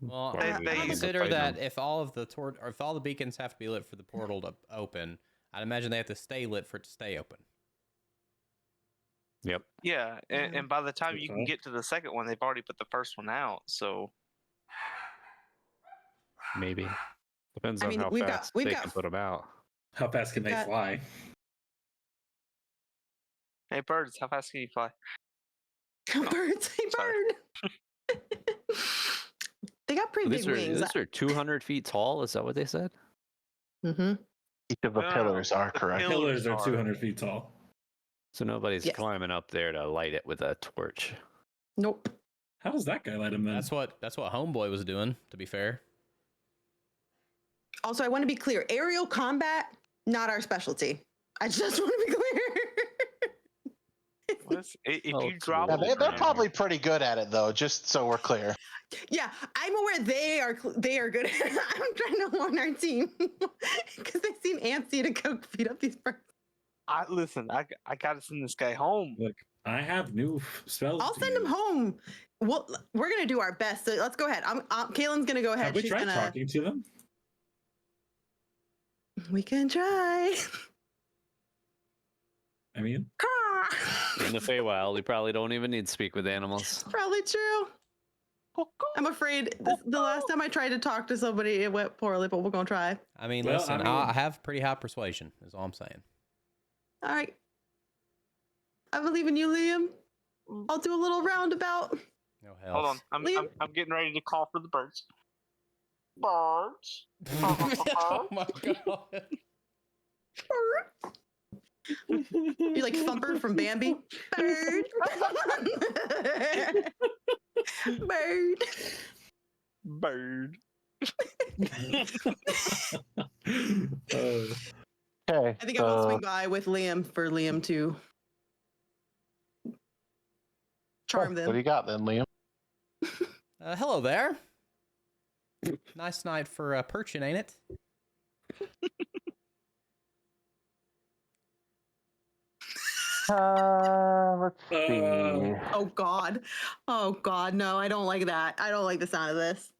Well, Why would we need to consider fight that them? if all of the or if all the beacons have to be lit for the portal to open, I'd imagine they have to stay lit for it to stay open. Yep. Yeah, and, Yeah. and by the time Good you call. can get to the second one, they've already put the first one out. So Maybe. Depends I on mean, how we've got- fast we've they got- can put them out. How fast can they Got- fly? hey, birds, how fast can you fly? Birds, hey, sorry. bird. They got pretty These big are wings. these are 200 feet tall. Is that what they said? Mm-hmm. Each of the No, no, pillars no, are the correct. Pillars are 200 feet tall. So nobody's Yes. climbing up there to light it with a torch. Nope. How does that guy let him in? That's what Homeboy was doing. To be fair, Also, I want to be clear: aerial combat, not our specialty. I just want to be clear. If Well, you it's drop Yeah, little them, they're Yeah. probably pretty good at it, though, just so we're clear. Yeah, I'm aware they are good. I'm trying to warn our team because they seem antsy to go beat up these birds. I gotta send this guy home. Look, I have new spells. I'll to send him use. home. We're gonna do our best. So let's go ahead. Kaylin's gonna go ahead. Have we She's tried gonna. talking to them? We can try. I mean, In the Feywild, you probably don't even need to speak with animals. Probably true. I'm afraid the last time I tried to talk to somebody, it went poorly, but we're gonna try. I mean, Well, listen, I mean- I have pretty high persuasion. Is all I'm saying. All right. I believe in you, Liam. I'll do a little roundabout. No hell. Hold on, I'm getting ready to call for the birds. Birds. Oh my god. You like Thumper from Bambi? Bird. Bird. Bird. Okay. I think I will swing by with Liam for Liam to charm What do them. you got then, Liam? Hello there. Nice night for perching, ain't it? Let's see. Oh God. Oh God. No, I don't like that. I don't like the sound of this.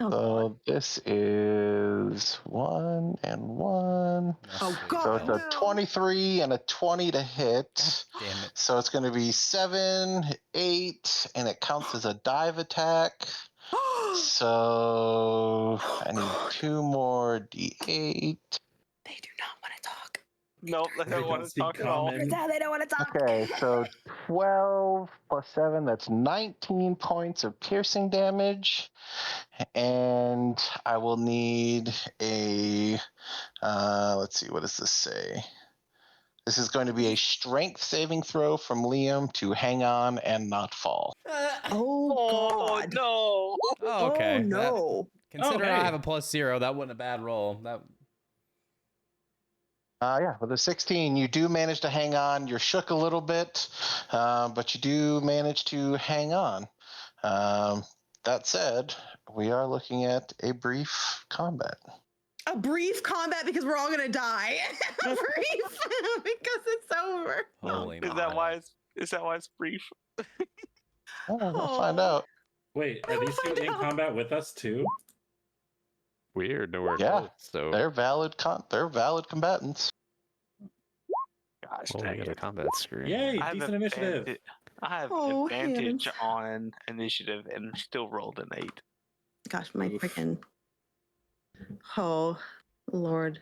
Oh God. So this is 1 and 1. Oh, Sweet God. So it's hell. a 23 and a 20 to hit. God damn it. So it's going to be 7, 8, and it counts as a dive attack. So I need 2 more D8. They do not want to talk. Nope, they don't want to speak talk at all. common. They don't want to talk. Okay, so 12 plus 7, that's 19 points of piercing damage. And I will need a, let's see, what does this say? This is going to be a strength saving throw from Liam to hang on and not fall. Oh God. No. Oh, okay. Oh no. Considering I hey. have a +0, that wasn't a bad roll. That. Yeah, with a 16, you do manage to hang on. You're shook a little bit, but you do manage to hang on. That said, we are looking at a brief combat. A brief combat because we're all gonna die. A brief because it's over. Holy Is that moly. why it's brief? Oh, we'll find Oh. out. Wait, are We'll these two find in out. combat with us too? Weird, nowhere Yeah, close. So They're valid combatants. Gosh, oh, I dang got a it. combat screen. Yay, I have decent initiative. I have Oh, advantage heavens. on initiative and still rolled an 8. Gosh, my Oof. freaking. Oh, Lord.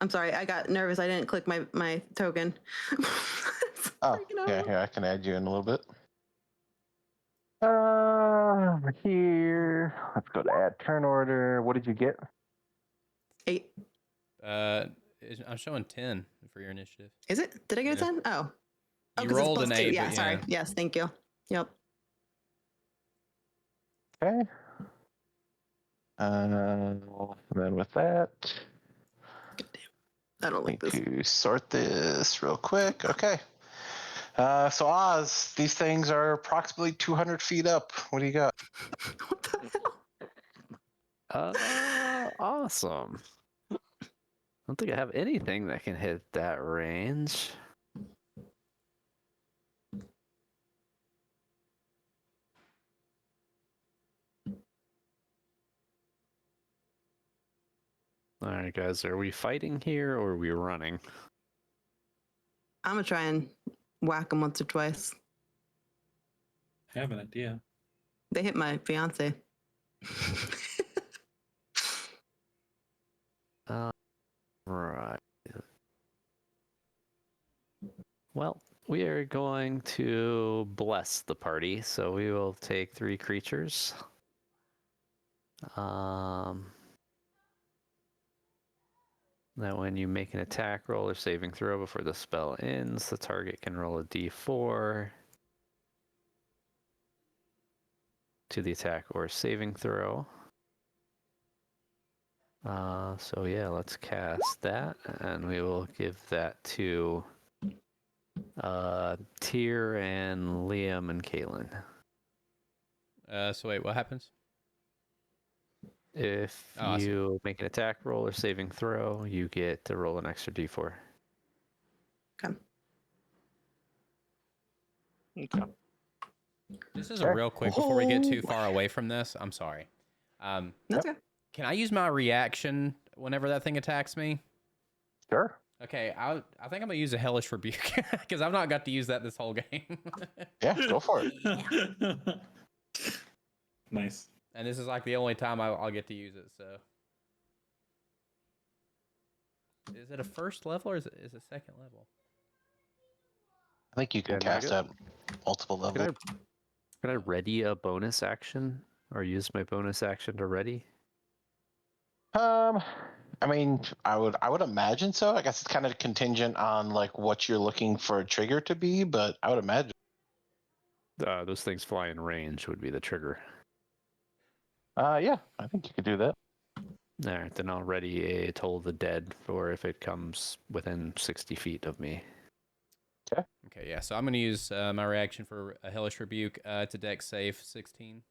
I'm sorry. I got nervous. I didn't click my token. It's Oh, freaking yeah, out. here, I can add you in a little bit. Here, let's go to add turn order. What did you get? 8. I'm showing 10 for your initiative. Is it? Did I get a Yeah. 10? Oh. Oh, You 'cause it's rolled an +2. 8, Yeah, but sorry. yeah. Yes, thank you. Yep. Okay. And then with that, I don't like need this. to sort this real quick. Okay. So Oz, these things are approximately 200 feet up. What do you got? What the hell? Awesome. I don't think I have anything that can hit that range. All right, guys, are we fighting here or are we running? I'm gonna try and whack them once or twice. I have an idea. They hit my fiance. Right. Well, we are going to bless the party, so we will take 3 creatures. That when you make an attack roll or saving throw before the spell ends, the target can roll a d4 to the attack or saving throw. So yeah, let's cast that, and we will give that to Tyr and Liam and Kaylin. So wait, what happens? If Oh, I see. you make an attack roll or saving throw, you get to roll an extra d4. Okay. Okay. This is a real quick before we get too far away from this. I'm sorry. That's okay. Can I use my reaction whenever that thing attacks me? Sure. Okay, I think I'm gonna use a hellish rebuke because I've not got to use that this whole game. Yeah, go for it. Nice. And this is like the only time I'll get to use it. So, is it a first level or is it second level? I think you can Yeah, cast at multiple levels. Can I ready a bonus action or use my bonus action to ready? I mean, I would imagine so. I guess it's kind of contingent on like what you're looking for a trigger to be, but I would imagine. Those things fly in range would be the trigger. Yeah, I think you could do that. All right, then I'll ready a Toll of the Dead for if it comes within 60 feet of me. Okay, yeah. So I'm gonna use my reaction for a hellish rebuke. It's a dex save, 16.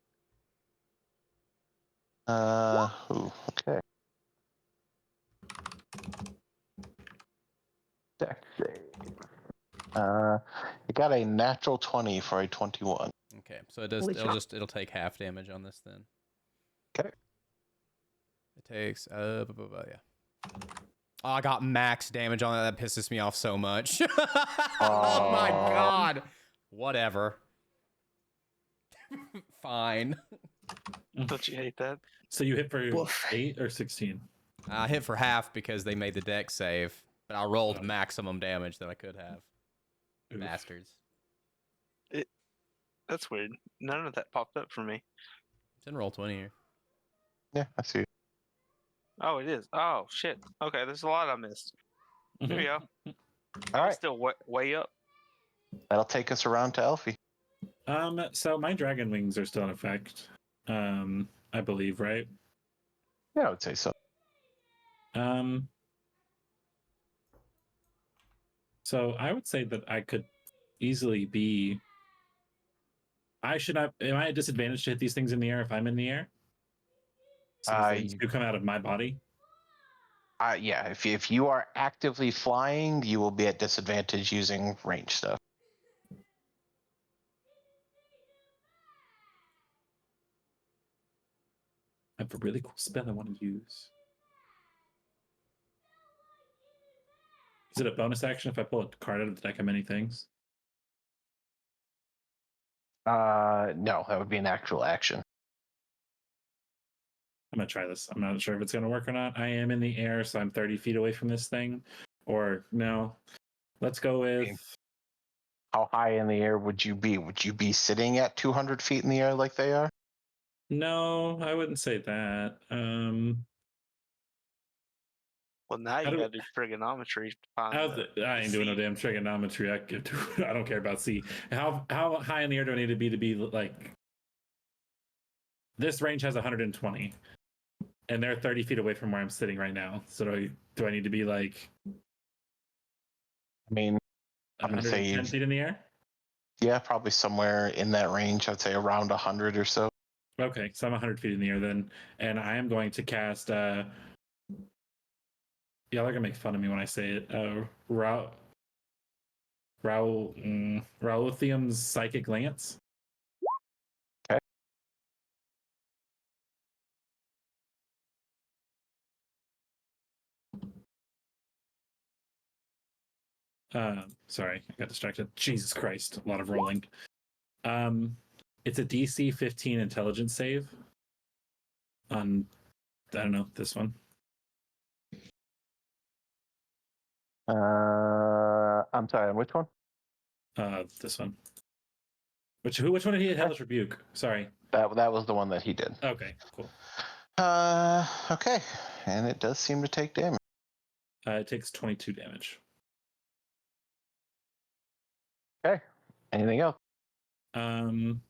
Okay. Dex save. It got a natural 20 for a 21. Okay, so it does. Holy It'll take half damage on this then. Okay. It takes yeah. Oh, I got max damage on that. That pisses me off so much. Oh my god. Whatever. Fine. Don't you hate that? So you hit for Woof. 8 or 16? I hit for half because they made the dex save, but I rolled maximum damage that I could have. Oof. Bastards. That's weird. None of that popped up for me. It's in roll 20 here. Yeah, I see. Oh, it is. Oh, shit. Okay, there's a lot I missed. Here we go. All right. Still way up. That'll take us around to Elfie. So my dragon wings are still in effect. I believe, right? Yeah, I would say so. So I would say that I could easily be. Am I at disadvantage to hit these things in the air if I'm in the air? So these do come out of my body. Yeah, if you are actively flying, you will be at disadvantage using range stuff. I have a really cool spell I want to use. Is it a bonus action if I pull a card out of the deck of many things? No, that would be an actual action. I'm gonna try this. I'm not sure if it's gonna work or not. I am in the air, so I'm 30 feet away from this thing. Or no. Let's go with. How high in the air would you be? Would you be sitting at 200 feet in the air like they are? No, I wouldn't say that. Well, now you gotta do trigonometry. I ain't doing no damn trigonometry. I don't care about C. How high in the air do I need to be like? This range has 120, and they're 30 feet away from where I'm sitting right now. So do I need to be like? I mean, I'm gonna say 10 feet in the air. Yeah, probably somewhere in that range. I'd say around 100 or so. Okay, so I'm 100 feet in the air then, and I am going to cast. Yeah, they're gonna make fun of me when I say it. Rauthium's Psychic Lance. Okay. Sorry, I got distracted. Jesus Christ, a lot of rolling. It's a DC 15 intelligence save on, I don't know, this one. I'm sorry, which one? This one. Which one did he hit? Hellish Rebuke. Sorry. That was the one that he did. Okay, cool. Okay, and it does seem to take damage. It takes 22 damage. Okay. Anything else? Can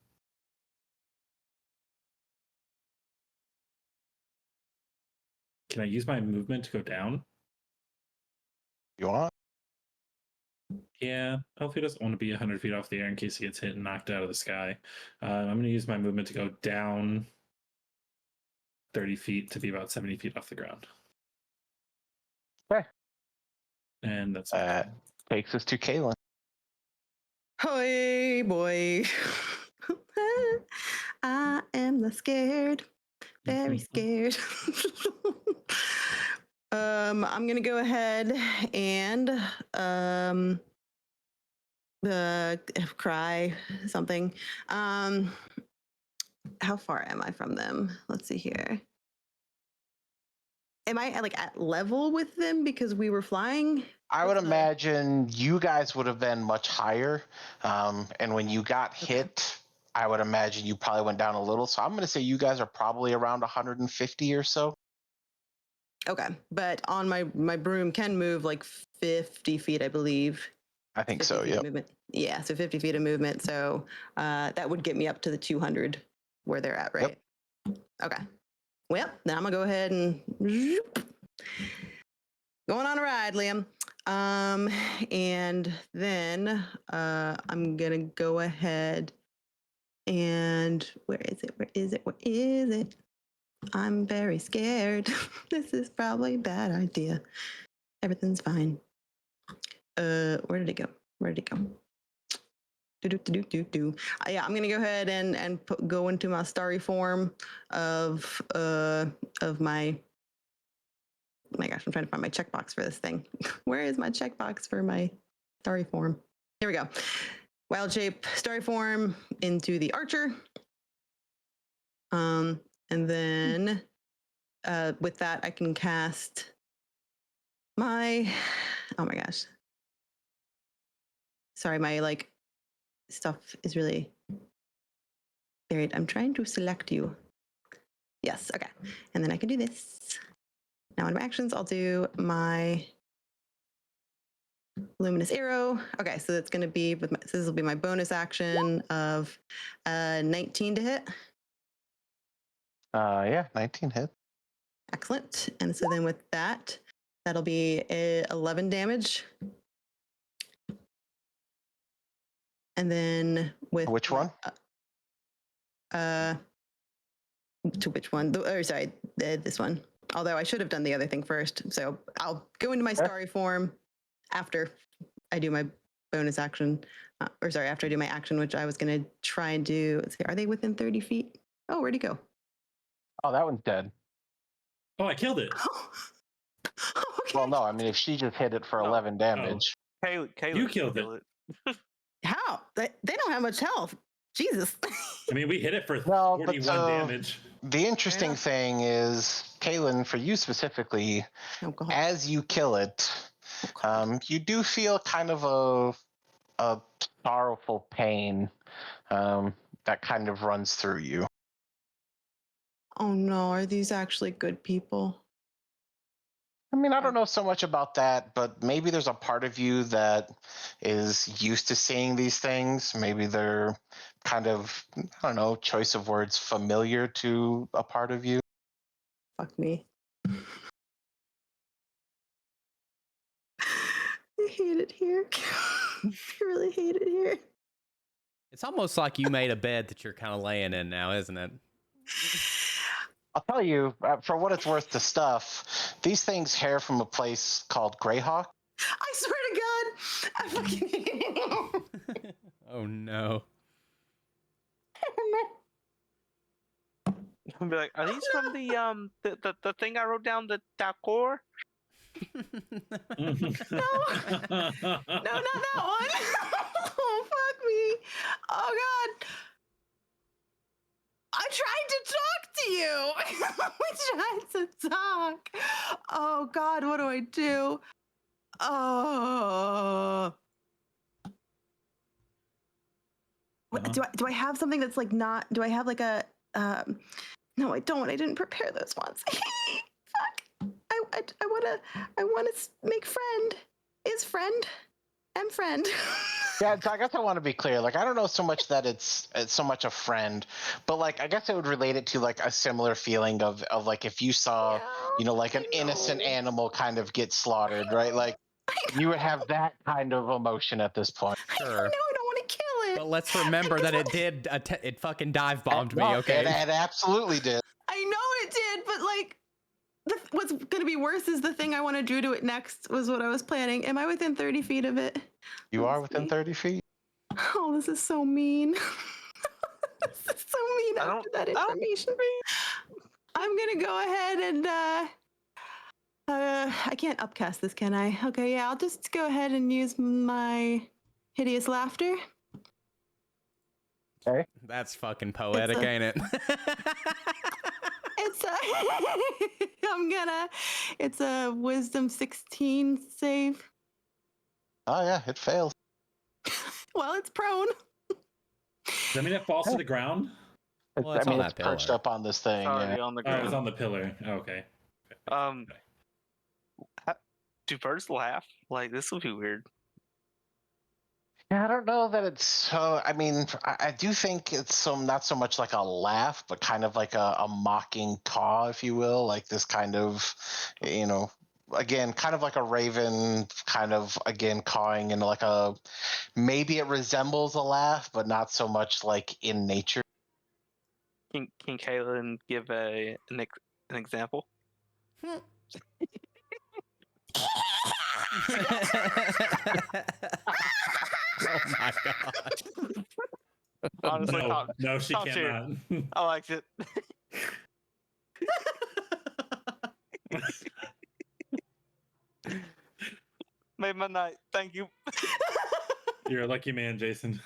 I use my movement to go down? You want? Yeah, Elfie doesn't want to be 100 feet off the air in case he gets hit and knocked out of the sky. I'm going to use my movement to go down 30 feet to be about 70 feet off the ground. Okay. And that's takes us to Kaylin. Hey, boy. I am the scared, very scared. I'm gonna go ahead and cry something. How far am I from them? Let's see here. Am I like at level with them because we were flying? I would imagine you guys would have been much higher. And when you got hit, I would imagine you probably went down a little. So I'm going to say you guys are probably around 150 or so. Okay. But on my broom can move like 50 feet, I believe. I think so, yeah. Yeah, so 50 feet of movement. So that would get me up to the 200 where they're at, right? Yep. Okay. Well, then I'm going to go ahead and going on a ride, Liam. And then I'm going to go ahead and where is it? I'm very scared. This is probably a bad idea. Everything's fine. Where did it go? Yeah, I'm gonna go ahead and go into my starry form of my. Oh my gosh, I'm trying to find my checkbox for this thing. Where is my checkbox for my starry form? Here we go. Wild shape, starry form into the archer. And then with that, I can cast my. Oh my gosh. Sorry, my like stuff is really buried. I'm trying to select you. Yes, okay. And then I can do this. Now in my actions, I'll do my luminous arrow. Okay, so that's going to be so this will be my bonus action of 19 to hit. Yeah, 19 hit. Excellent. And so then with that, that'll be 11 damage. And then with which one? To which one? This one. Although I should have done the other thing first. So I'll go into my starry form after I do my bonus action. After I do my action, which I was going to try and do. Let's see, are they within 30 feet? Oh, where'd he go? Oh, that one's dead. Oh, I killed it. Okay. Well, no, I mean, if she just hit it for 11 damage. Kayla, you killed it. How? They don't have much health. Jesus. I mean, we hit it for 41 damage. The interesting thing is, Kaylin, for you specifically, as you kill it, you do feel kind of a sorrowful pain that kind of runs through you. Oh no, are these actually good people? I mean, I don't know so much about that, but maybe there's a part of you that is used to seeing these things. Maybe they're kind of, I don't know, choice of words, familiar to a part of you. Fuck me. I hate it here. I really hate it here. It's almost like you made a bed that you're kind of laying in now, isn't it? I'll tell you, for what it's worth to stuff, these things hair from a place called Greyhawk. I swear to God, I fucking hate it. Oh no. I'm be like, are these from the thing I wrote down, the Dakor? No, not that one. Oh, fuck me. Oh, God. I tried to talk to you. We tried to talk. Oh, God, what do I do? Oh. Do I have something that's like not? Do I have like a? No, I don't. I didn't prepare those ones. Fuck. I wanna make friend. Is friend? Am friend. Yeah, so I guess I want to be clear. Like, I don't know so much that it's so much a friend, but like, I guess I would relate it to like a similar feeling of like if you saw, like an innocent animal kind of get slaughtered, right? Like, you would have that kind of emotion at this point. Sure. I don't want to kill it. But let's remember that it did. It fucking dive bombed me. Okay. It absolutely did. I know it did, but like, what's going to be worse is the thing I want to do to it next was what I was planning. Am I within 30 feet of it? You are within 30 feet. Oh, this is so mean. This is so mean after that information. I'm going to go ahead and, I can't upcast this, can I? Okay, yeah, I'll just go ahead and use my hideous laughter. Okay. That's fucking poetic, ain't it? It's a wisdom 16 save. Oh yeah, it fails. Well, it's prone. Does that mean it falls to the ground? Well, it's on that it's perched pillar. up on this thing. It's already Yeah. on the Oh, it was ground. on the pillar. Oh, okay. Do birds laugh? Like, this would be weird. Yeah, I don't know that it's so. I mean, I do think it's not so much like a laugh, but kind of like a mocking caw, if you will, like this kind of, again, kind of like a raven, kind of again cawing, and like maybe it resembles a laugh, but not so much like in nature. Can Kaylin give an example? Oh my god. Honestly, No, she top tier. cannot. I liked it. Made my night. Thank you. You're a lucky man, Jason.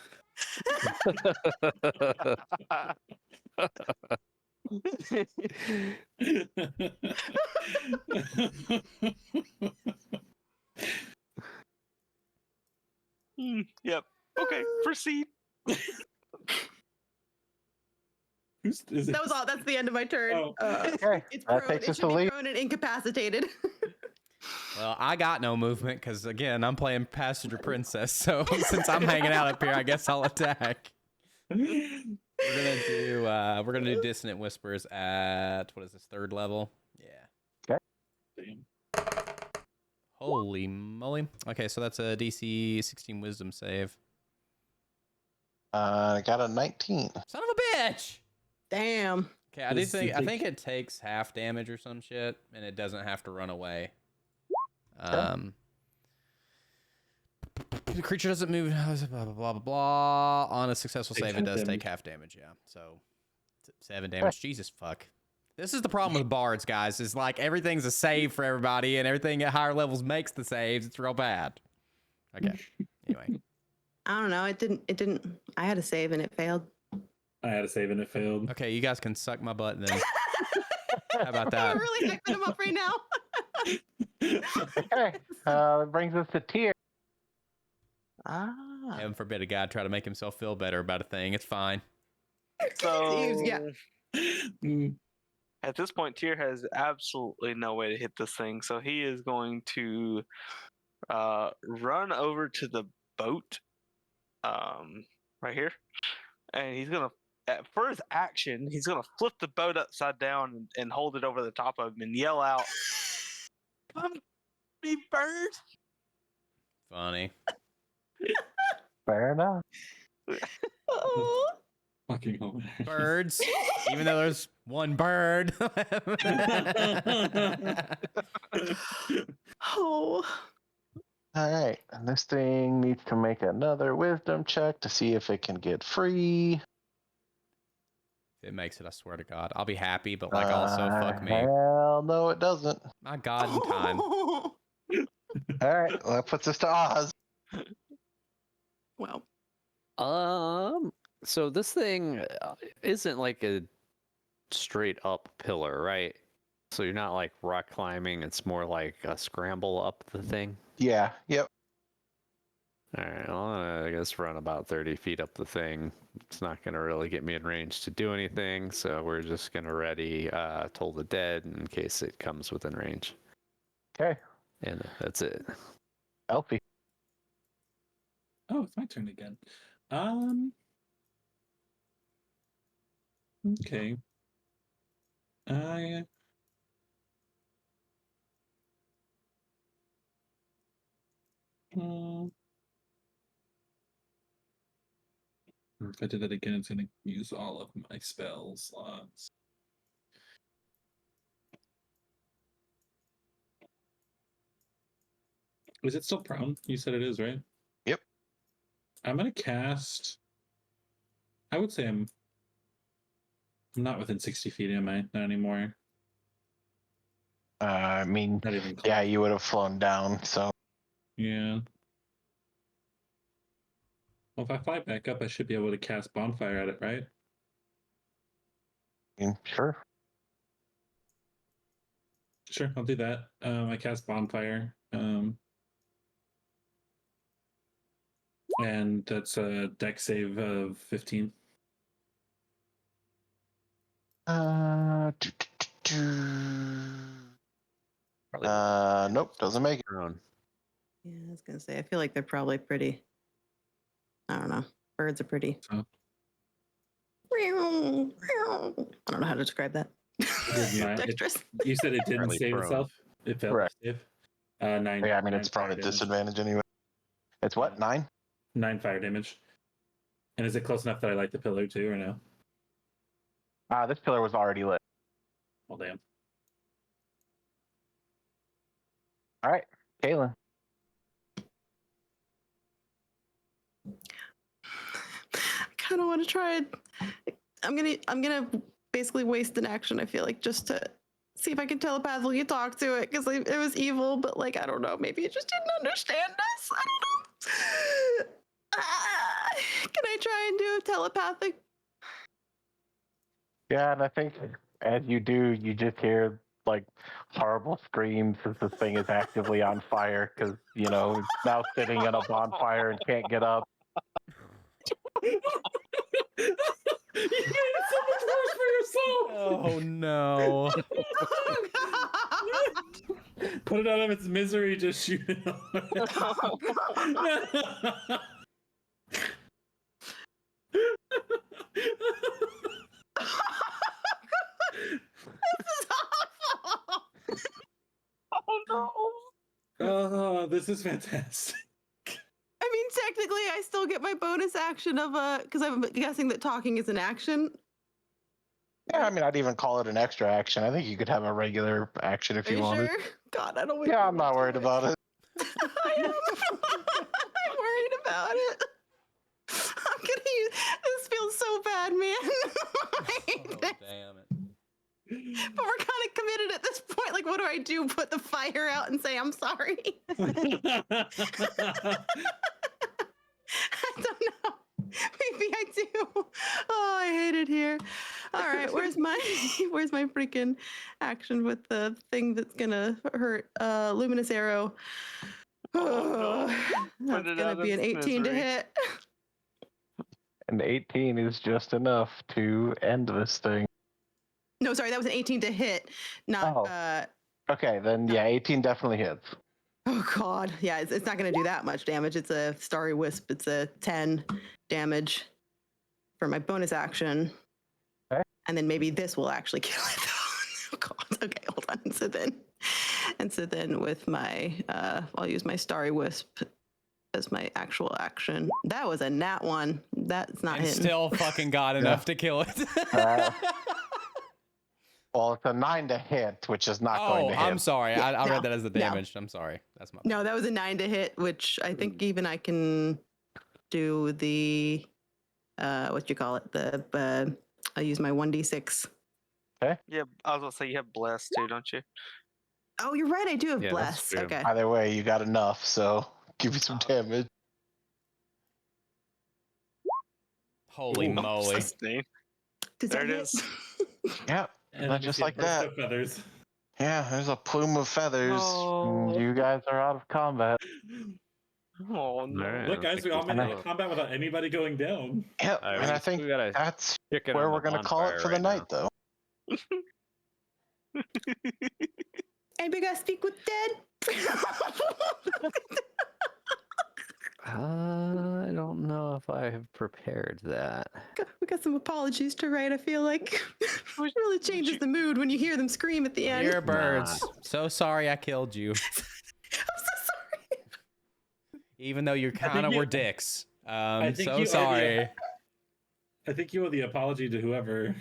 Yep. Okay, proceed. That was all. That's the end of my turn. Oh. Okay, It's that prone. takes It us should to be leave. prone and incapacitated. Well, I got no movement because again, I'm playing passenger princess. So since I'm hanging out up here, I guess I'll attack. We're gonna do dissonant whispers at what is this, 3rd level? Yeah. Damn. Holy moly. Okay, so that's a DC 16 wisdom save. I got a 19. Son of a bitch. Damn. Okay, I think it takes half damage or some shit, and it doesn't have to run away. The creature doesn't move. Blah blah blah blah blah. On a successful save, it does take half damage. Yeah, so 7 damage. Jesus fuck. This is the problem with bards, guys. Is like everything's a save for everybody, and everything at higher levels makes the saves. It's real bad. Okay. Anyway. I don't know. It didn't. I had a save and it failed. I had a save and it failed. Okay, you guys can suck my butt then. How about that? I'm really hyping him up right now. Okay, that brings us to Tyr. Heaven forbid a guy try to make himself feel better about a thing. It's fine. So, Yeah. at this point, Tyr has absolutely no way to hit this thing. So he is going to run over to the boat right here. And he's going to, for his action, he's going to flip the boat upside down and hold it over the top of him and yell out, "Come me, bird!" Funny. Fair enough. Oh. Fucking hilarious. Birds. Even though there's one bird. Oh. All right, and this thing needs to make another wisdom check to see if it can get free. If it makes it, I swear to God. I'll be happy, but like also fuck me. Hell no, it doesn't. My God in time. All right, well, that puts us to Oz. Well, So this thing isn't like a straight up pillar, right? So you're not like rock climbing. It's more like a scramble up the thing. Yeah, yep. All right, well, I guess run about 30 feet up the thing. It's not going to really get me in range to do anything, so we're just going to ready Toll the Dead in case it comes within range. Okay, And that's it. Elfie. Oh, it's my turn again. Okay. If I did that again, it's going to use all of my spell slots. Is it still prone? You said it is, right? Yep. I'm going to cast. I would say I'm not within 60 feet, am I? Not anymore. I mean, Not even close. yeah, you would have flown down, so. Yeah. Well, if I fly back up, I should be able to cast Bonfire at it, right? Sure. Sure, I'll do that. I cast Bonfire. And that's a deck save of 15. Nope, doesn't make it. yeah, I was gonna say, I feel like they're probably pretty. I don't know. Birds are pretty. Oh. I don't know how to describe that. Dexterous. You said it didn't Apparently save prone. itself. It failed Correct. to save. 9. Yeah, I mean, 9 it's fire prone at damage. disadvantage anyway. It's what, 9? 9 fire damage. And is it close enough that I light the pillar too, or no? This pillar was already lit. Well, damn. All right, Kaylin. I kind of want to try it. I'm gonna basically waste an action. I feel like just to see if I can telepathically talk to it because it was evil, but like I don't know, maybe it just didn't understand us. I don't know. Can I try and do a telepathic? Yeah, and I think as you do, you just hear like horrible screams as this thing is actively on fire because, you know, it's now sitting in a bonfire and can't get up. You made it so much worse for yourself. Oh no. Oh God. Put it out of its misery, just shoot it. This is awful. Oh no. Oh, this is fantastic. I mean, technically, I still get my bonus action of because I'm guessing that talking is an action. Yeah, I mean, I'd even call it an extra action. I think you could have a regular action if Are you you wanted. sure? God, I don't. Yeah, I'm not worried about it. I am. I'm worried about it. I'm gonna use. This feels so bad, man. Oh, damn it. But we're kind of committed at this point. Like, what do I do? Put the fire out and say I'm sorry? I don't know. Maybe I do. Oh, I hate it here. All right, where's my freaking action with the thing that's gonna hurt? Luminous arrow. Oh, no. That's Put it gonna out be of an 18 to misery. hit. And 18 is just enough to end this thing. No, sorry, that was an 18 to hit, not. Oh. Okay, then yeah, 18 definitely hits. Oh God, yeah, it's not going to do that much damage. It's a starry wisp. It's a 10 damage for my bonus action, Okay. and then maybe this will actually kill it. Oh God. Okay, hold on. So then with my, I'll use my starry wisp as my actual action. That was a nat one. That's not And hitting. still fucking got enough to kill it. Well, it's a 9 to hit, which is not going to hit. I'm sorry. Yeah, I no, read that as the no. damage. I'm sorry. That's my No, that was a 9 to hit, which I think even I can do the what you call it? The I use my 1d6. Yeah, I was gonna say you have blessed too, don't you? Oh, you're right. I do have Yeah, that's bless. true. Okay. Either way, you got enough, so give you some damage. Holy Ooh. moly. Sustain. Does There that it hit? is. Yeah, And not then just you see a like burst that. of feathers. Yeah, there's a plume of feathers. Oh. You guys are out of combat. Oh no. Alright, Look, I guys, think we all made it still- to combat without anybody going down. Yep, I and I think we got a that's chicken where on we're the going to call it bonfire for the right night, though. Anybody got to speak with dead? I don't know if I have prepared that. We got some apologies to write. I feel like it really changes the mood when you hear them scream at the end. Dear birds, so sorry I killed you. I'm so sorry. Even though you think kind of you- were dicks. I think So you owe the- sorry. I think you owe the apology to whoever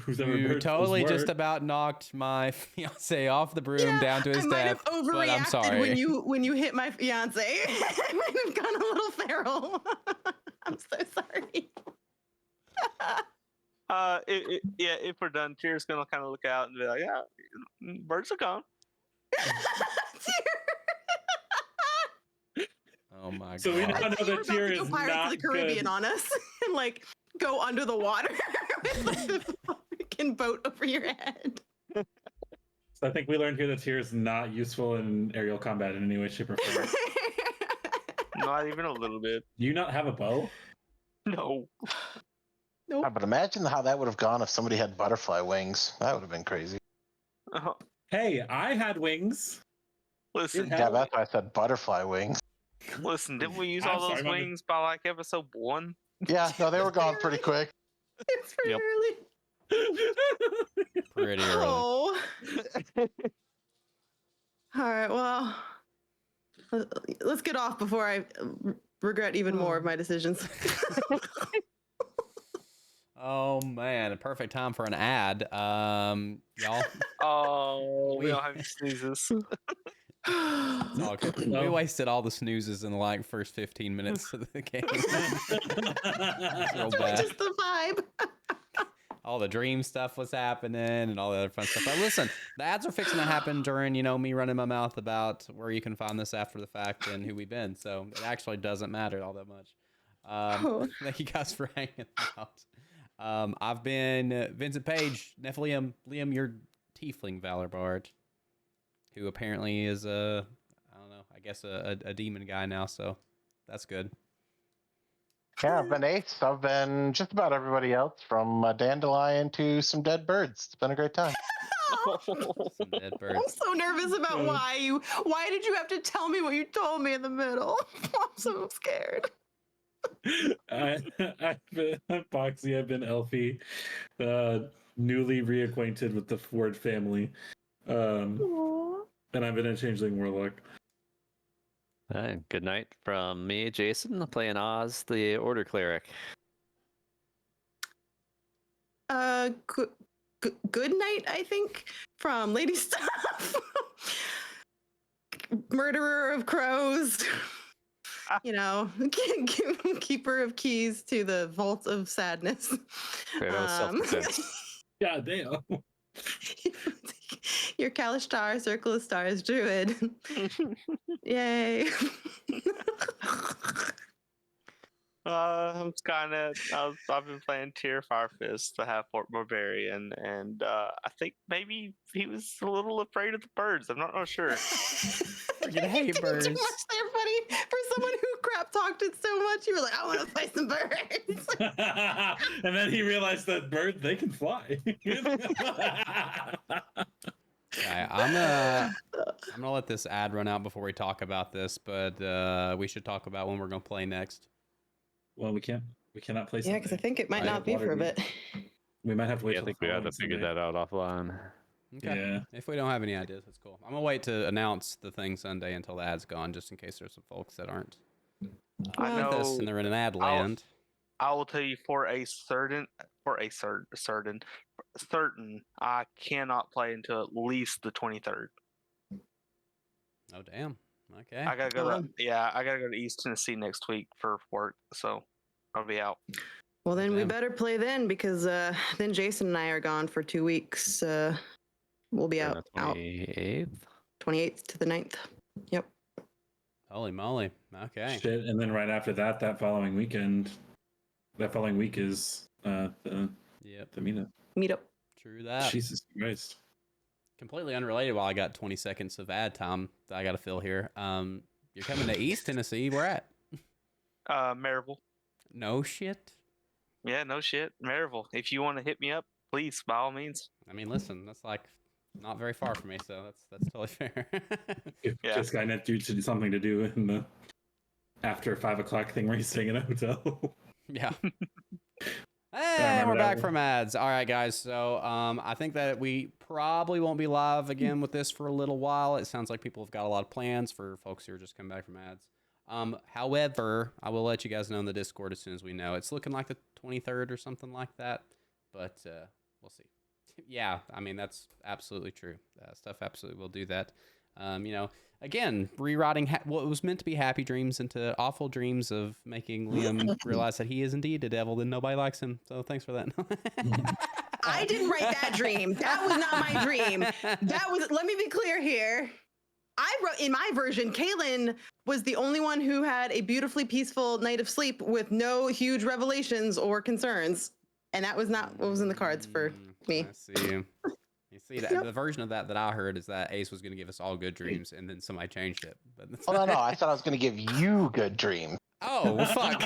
You birds totally those just were. about knocked my fiance off the broom Yeah, down to his I might death. have But I'm overreacted sorry. when you hit my fiance. I might have gone a little feral. I'm so sorry. If we're done, Tyr's gonna kind of look out and be like, "Yeah, birds are gone." Oh my So we god. now know You were that about Tyr to go is Pirates not of the Caribbean good. on us and like go under the water with like, the freaking boat over your head. So I think we learned here that Tyr is not useful in aerial combat in any way, shape, or form. Not even a little bit. Do you not have a bow? No. Yeah, but imagine how that would have gone if somebody had butterfly wings. That would have been crazy. Hey, I had wings. Listen, Hell Yeah, that's why I said butterfly wings. listen. Didn't we use I'm all sorry, those my- wings by like episode 1? Yeah, no, they were gone pretty quick. It's pretty Yep. early. Pretty early. Oh. All right, well, let's get off before I regret even more of my decisions. Oh man, a perfect time for an ad. Y'all. Oh, we We- don't have any sneezes. It's all good. We No. wasted all the snoozes in the like first 15 minutes of the game. Real bad. Just the vibe. All the dream stuff was happening and all the other fun stuff. But listen, the ads are fixing to happen during, me running my mouth about where you can find this after the fact and who we've been. So it actually doesn't matter all that much. Thank you guys for hanging out. I've been Vincent Page, Nephilim, Liam, your tiefling Valor Bard, who apparently is I don't know, I guess a demon guy now, so that's good. Yeah, I've been Ace. I've been just about everybody else, from dandelion to some dead birds. It's been a great time. Some dead I'm birds. so nervous about Yeah. why did you have to tell me what you told me in the middle? I'm so scared. I've been Boxy, I've been Elfie, newly reacquainted with the Ford family. Aw. And I've been a changeling warlock. Good night from me, Jason, playing Oz, the Order Cleric. Good night, I think, from Lady Stuff. Murderer of crows. Keeper of keys to the vault of sadness. Okay, that was self-defense. Yeah, damn. Your Kalishtar, Circle of Stars Druid. Yay. I'm Skynet. I've been playing Tyr Firefist, the half-orc barbarian, and I think maybe he was a little afraid of the birds. I'm not sure. Freaking hate You did birds. too much there, buddy. For someone who crap talked it so much, you were like, I want to play some birds. And then he realized that birds, they can fly. Okay, I'm gonna let this ad run out before we talk about this, but we should talk about when we're gonna play next. Well, we cannot play. Yeah, because I think it might not be for a bit. We might have to wait. Yeah, I till think the we had to following figure Sunday. that out offline. Okay. Yeah. If we don't have any ideas, that's cool. I'm gonna wait to announce the thing Sunday until the ad's gone, just in case there's some folks that aren't I with us know. and they're in an ad land. I will tell you for a certain, I cannot play until at least the 23rd. Oh damn. Okay. I gotta go. I gotta go to East Tennessee next week for work, so I'll be out. Well, then we Damn. better play then, because then Jason and I are gone for 2 weeks. We'll be On out the 28th. 28th to the 9th. Yep. Holy moly. Okay. Shit, and then right after that, that following week is the Yep. meetup. Meetup. True that. Jesus Christ. Completely unrelated. While I got 20 seconds of ad time that I got to fill here. You're coming to East Tennessee. Where at? Maryville. No shit. Yeah, no shit. Maryville. If you want to hit me up, please, by all means. I mean, listen, that's like not very far from me, so that's totally fair. Yeah. Just Skynet you to something to do in the after 5 o'clock thing where you're staying in a hotel. Yeah. remember And we're that back one. from ads. All right, guys. So I think that we probably won't be live again with this for a little while. It sounds like people have got a lot of plans for folks who are just coming back from ads. However, I will let you guys know in the Discord as soon as we know. It's looking like the 23rd or something like that, but we'll see. Yeah, I mean, that's absolutely true. Stuff absolutely will do that. Again, rewriting what was meant to be happy dreams into awful dreams of making Liam realize that he is indeed a devil and nobody likes him. So thanks for that. I didn't write that dream. That was not my dream. Let me be clear here. I wrote in my version, Kaylin was the only one who had a beautifully peaceful night of sleep with no huge revelations or concerns. And that was not what was in the cards for me. I see you. You see that the version of that I heard is that Ace was going to give us all good dreams, and then somebody changed it. But Oh, no. I thought I was going to give you good dreams. Oh, well, fuck.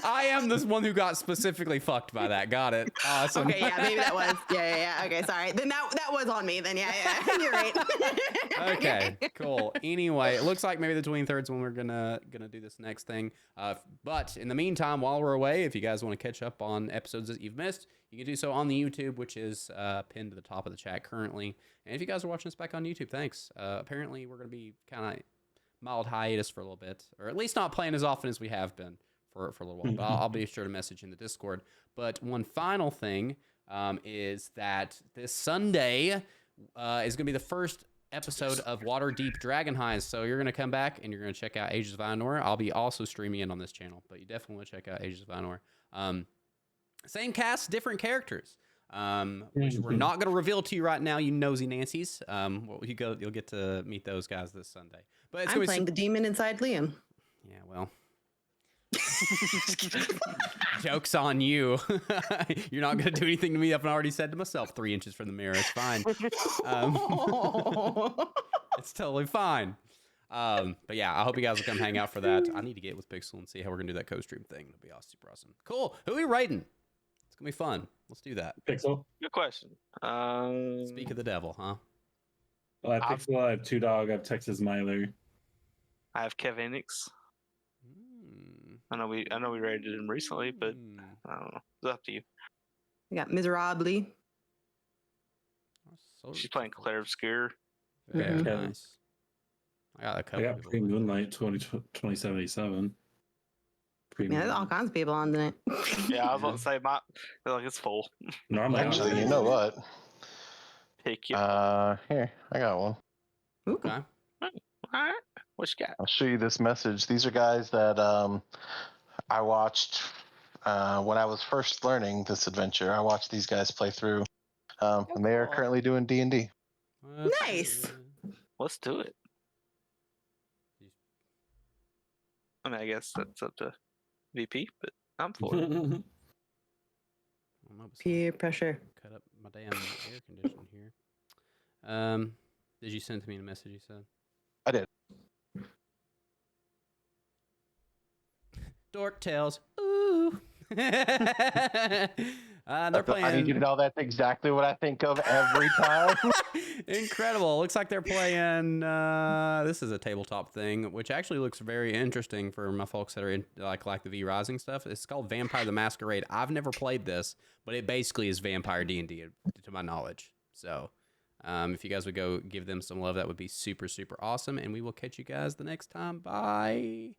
I am this one who got specifically fucked by that. Got it. Awesome. Okay, yeah, maybe that was. Yeah. Okay, sorry. Then that was on me. Then yeah. You're right. Okay, cool. Anyway, it looks like maybe the 23rd is when we're gonna do this next thing. But in the meantime, while we're away, if you guys want to catch up on episodes that you've missed, you can do so on the YouTube, which is pinned to the top of the chat currently. And if you guys are watching us back on YouTube, thanks. Apparently, we're gonna be kind of mild hiatus for a little bit, or at least not playing as often as we have been for a little while. But I'll be sure to message in the Discord. But one final thing is that this Sunday is going to be the first episode of Water Deep Dragon Highs. So you're going to come back and you're going to check out Ages of Ainor. I'll be also streaming in on this channel, but you definitely want to check out Ages of Ainor. Same cast, different characters. Which we're not going to reveal to you right now, you nosy Nancy's. You'll get to meet those guys this Sunday. But it's I'm playing the demon inside Liam. Yeah, well. Joke's on you. You're not going to do anything to me. I've already said to myself 3 inches from the mirror. It's fine. It's totally fine. But yeah, I hope you guys will come hang out for that. I need to get with Pixel and see how we're going to do that co-stream thing. It'll be super awesome. Cool. Who are we rating? It's going to be fun. Let's do that. Pixel. Good question. Speak of the devil, huh? Well, I have Pixel, I have Two Dog, I have Texas Myler. I have Kev Enix. I know we rated him recently, but I don't know. It's up to you. We got Miserably. She's playing Claire Obscure. Very Mhm. nice. I got a couple. I got people. Pre Moonlight 2077. Man, there's all kinds of people on tonight. Yeah, I was about to say it's full. Normally, Actually, you know what? Pick you. Here, I got one. Ooh. Okay. All right. What you got? I'll show you this message. These are guys that I watched when I was first learning this adventure. I watched these guys play through, and they are currently doing D&D. Nice. Let's do it. I mean, I guess that's up to VP, but I'm for it. Peer pressure. Cut up my damn air conditioning here. Did you send to me a message? You said I did. Dork Tales. Ooh. They're playing. I need you to know that's exactly what I think of every time. Incredible. Looks like they're playing. This is a tabletop thing, which actually looks very interesting for my folks that are in like the V Rising stuff. It's called Vampire the Masquerade. I've never played this, but it basically is Vampire D&D to my knowledge. So, if you guys would go give them some love, that would be super, super awesome. And we will catch you guys the next time. Bye.